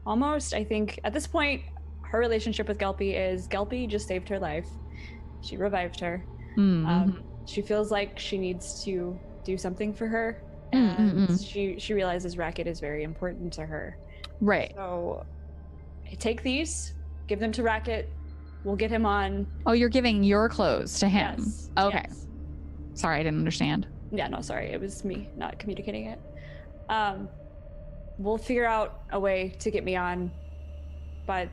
almost, I think, at this point, her relationship with Gelpy is Gelpy just saved her life. She revived her. She feels like she needs to do something for her. And she realizes Racket is very important to her. Right. So take these, give them to Racket. We'll get him on. Oh, you're giving your clothes to him? Yes. Okay. Yes. Sorry, I didn't understand. Yeah, no, sorry. It was me not communicating it. We'll figure out a way to get me on, but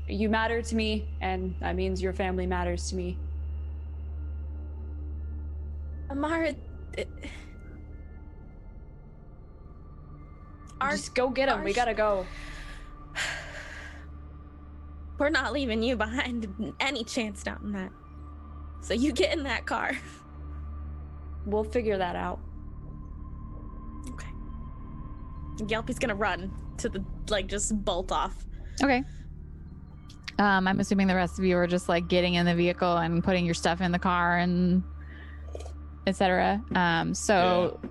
you matter to me, and that means your family matters to me. Amara... Just go get him. We gotta go. We're not leaving you behind any chance down that. So you get in that car. We'll figure that out. Okay. Gelpy's gonna run to the, like, just bolt off. Okay. I'm assuming the rest of you are just like getting in the vehicle and putting your stuff in the car and etc.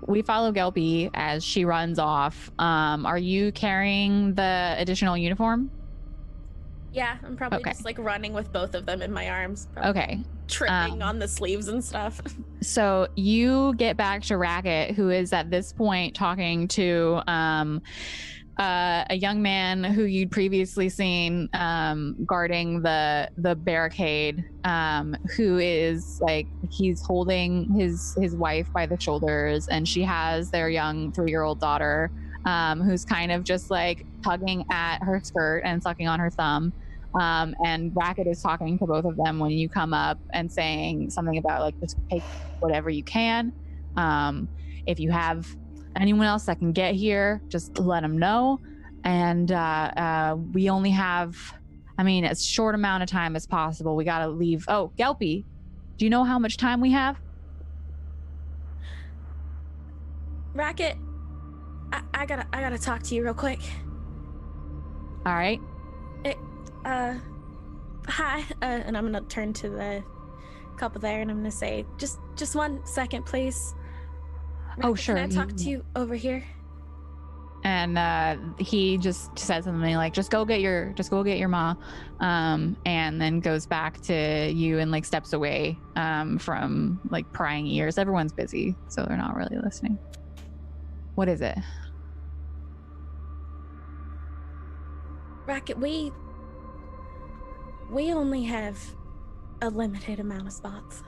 We follow Gelpy as she runs off. Are you carrying the additional uniform? Yeah, I'm probably just like running with both of them in my arms. Okay. Tripping on the sleeves and stuff. So you get back to Racket, who is at this point talking to a young man who you'd previously seen guarding the barricade, who is like, he's holding his wife by the shoulders, and she has their young 3-year-old daughter, who's kind of just like tugging at her skirt and sucking on her thumb. And Racket is talking to both of them when you come up and saying something about like, just take whatever you can. If you have anyone else that can get here, just let them know. And we only have, as short amount of time as possible. We gotta leave. Oh, Gelpy, do you know how much time we have? Racket, I gotta talk to you real quick. All right. Hi, and I'm gonna turn to the couple there, and I'm gonna say, just 1 second, please. Racket, Oh, sure. Can I talk to you over here? And he just says something like, just go get your ma, and then goes back to you and like steps away from like prying ears. Everyone's busy, so they're not really listening. What is it? Racket, we only have a limited amount of spots.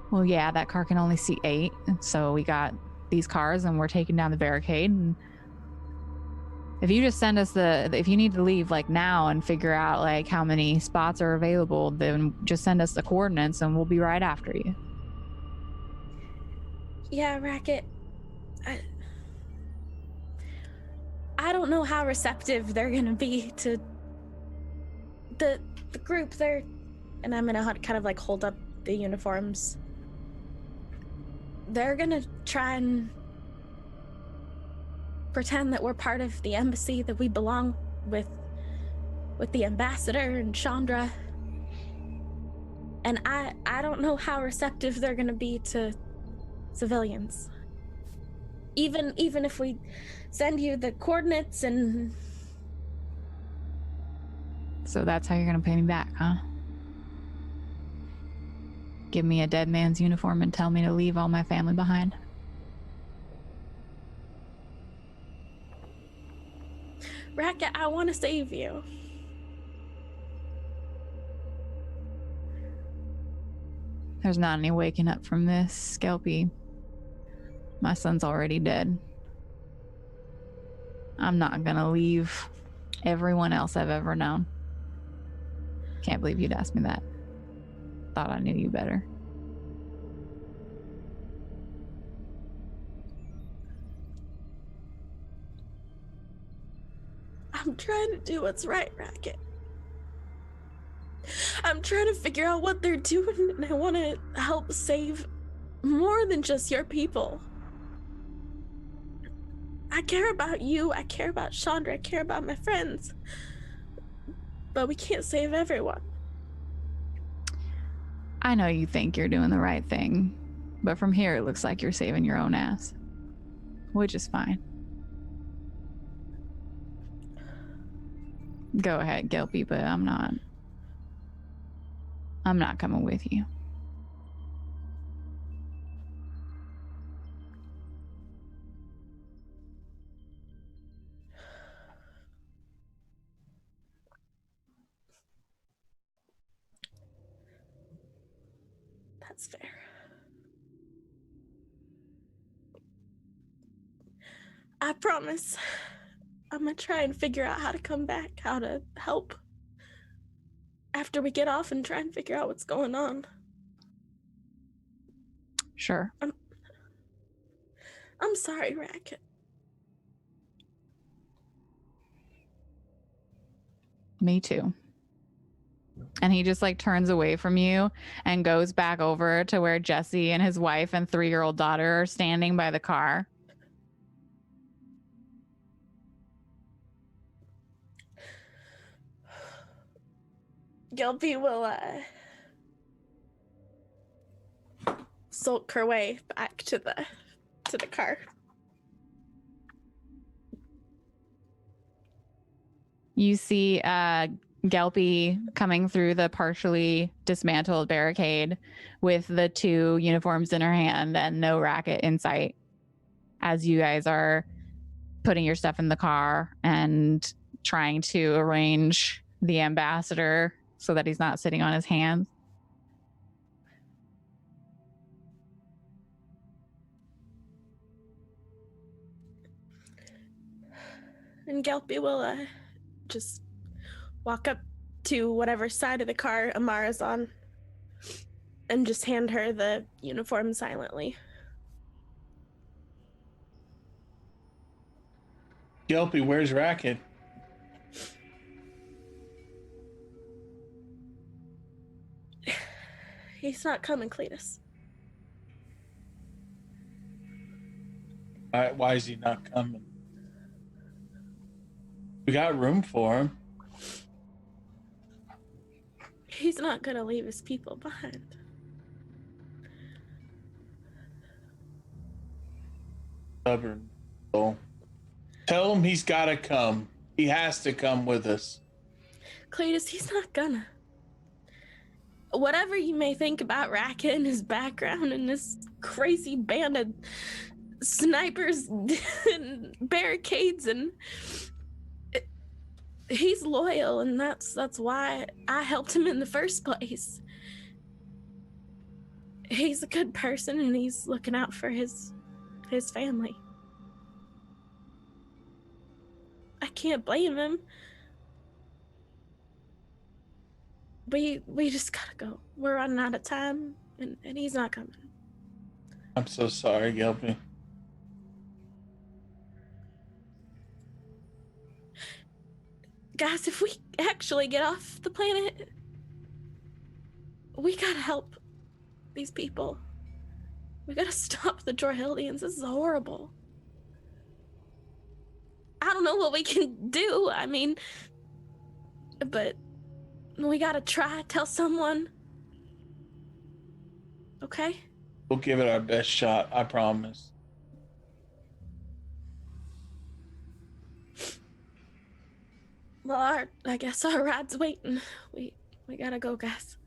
Well, yeah, that car can only seat 8, so we got these cars and we're taking down the barricade. And if you just send us if you need to leave like now and figure out like how many spots are available, then just send us the coordinates and we'll be right after you. Yeah, Racket, I don't know how receptive they're gonna be to the group there, and I'm gonna kind of like hold up the uniforms. They're gonna try and pretend that we're part of the embassy, that we belong with the ambassador and Chandra. And I don't know how receptive they're gonna be to civilians. Even if we send you the coordinates and... So that's how you're gonna pay me back, huh? Give me a dead man's uniform and tell me to leave all my family behind? Racket, I want to save you. There's not any waking up from this, Skelpie. My son's already dead. I'm not gonna leave everyone else I've ever known. Can't believe you'd ask me that. Thought I knew you better. I'm trying to do what's right, Racket. I'm trying to figure out what they're doing, and I want to help save more than just your people. I care about you, I care about Chandra, I care about my friends. But we can't save everyone. I know you think you're doing the right thing, but from here it looks like you're saving your own ass. Which is fine. Go ahead, Gilpy, but I'm not coming with you. That's fair. I promise. I'm gonna try and figure out how to come back, how to help. After we get off and try and figure out what's going on. Sure. I'm sorry, Racket. Me too. And he just like turns away from you and goes back over to where Jesse and his wife and 3-year-old daughter are standing by the car. Gilby will sulk her way back to the car. You see Gelpy coming through the partially dismantled barricade with the 2 uniforms in her hand and no Racket in sight as you guys are putting your stuff in the car and trying to arrange the ambassador so that he's not sitting on his hands. And Gelpy will just walk up to whatever side of the car Amara's on and just hand her the uniform silently. Gelpy, where's Racket? He's not coming, Cletus. Why is he not coming? We got room for him. He's not gonna leave his people behind. Stubborn. Oh. Tell him he's got to come. He has to come with us. Cletus, he's not gonna. Whatever you may think about Raka and his background and this crazy band of snipers and barricades, and he's loyal, and that's why I helped him in the first place. He's a good person, and he's looking out for his family. I can't blame him. We just gotta go. We're running out of time, and he's not coming. I'm so sorry, Gelby. Guys, if we actually get off the planet, we gotta help these people. We gotta stop the Jorhildians. This is horrible. I don't know what we can do. I mean, but we gotta try. Tell someone. Okay? We'll give it our best shot, I promise. Well, I guess our ride's waiting. We gotta go, guys.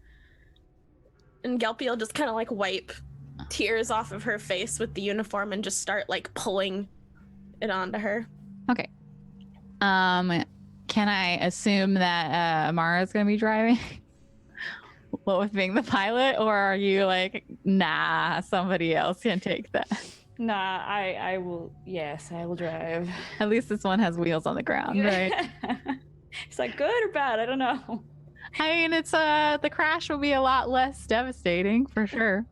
And Gelpy will just kind of like wipe tears off of her face with the uniform and just start like pulling it onto her. Okay. Can I assume that Amara's gonna be driving? What with being the pilot, or are you like, nah, somebody else can take that? Nah, I will. Yes, I will drive. At least this one has wheels on the ground, right? It's like good or bad, I don't know. I mean, it's the crash will be a lot less devastating for sure.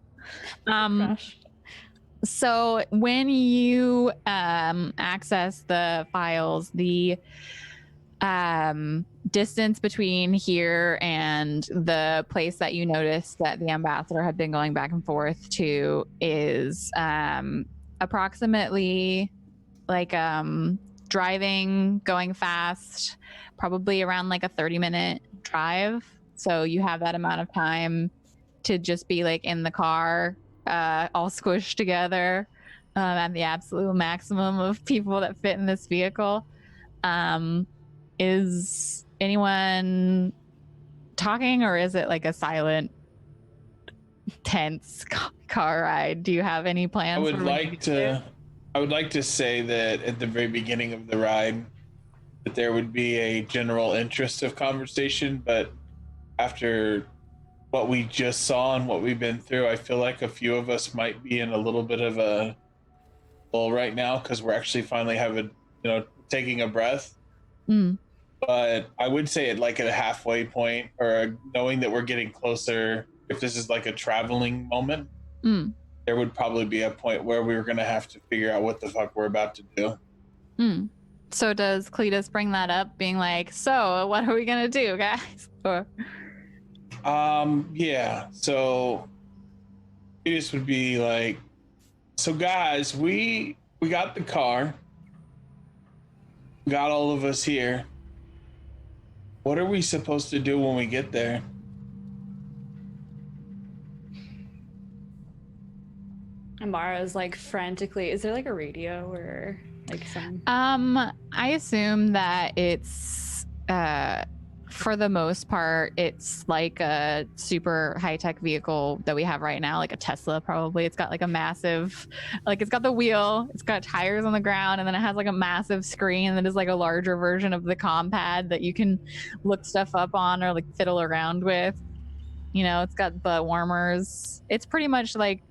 So when you access the files, the distance between here and the place that you noticed that the ambassador had been going back and forth to is approximately like driving, going fast, probably around like a 30-minute drive. So you have that amount of time to just be like in the car, all squished together at the absolute maximum of people that fit in this vehicle. Is anyone talking, or is it like a silent, tense car ride? Do you have any plans? I would like to say that at the very beginning of the ride that there would be a general interest of conversation, but after what we just saw and what we've been through, I feel like a few of us might be in a little bit of a lull right now because we're actually finally taking a breath. But I would say at like at a halfway point, or knowing that we're getting closer, if this is like a traveling moment, there would probably be a point where we were going to have to figure out what the fuck we're about to do. So does Cletus bring that up, being like, so what are we going to do, guys? Or... yeah. So Cletus would be like, so guys, we got the car, got all of us here. What are we supposed to do when we get there? Amara's like frantically, is there like a radio or like some? I assume that it's for the most part, it's like a super high-tech vehicle that we have right now, like a Tesla probably. It's got like a massive, like it's got the wheel, it's got tires on the ground, and then it has like a massive screen that is like a larger version of the comm pad that you can look stuff up on or like fiddle around with. You know, it's got butt warmers. It's pretty much like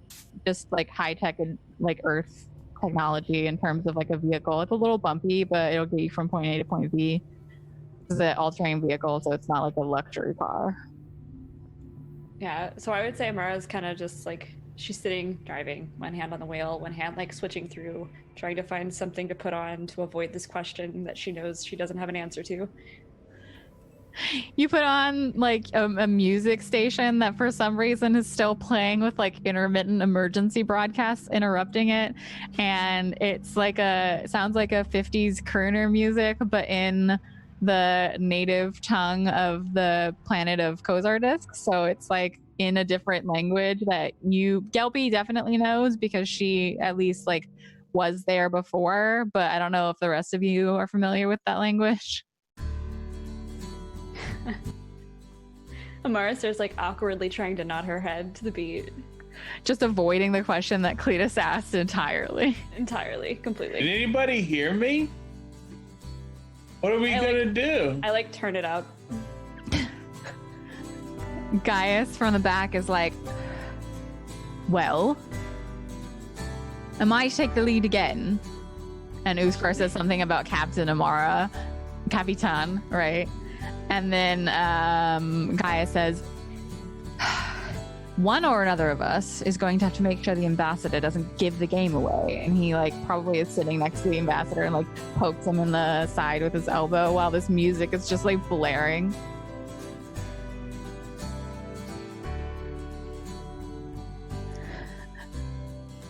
just like high-tech and like Earth technology in terms of like a vehicle. It's a little bumpy, but it'll get you from point A to point B. It's an all-terrain vehicle, so it's not like a luxury car. Yeah, so I would say Amara's kind of just like, she's sitting, driving, one hand on the wheel, one hand like switching through, trying to find something to put on to avoid this question that she knows she doesn't have an answer to. You put on like a music station that for some reason is still playing with like intermittent emergency broadcasts interrupting it, and it's like it sounds like a 50s crooner music, but in the native tongue of the planet of Kozar Disc. So it's like in a different language that Gelpy definitely knows because she at least like was there before, but I don't know if the rest of you are familiar with that language. Amara starts like awkwardly trying to nod her head to the beat. Just avoiding the question that Cletus asked entirely. Entirely, completely. Did anybody hear me? What are we gonna do? I like turn it up. Gaius from the back is like, well, am I to take the lead again? And Uskar says something about Captain Amara, Capitan, right? And then Gaius says, one or another of us is going to have to make sure the ambassador doesn't give the game away. And he like probably is sitting next to the ambassador and like pokes him in the side with his elbow while this music is just like blaring.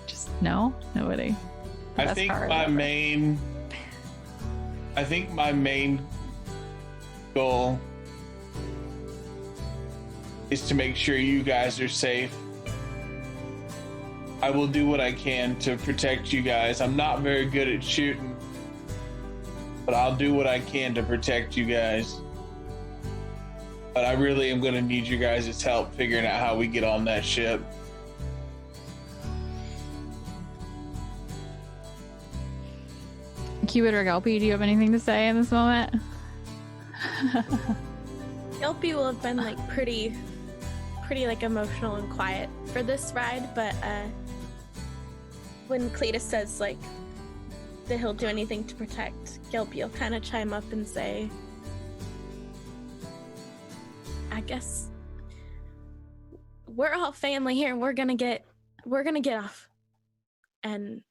Just no, nobody. I think my main goal is to make sure you guys are safe. I will do what I can to protect you guys. I'm not very good at shooting, but I'll do what I can to protect you guys. But I really am going to need you guys' help figuring out how we get on that ship. Cupid or Gelpy, do you have anything to say in this moment? Gelpy will have been like pretty like emotional and quiet for this ride, but when Cletus says like that he'll do anything to protect, Gelpy will kind of chime up and say, I guess we're all family here and we're gonna get off, and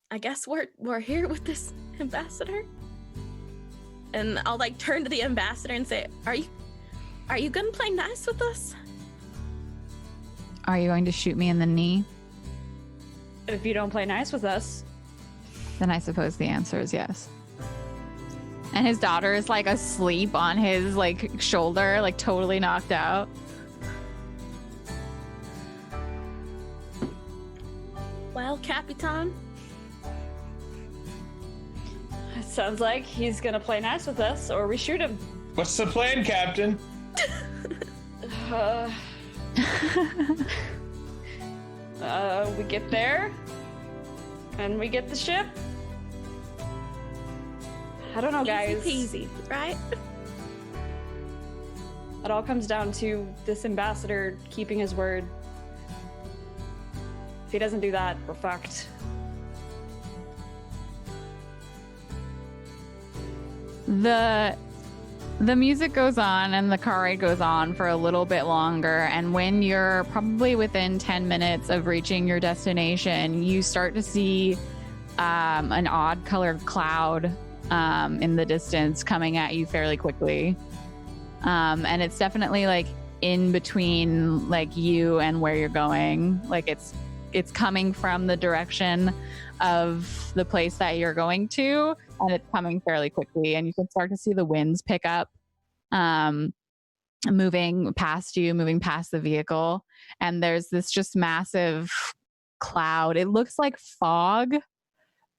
I guess we're here with this ambassador. And I'll like turn to the ambassador and say, are you gonna play nice with us? Are you going to shoot me in the knee? If you don't play nice with us, then I suppose the answer is yes. And his daughter is like asleep on his like shoulder, like totally knocked out. Well, Capitan, it sounds like he's gonna play nice with us or we shoot him. What's the plan, Captain? We get there and we get the ship. I don't know, guys. Easy peasy, right? It all comes down to this ambassador keeping his word. If he doesn't do that, we're fucked. The music goes on and the car ride goes on for a little bit longer, and when you're probably within 10 minutes of reaching your destination, you start to see an odd colored cloud in the distance coming at you fairly quickly. And it's definitely like in between like you and where you're going. Like it's coming from the direction of the place that you're going to, and it's coming fairly quickly, and you can start to see the winds pick up, moving past you, moving past the vehicle, and there's this just massive cloud. It looks like fog,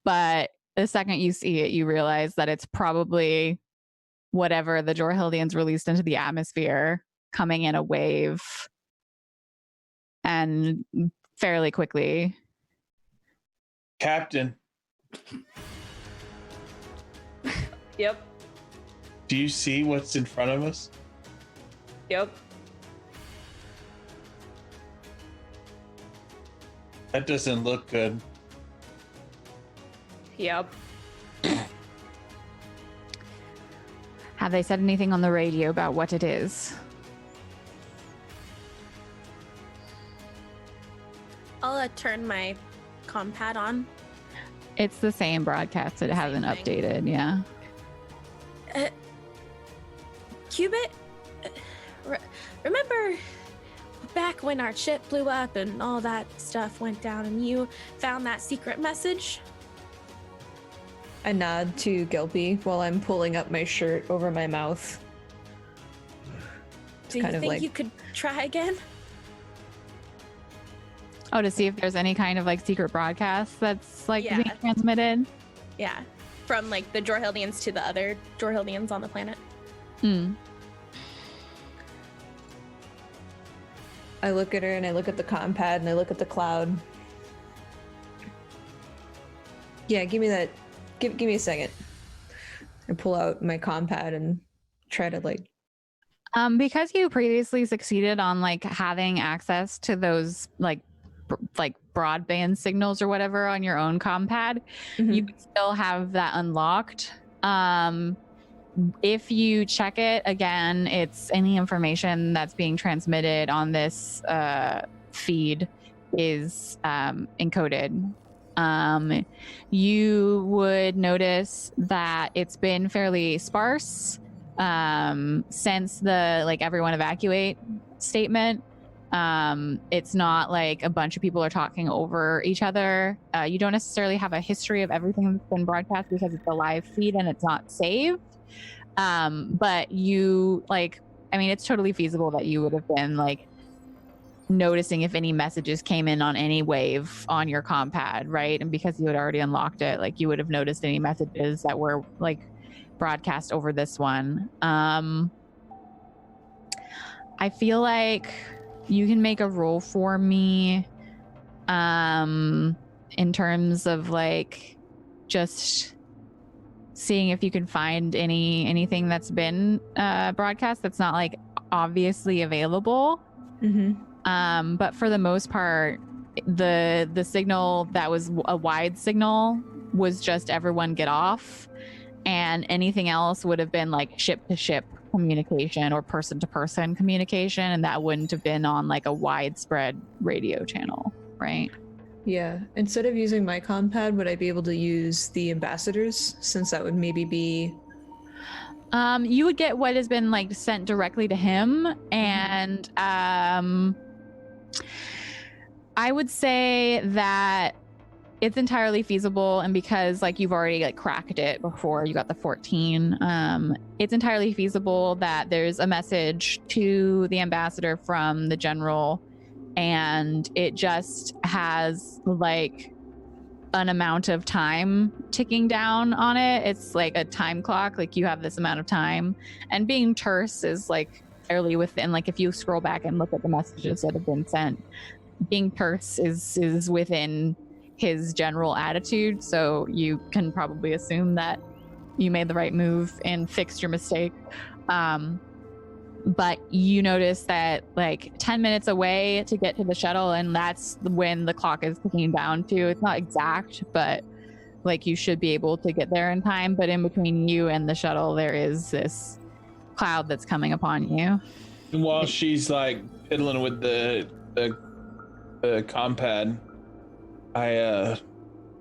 but the second you see it, you realize that it's probably whatever the Jorhildians released into the atmosphere coming in a wave, and fairly quickly. Captain. Yep. Do you see what's in front of us? Yep. That doesn't look good. Yep. Have they said anything on the radio about what it is? I'll turn my comm pad on. It's the same broadcast. It hasn't updated. Yeah. Cubit, remember back when our ship blew up and all that stuff went down and you found that secret message? I nod to Gelpy while I'm pulling up my shirt over my mouth. Do you think you could try again? Oh, to see if there's any kind of like secret broadcast that's like Yeah. being transmitted. Yeah, from like the Jorhildians to the other Jorhildians on the planet. I look at her and I look at the comm pad and I look at the cloud. Yeah, give me that. Give me a second. I pull out my comm pad and try to like. Because you previously succeeded on like having access to those like broadband signals or whatever on your own comm pad, you would still have that unlocked. If you check it again, it's any information that's being transmitted on this feed is encoded. You would notice that it's been fairly sparse since the like everyone evacuate statement. It's not like a bunch of people are talking over each other. You don't necessarily have a history of everything that's been broadcast because it's a live feed and it's not saved. But you like, I mean, it's totally feasible that you would have been like noticing if any messages came in on any wave on your comm pad, right? And because you had already unlocked it, like you would have noticed any messages that were like broadcast over this one. I feel like you can make a roll for me in terms of like just seeing if you can find anything that's been broadcast that's not like obviously available. But for the most part, the signal that was a wide signal was just everyone get off, and anything else would have been like ship to ship communication or person to person communication, and that wouldn't have been on like a widespread radio channel, right? Yeah. Instead of using my comm pad, would I be able to use the ambassadors, since that would maybe be... You would get what has been like sent directly to him, and I would say that it's entirely feasible, and because like you've already like cracked it before you got the 14, it's entirely feasible that there's a message to the ambassador from the general, and it just has like an amount of time ticking down on it. It's like a time clock, like you have this amount of time, and being terse is like fairly within, like if you scroll back and look at the messages that have been sent, being terse is within his general attitude, so you can probably assume that you made the right move and fixed your mistake. But you notice that like 10 minutes away to get to the shuttle, and that's when the clock is ticking down to. It's not exact, but like you should be able to get there in time. But in between you and the shuttle, there is this cloud that's coming upon you. And while she's like fiddling with the comm pad, I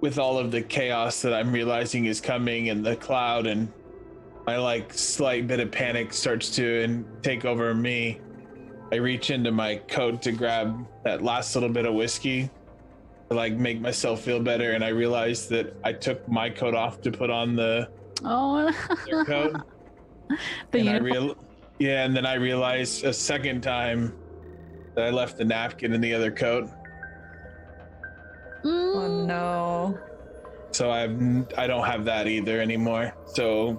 with all of the chaos that I'm realizing is coming in the cloud, and my like slight bit of panic starts to take over me, I reach into my coat to grab that last little bit of whiskey to like make myself feel better, and I realized that I took my coat off to put on their coat. And then I realized a second time that I left the napkin in the other coat. Oh no. So I don't have that either anymore. So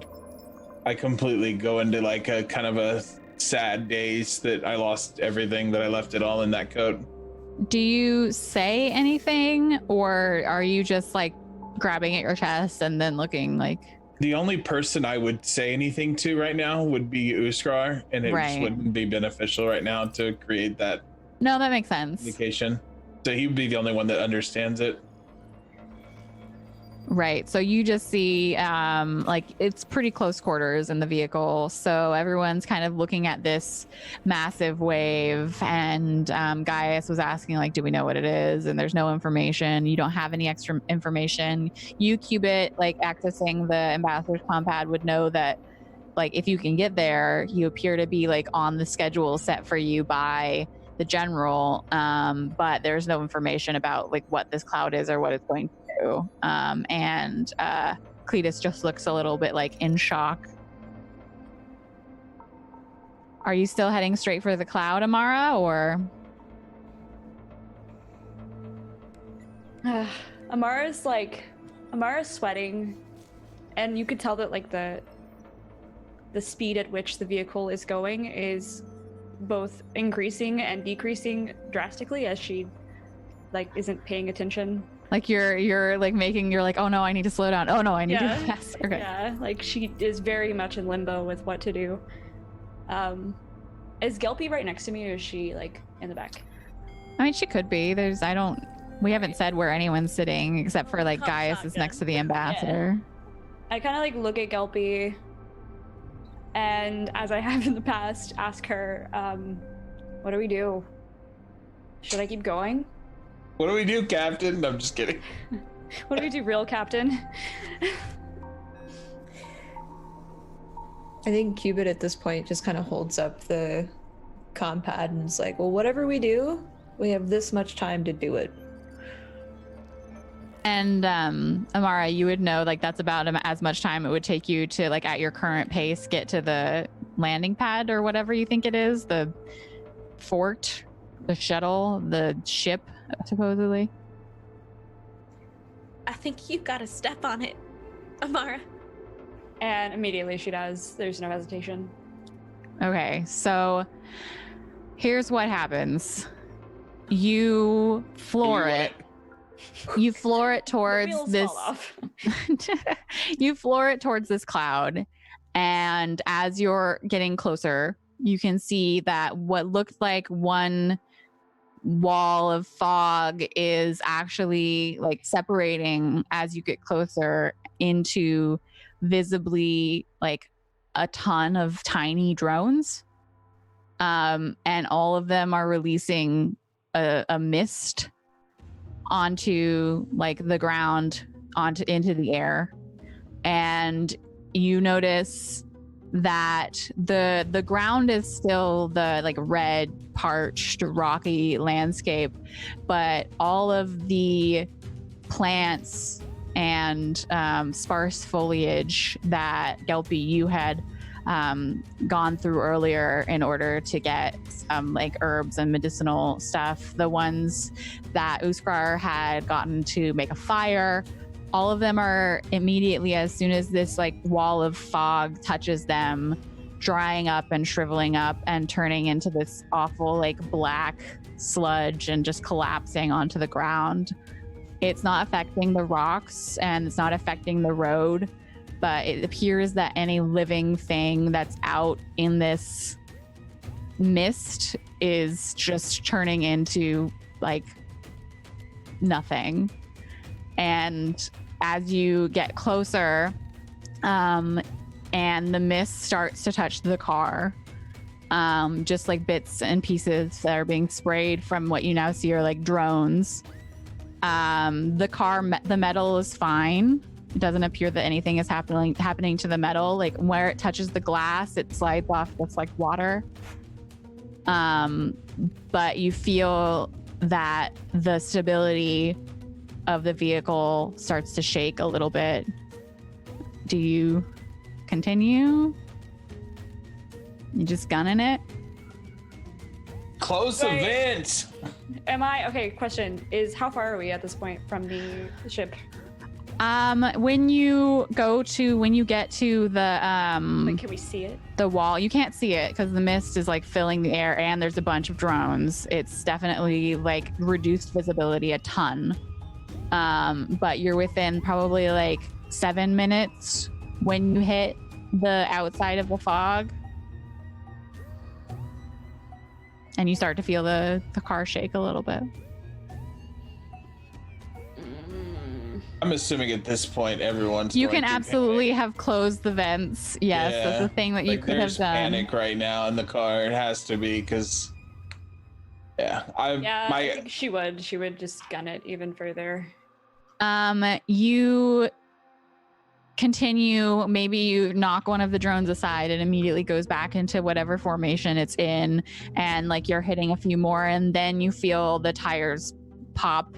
I completely go into like a kind of a sad daze that I lost everything, that I left it all in that coat. Do you say anything, or are you just like grabbing at your chest and then looking like... The only person I would say anything to right now would be Uskar, and it just wouldn't be beneficial right now to create that. No, that makes sense. Communication. So he would be the only one that understands it. Right. So you just see like it's pretty close quarters in the vehicle. So everyone's kind of looking at this massive wave, and Gaius was asking like, do we know what it is? And there's no information. You don't have any extra information. You, Qubit, like accessing the ambassador's comm pad, would know that like if you can get there, you appear to be like on the schedule set for you by the general, but there's no information about like what this cloud is or what it's going to do. And Cletus just looks a little bit like in shock. Are you still heading straight for the cloud, Amara, or? Amara's sweating, and you could tell that like the speed at which the vehicle is going is both increasing and decreasing drastically as she like isn't paying attention. Like you're like you're like, oh no, I need to slow down. Oh no, I need to go faster. Okay. Yeah, like she is very much in limbo with what to do. Is Gelpy right next to me, or is she like in the back? I mean, she could be. We haven't said where anyone's sitting except for like Gaius is next to the ambassador. I kind of like look at Gelpy, and as I have in the past, ask her, what do we do? Should I keep going? What do we do, Captain? I'm just kidding. What do we do, real Captain? I think Cubit at this point just kind of holds up the comm pad and is like, well, whatever we do, we have this much time to do it. And Amara, you would know like that's about as much time it would take you to like at your current pace get to the landing pad or whatever you think it is, the fort, the shuttle, the ship, supposedly. I think you gotta step on it, Amara. And immediately she does. There's no hesitation. Okay, so here's what happens. You floor it. You floor it towards this. You floor it towards this cloud, and as you're getting closer, you can see that what looked like one wall of fog is actually like separating as you get closer into visibly like a ton of tiny drones, and all of them are releasing a mist onto like the ground, into the air. And you notice that the ground is still the like red, parched, rocky landscape, but all of the plants and sparse foliage that Gelpy you had gone through earlier in order to get some like herbs and medicinal stuff, the ones that Uskar had gotten to make a fire, all of them are immediately, as soon as this like wall of fog touches them, drying up and shriveling up and turning into this awful like black sludge and just collapsing onto the ground. It's not affecting the rocks and it's not affecting the road, but it appears that any living thing that's out in this mist is just turning into like nothing. And as you get closer, and the mist starts to touch the car, just like bits and pieces that are being sprayed from what you now see are like drones. The car, the metal is fine. It doesn't appear that anything is happening to the metal. Like where it touches the glass, it slides off just like water. But you feel that the stability of the vehicle starts to shake a little bit. Do you continue? You just gunning it? Close the vent. Am I okay? Question is, how far are we at this point from the ship? When you get to the like, can we see it? The wall, you can't see it because the mist is like filling the air and there's a bunch of drones. It's definitely like reduced visibility a ton. But you're within probably like 7 minutes when you hit the outside of the fog. And you start to feel the car shake a little bit. I'm assuming at this point everyone's. You can absolutely have closed the vents. Yes, yeah, that's the thing that you could have done. There's panic right now in the car. It has to be because. I think she would. She would just gun it even further. You continue. Maybe you knock one of the drones aside and immediately goes back into whatever formation it's in, and like you're hitting a few more, and then you feel the tires pop.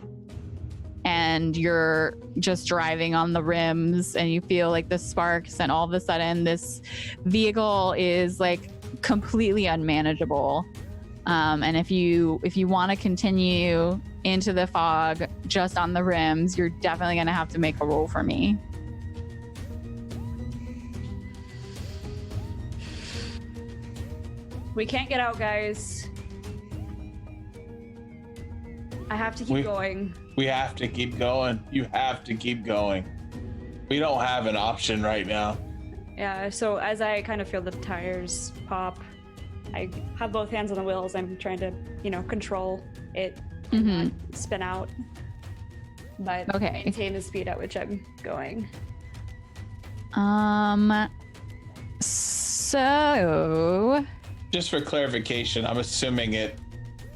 And you're just driving on the rims and you feel like the sparks, and all of a sudden this vehicle is like completely unmanageable. And if you want to continue into the fog just on the rims, you're definitely going to have to make a roll for me. We can't get out, guys. I have to keep going. We have to keep going. You have to keep going. We don't have an option right now. Yeah, so as I kind of feel the tires pop, I have both hands on the wheels. I'm trying to, control it and not spin out. But maintain the speed at which I'm going. So... Just for clarification, I'm assuming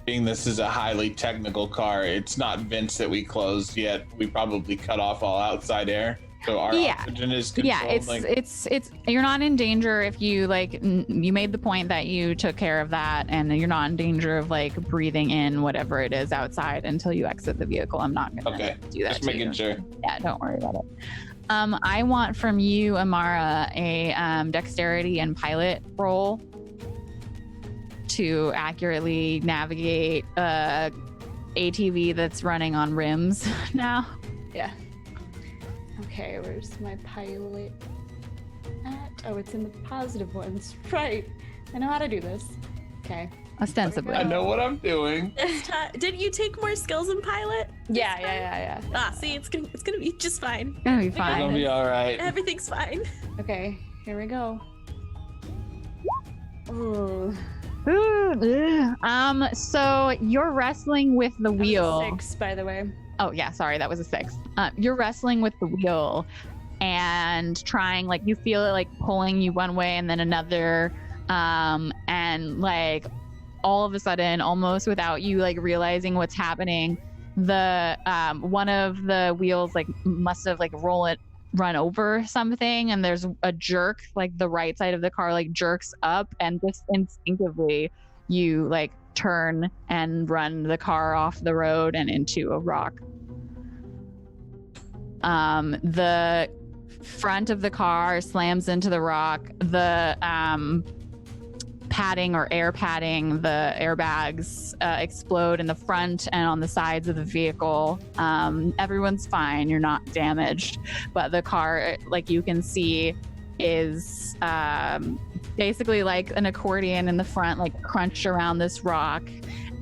being this is a highly technical car, it's not vents that we closed yet. We probably cut off all outside air. So our oxygen is controlled. Yeah, it's you're not in danger if you you made the point that you took care of that, and you're not in danger of breathing in whatever it is outside until you exit the vehicle. I'm not gonna do that. Just making sure. Yeah, don't worry about it. I want from you, Amara, a dexterity and pilot roll to accurately navigate ATV that's running on rims now. Yeah. Okay, where's my pilot at? Oh, it's in the positive ones. Right. I know how to do this. Okay. Ostensibly. I know what I'm doing. Didn't you take more skills in pilot? Yeah. See, it's gonna be just fine. It's gonna be fine. It's gonna be all right. Everything's fine. Okay, here we go. Ooh. So you're wrestling with the wheel. 6, by the way. Oh yeah, sorry, that was a 6. You're wrestling with the wheel and trying, you feel it pulling you one way and then another, and all of a sudden, almost without you realizing what's happening, the one of the wheels must have run over something, and there's a jerk, the right side of the car jerks up, and just instinctively you turn and run the car off the road and into a rock. The front of the car slams into the rock. The padding or air padding, the airbags explode in the front and on the sides of the vehicle. Everyone's fine. You're not damaged, but the car, you can see, is basically like an accordion in the front, crunched around this rock.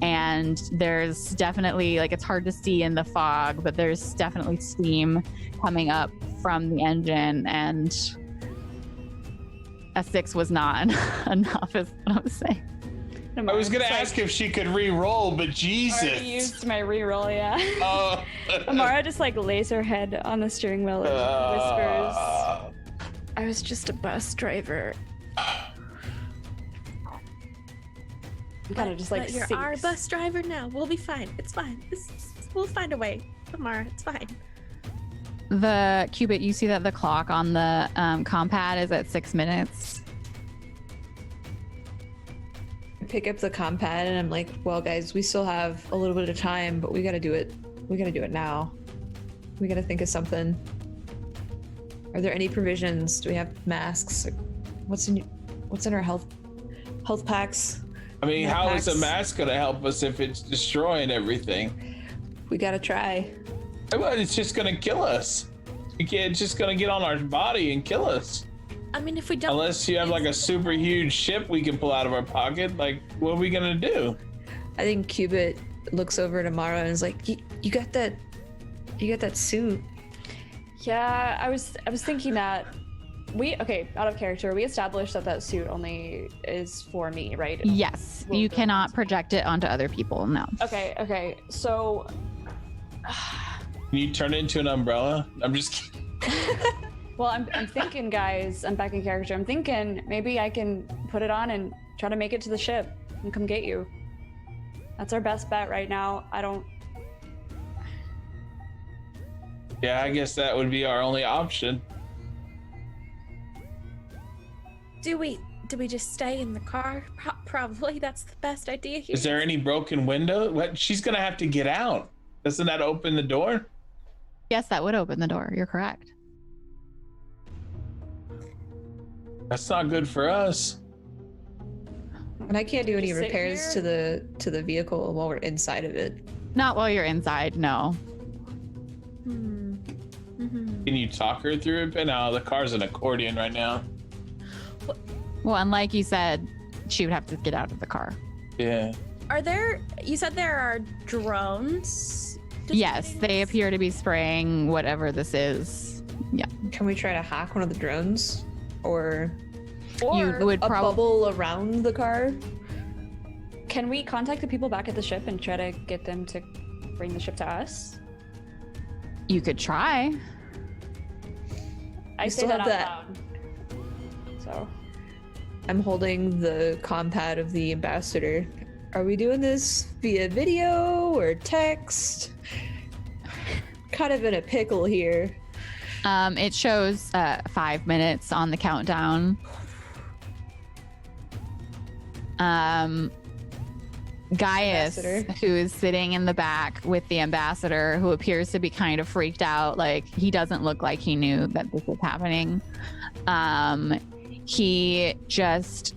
And there's definitely, it's hard to see in the fog, but there's definitely steam coming up from the engine, and a 6 was not enough, is what I was saying. I was gonna ask if she could re-roll, but Jesus. I already used my re-roll, yeah. Amara just lays her head on the steering wheel and whispers, I was just a bus driver. Kind of just you're sinks. our bus driver now. We'll be fine. It's fine. We'll find a way. Amara, it's fine. The Cubit, you see that the clock on the comm pad is at 6 minutes. I pick up the comm pad and I'm like, well, guys, we still have a little bit of time, but we got to do it. We got to do it now. We got to think of something. Are there any provisions? Do we have masks? What's in our health packs? I mean, how is a mask gonna help us if it's destroying everything? We gotta try. Well, it's just gonna kill us. It's just gonna get on our body and kill us. I mean, if we don't... Unless you have a super huge ship we can pull out of our pocket, what are we gonna do? I think Cubit looks over at Amara and is like, you got that suit. Yeah, I was thinking that out of character, we established that suit only is for me, right? Yes, you cannot project it onto other people, no. Okay, so... Can you turn it into an umbrella? I'm just kidding. Well, I'm thinking, guys, I'm back in character. I'm thinking maybe I can put it on and try to make it to the ship and come get you. That's our best bet right now. Yeah, I guess that would be our only option. Do we just stay in the car? Probably that's the best idea here. Is there any broken window? What? She's gonna have to get out. Doesn't that open the door? Yes, that would open the door. You're correct. That's not good for us. And I can't do any repairs to the vehicle while we're inside of it. Not while you're inside, no. Can you talk her through it? But no, the car's an accordion right now. Well, and like you said, she would have to get out of the car. Yeah. You said there are drones? Yes, they appear to be spraying whatever this is. Yeah. Can we try to hack one of the drones? Or You would a probably bubble around the car? Can we contact the people back at the ship and try to get them to bring the ship to us? You could try. I say still that have out that. loud. So I'm holding the comm pad of the ambassador. Are we doing this via video or text? Kind of in a pickle here. It shows 5 minutes on the countdown. Gaius, Ambassador. who is sitting in the back with the ambassador, who appears to be kind of freaked out, like he doesn't look like he knew that this was happening. He just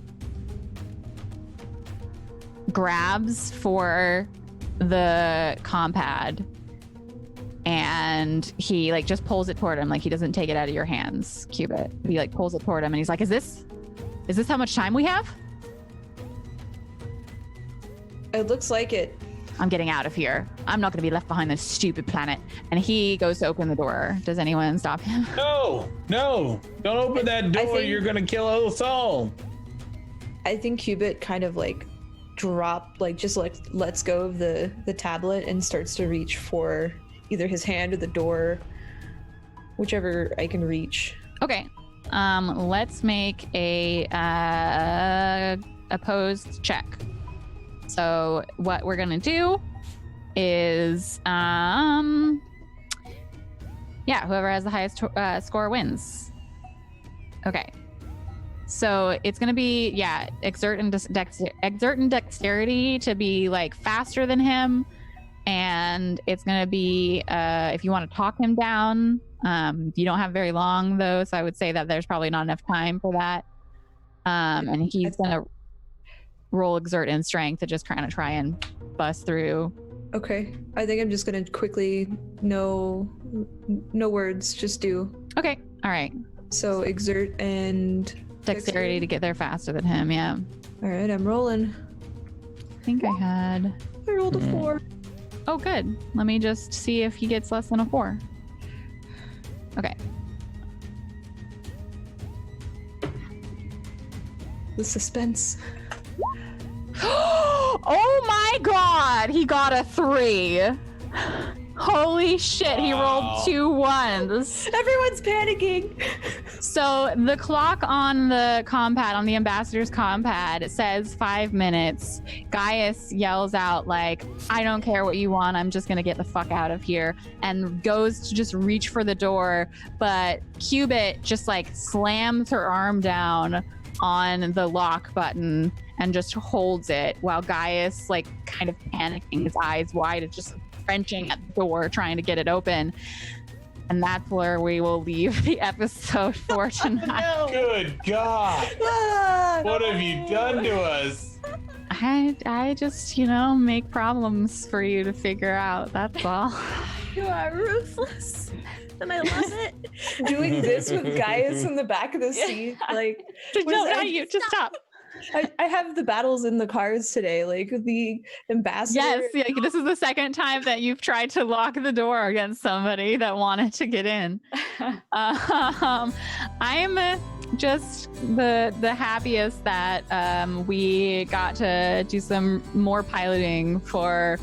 grabs for the comm pad and he like just pulls it toward him, like he doesn't take it out of your hands, Cubit. He like pulls it toward him and he's like, is this how much time we have? It looks like it. I'm getting out of here. I'm not going to be left behind this stupid planet. And he goes to open the door. Does anyone stop him? No, don't open that door. think- You're gonna kill us all. I think Cubit kind of like lets go of the tablet and starts to reach for either his hand or the door, whichever I can reach. Okay. Let's make a opposed check. So what we're gonna do is, whoever has the highest score wins. Okay. So it's gonna be exert and dexterity to be like faster than him, and it's gonna be if you want to talk him down. You don't have very long though, so I would say that there's probably not enough time for that. And he's gonna roll exert and strength to just kind of try and bust through. Okay. I think I'm just gonna quickly, no words, just do. Okay. All right. So exert and Dexterity to get there faster than him. Yeah. All right, I'm rolling. I think I rolled a 4. Oh, good. Let me just see if he gets less than a 4. Okay. The suspense. Oh my god, he got a 3. Holy shit, he rolled 2 1s. Everyone's panicking. So the clock on the compad, on the ambassador's compad, it says 5 minutes. Gaius yells out like, I don't care what you want, I'm just gonna get the fuck out of here, and goes to just reach for the door, but Cubit just like slams her arm down on the lock button and just holds it while Gaius like kind of panicking, his eyes wide, just wrenching at the door trying to get it open. And that's where we will leave the episode for tonight. Good God. What have you done to us? I just, make problems for you to figure out. That's all. You are ruthless. And I love it. Doing this with Gaius in the back of the seat. Like, No, not you. Just stop. I have the battles in the cars today, like the ambassador. Yes, like, this is the second time that you've tried to lock the door against somebody that wanted to get in. I'm just the happiest that we got to do some more piloting for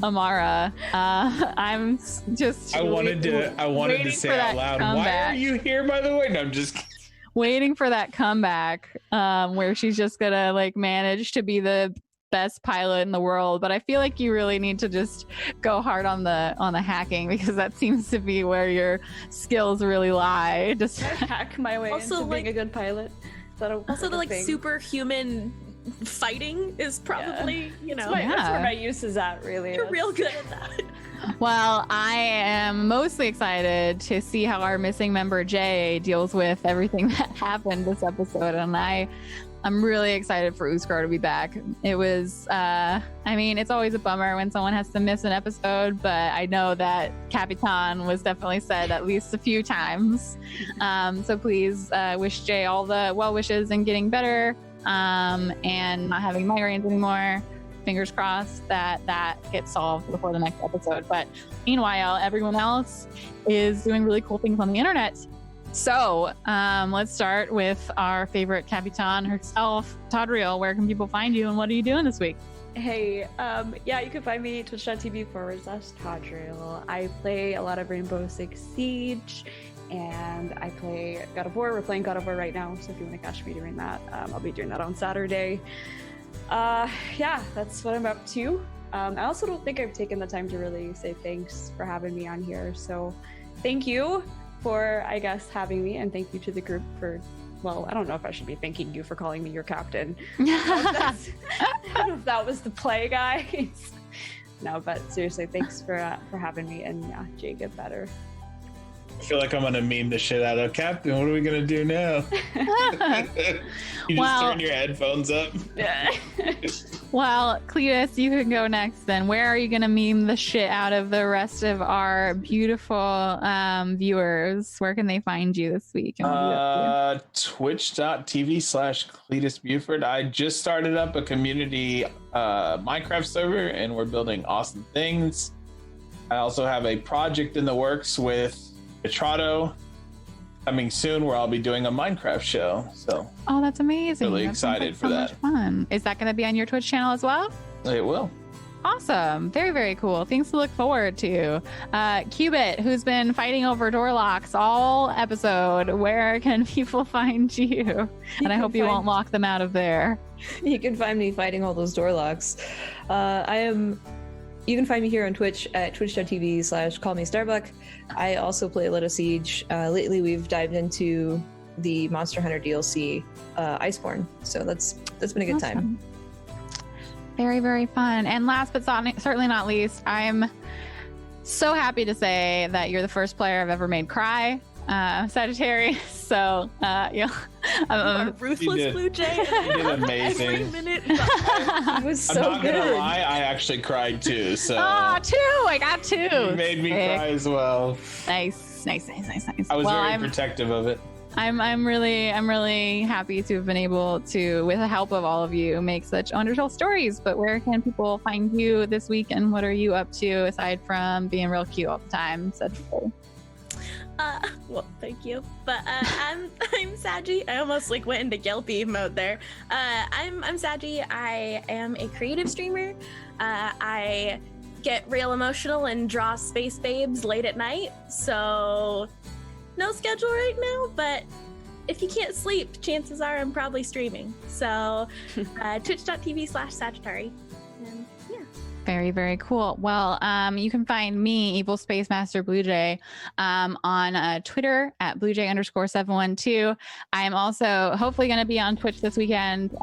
Amara. I'm just. I wanted to say out loud, why are you here, by the way? No, I'm just kidding. Waiting for that comeback where she's just gonna like manage to be the best pilot in the world. But I feel like you really need to just go hard on the hacking, because that seems to be where your skills really lie. Just hack my way Also, into being a good pilot. Also the like superhuman fighting is probably, that's where my use is at, really. You're real good at that. Well, I am mostly excited to see how our missing member Jay deals with everything that happened this episode, and I'm really excited for Uskar to be back. It was, it's always a bummer when someone has to miss an episode, but I know that Capitan was definitely said at least a few times. So please wish Jay all the well wishes and getting better, and not having migraines anymore. Fingers crossed that gets solved before the next episode. But meanwhile, everyone else is doing really cool things on the internet. So let's start with our favorite Capitan herself, Tadriel. Where can people find you, and what are you doing this week? Hey, you can find me twitch.tv/Tadriel. I play a lot of Rainbow Six Siege, and I play God of War. We're playing God of War right now, so if you want to catch me doing that, I'll be doing that on Saturday. That's what I'm up to. I also don't think I've taken the time to really say thanks for having me on here, so thank you for, I guess, having me, and thank you to the group for, well, I don't know if I should be thanking you for calling me your captain. I don't know if that was the play, guys. No, but seriously, thanks for having me, and Jay, get better. I feel like I'm gonna meme the shit out of Captain. What are we gonna do now? You just turn your headphones up. Well, Cletus, you can go next then. Where are you gonna meme the shit out of the rest of our beautiful viewers? Where can they find you this week? Twitch.tv/Cletus Buford. I just started up a community Minecraft server, and we're building awesome things. I also have a project in the works with Petrato coming soon, where I'll be doing a Minecraft show. So that's amazing. Really excited for that. Much fun. Is that going to be on your Twitch channel as well? It will. Awesome. Very, very cool. Things to look forward to. Cubit, who's been fighting over door locks all episode, where can people find you? And I hope you won't lock them out of there. You can find me fighting all those door locks. You can find me here on Twitch at twitch.tv/callmestarbuck. I also play a little Siege. Lately, we've dived into the Monster Hunter DLC, Iceborne. So that's been a good time. Very, very fun. And last but certainly not least, I'm so happy to say that you're the first player I've ever made cry, Sagittarius. So, I'm a ruthless Blue Jay. You did amazing. Every minute. It was so good. I'm not gonna lie, I actually cried too. So. Two! I got two. You made me cry as well. Nice. I was very protective of it. I'm really happy to have been able to, with the help of all of you, make such wonderful stories. But where can people find you this week, and what are you up to aside from being real cute all the time? Well, thank you. But I'm Saggy. I almost went into Gelpy mode there. I'm Saggy. I am a creative streamer. I get real emotional and draw space babes late at night. So no schedule right now, but if you can't sleep, chances are I'm probably streaming. So twitch.tv/Sagittary. And yeah. Very, very cool. Well, you can find me, Evil Space Master Blue Jay, on Twitter at BlueJay_712. I am also hopefully going to be on Twitch this weekend,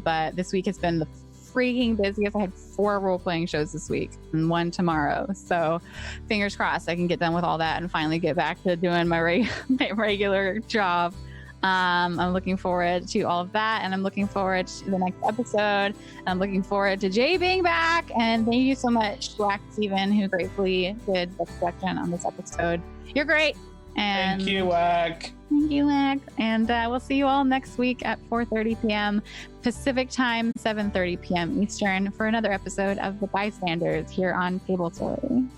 but this week has been the freaking busiest. I had 4 role-playing shows this week and 1 tomorrow. So fingers crossed I can get done with all that and finally get back to doing my regular job. I'm looking forward to all of that, and I'm looking forward to the next episode. I'm looking forward to Jay being back, and thank you so much, Black Steven, who gratefully did the production on this episode. You're great. And thank you, Wack. Thank you, Wack. And we'll see you all next week at 4:30 p.m. Pacific time, 7:30 p.m. Eastern, for another episode of The Bystanders here on Tablestory.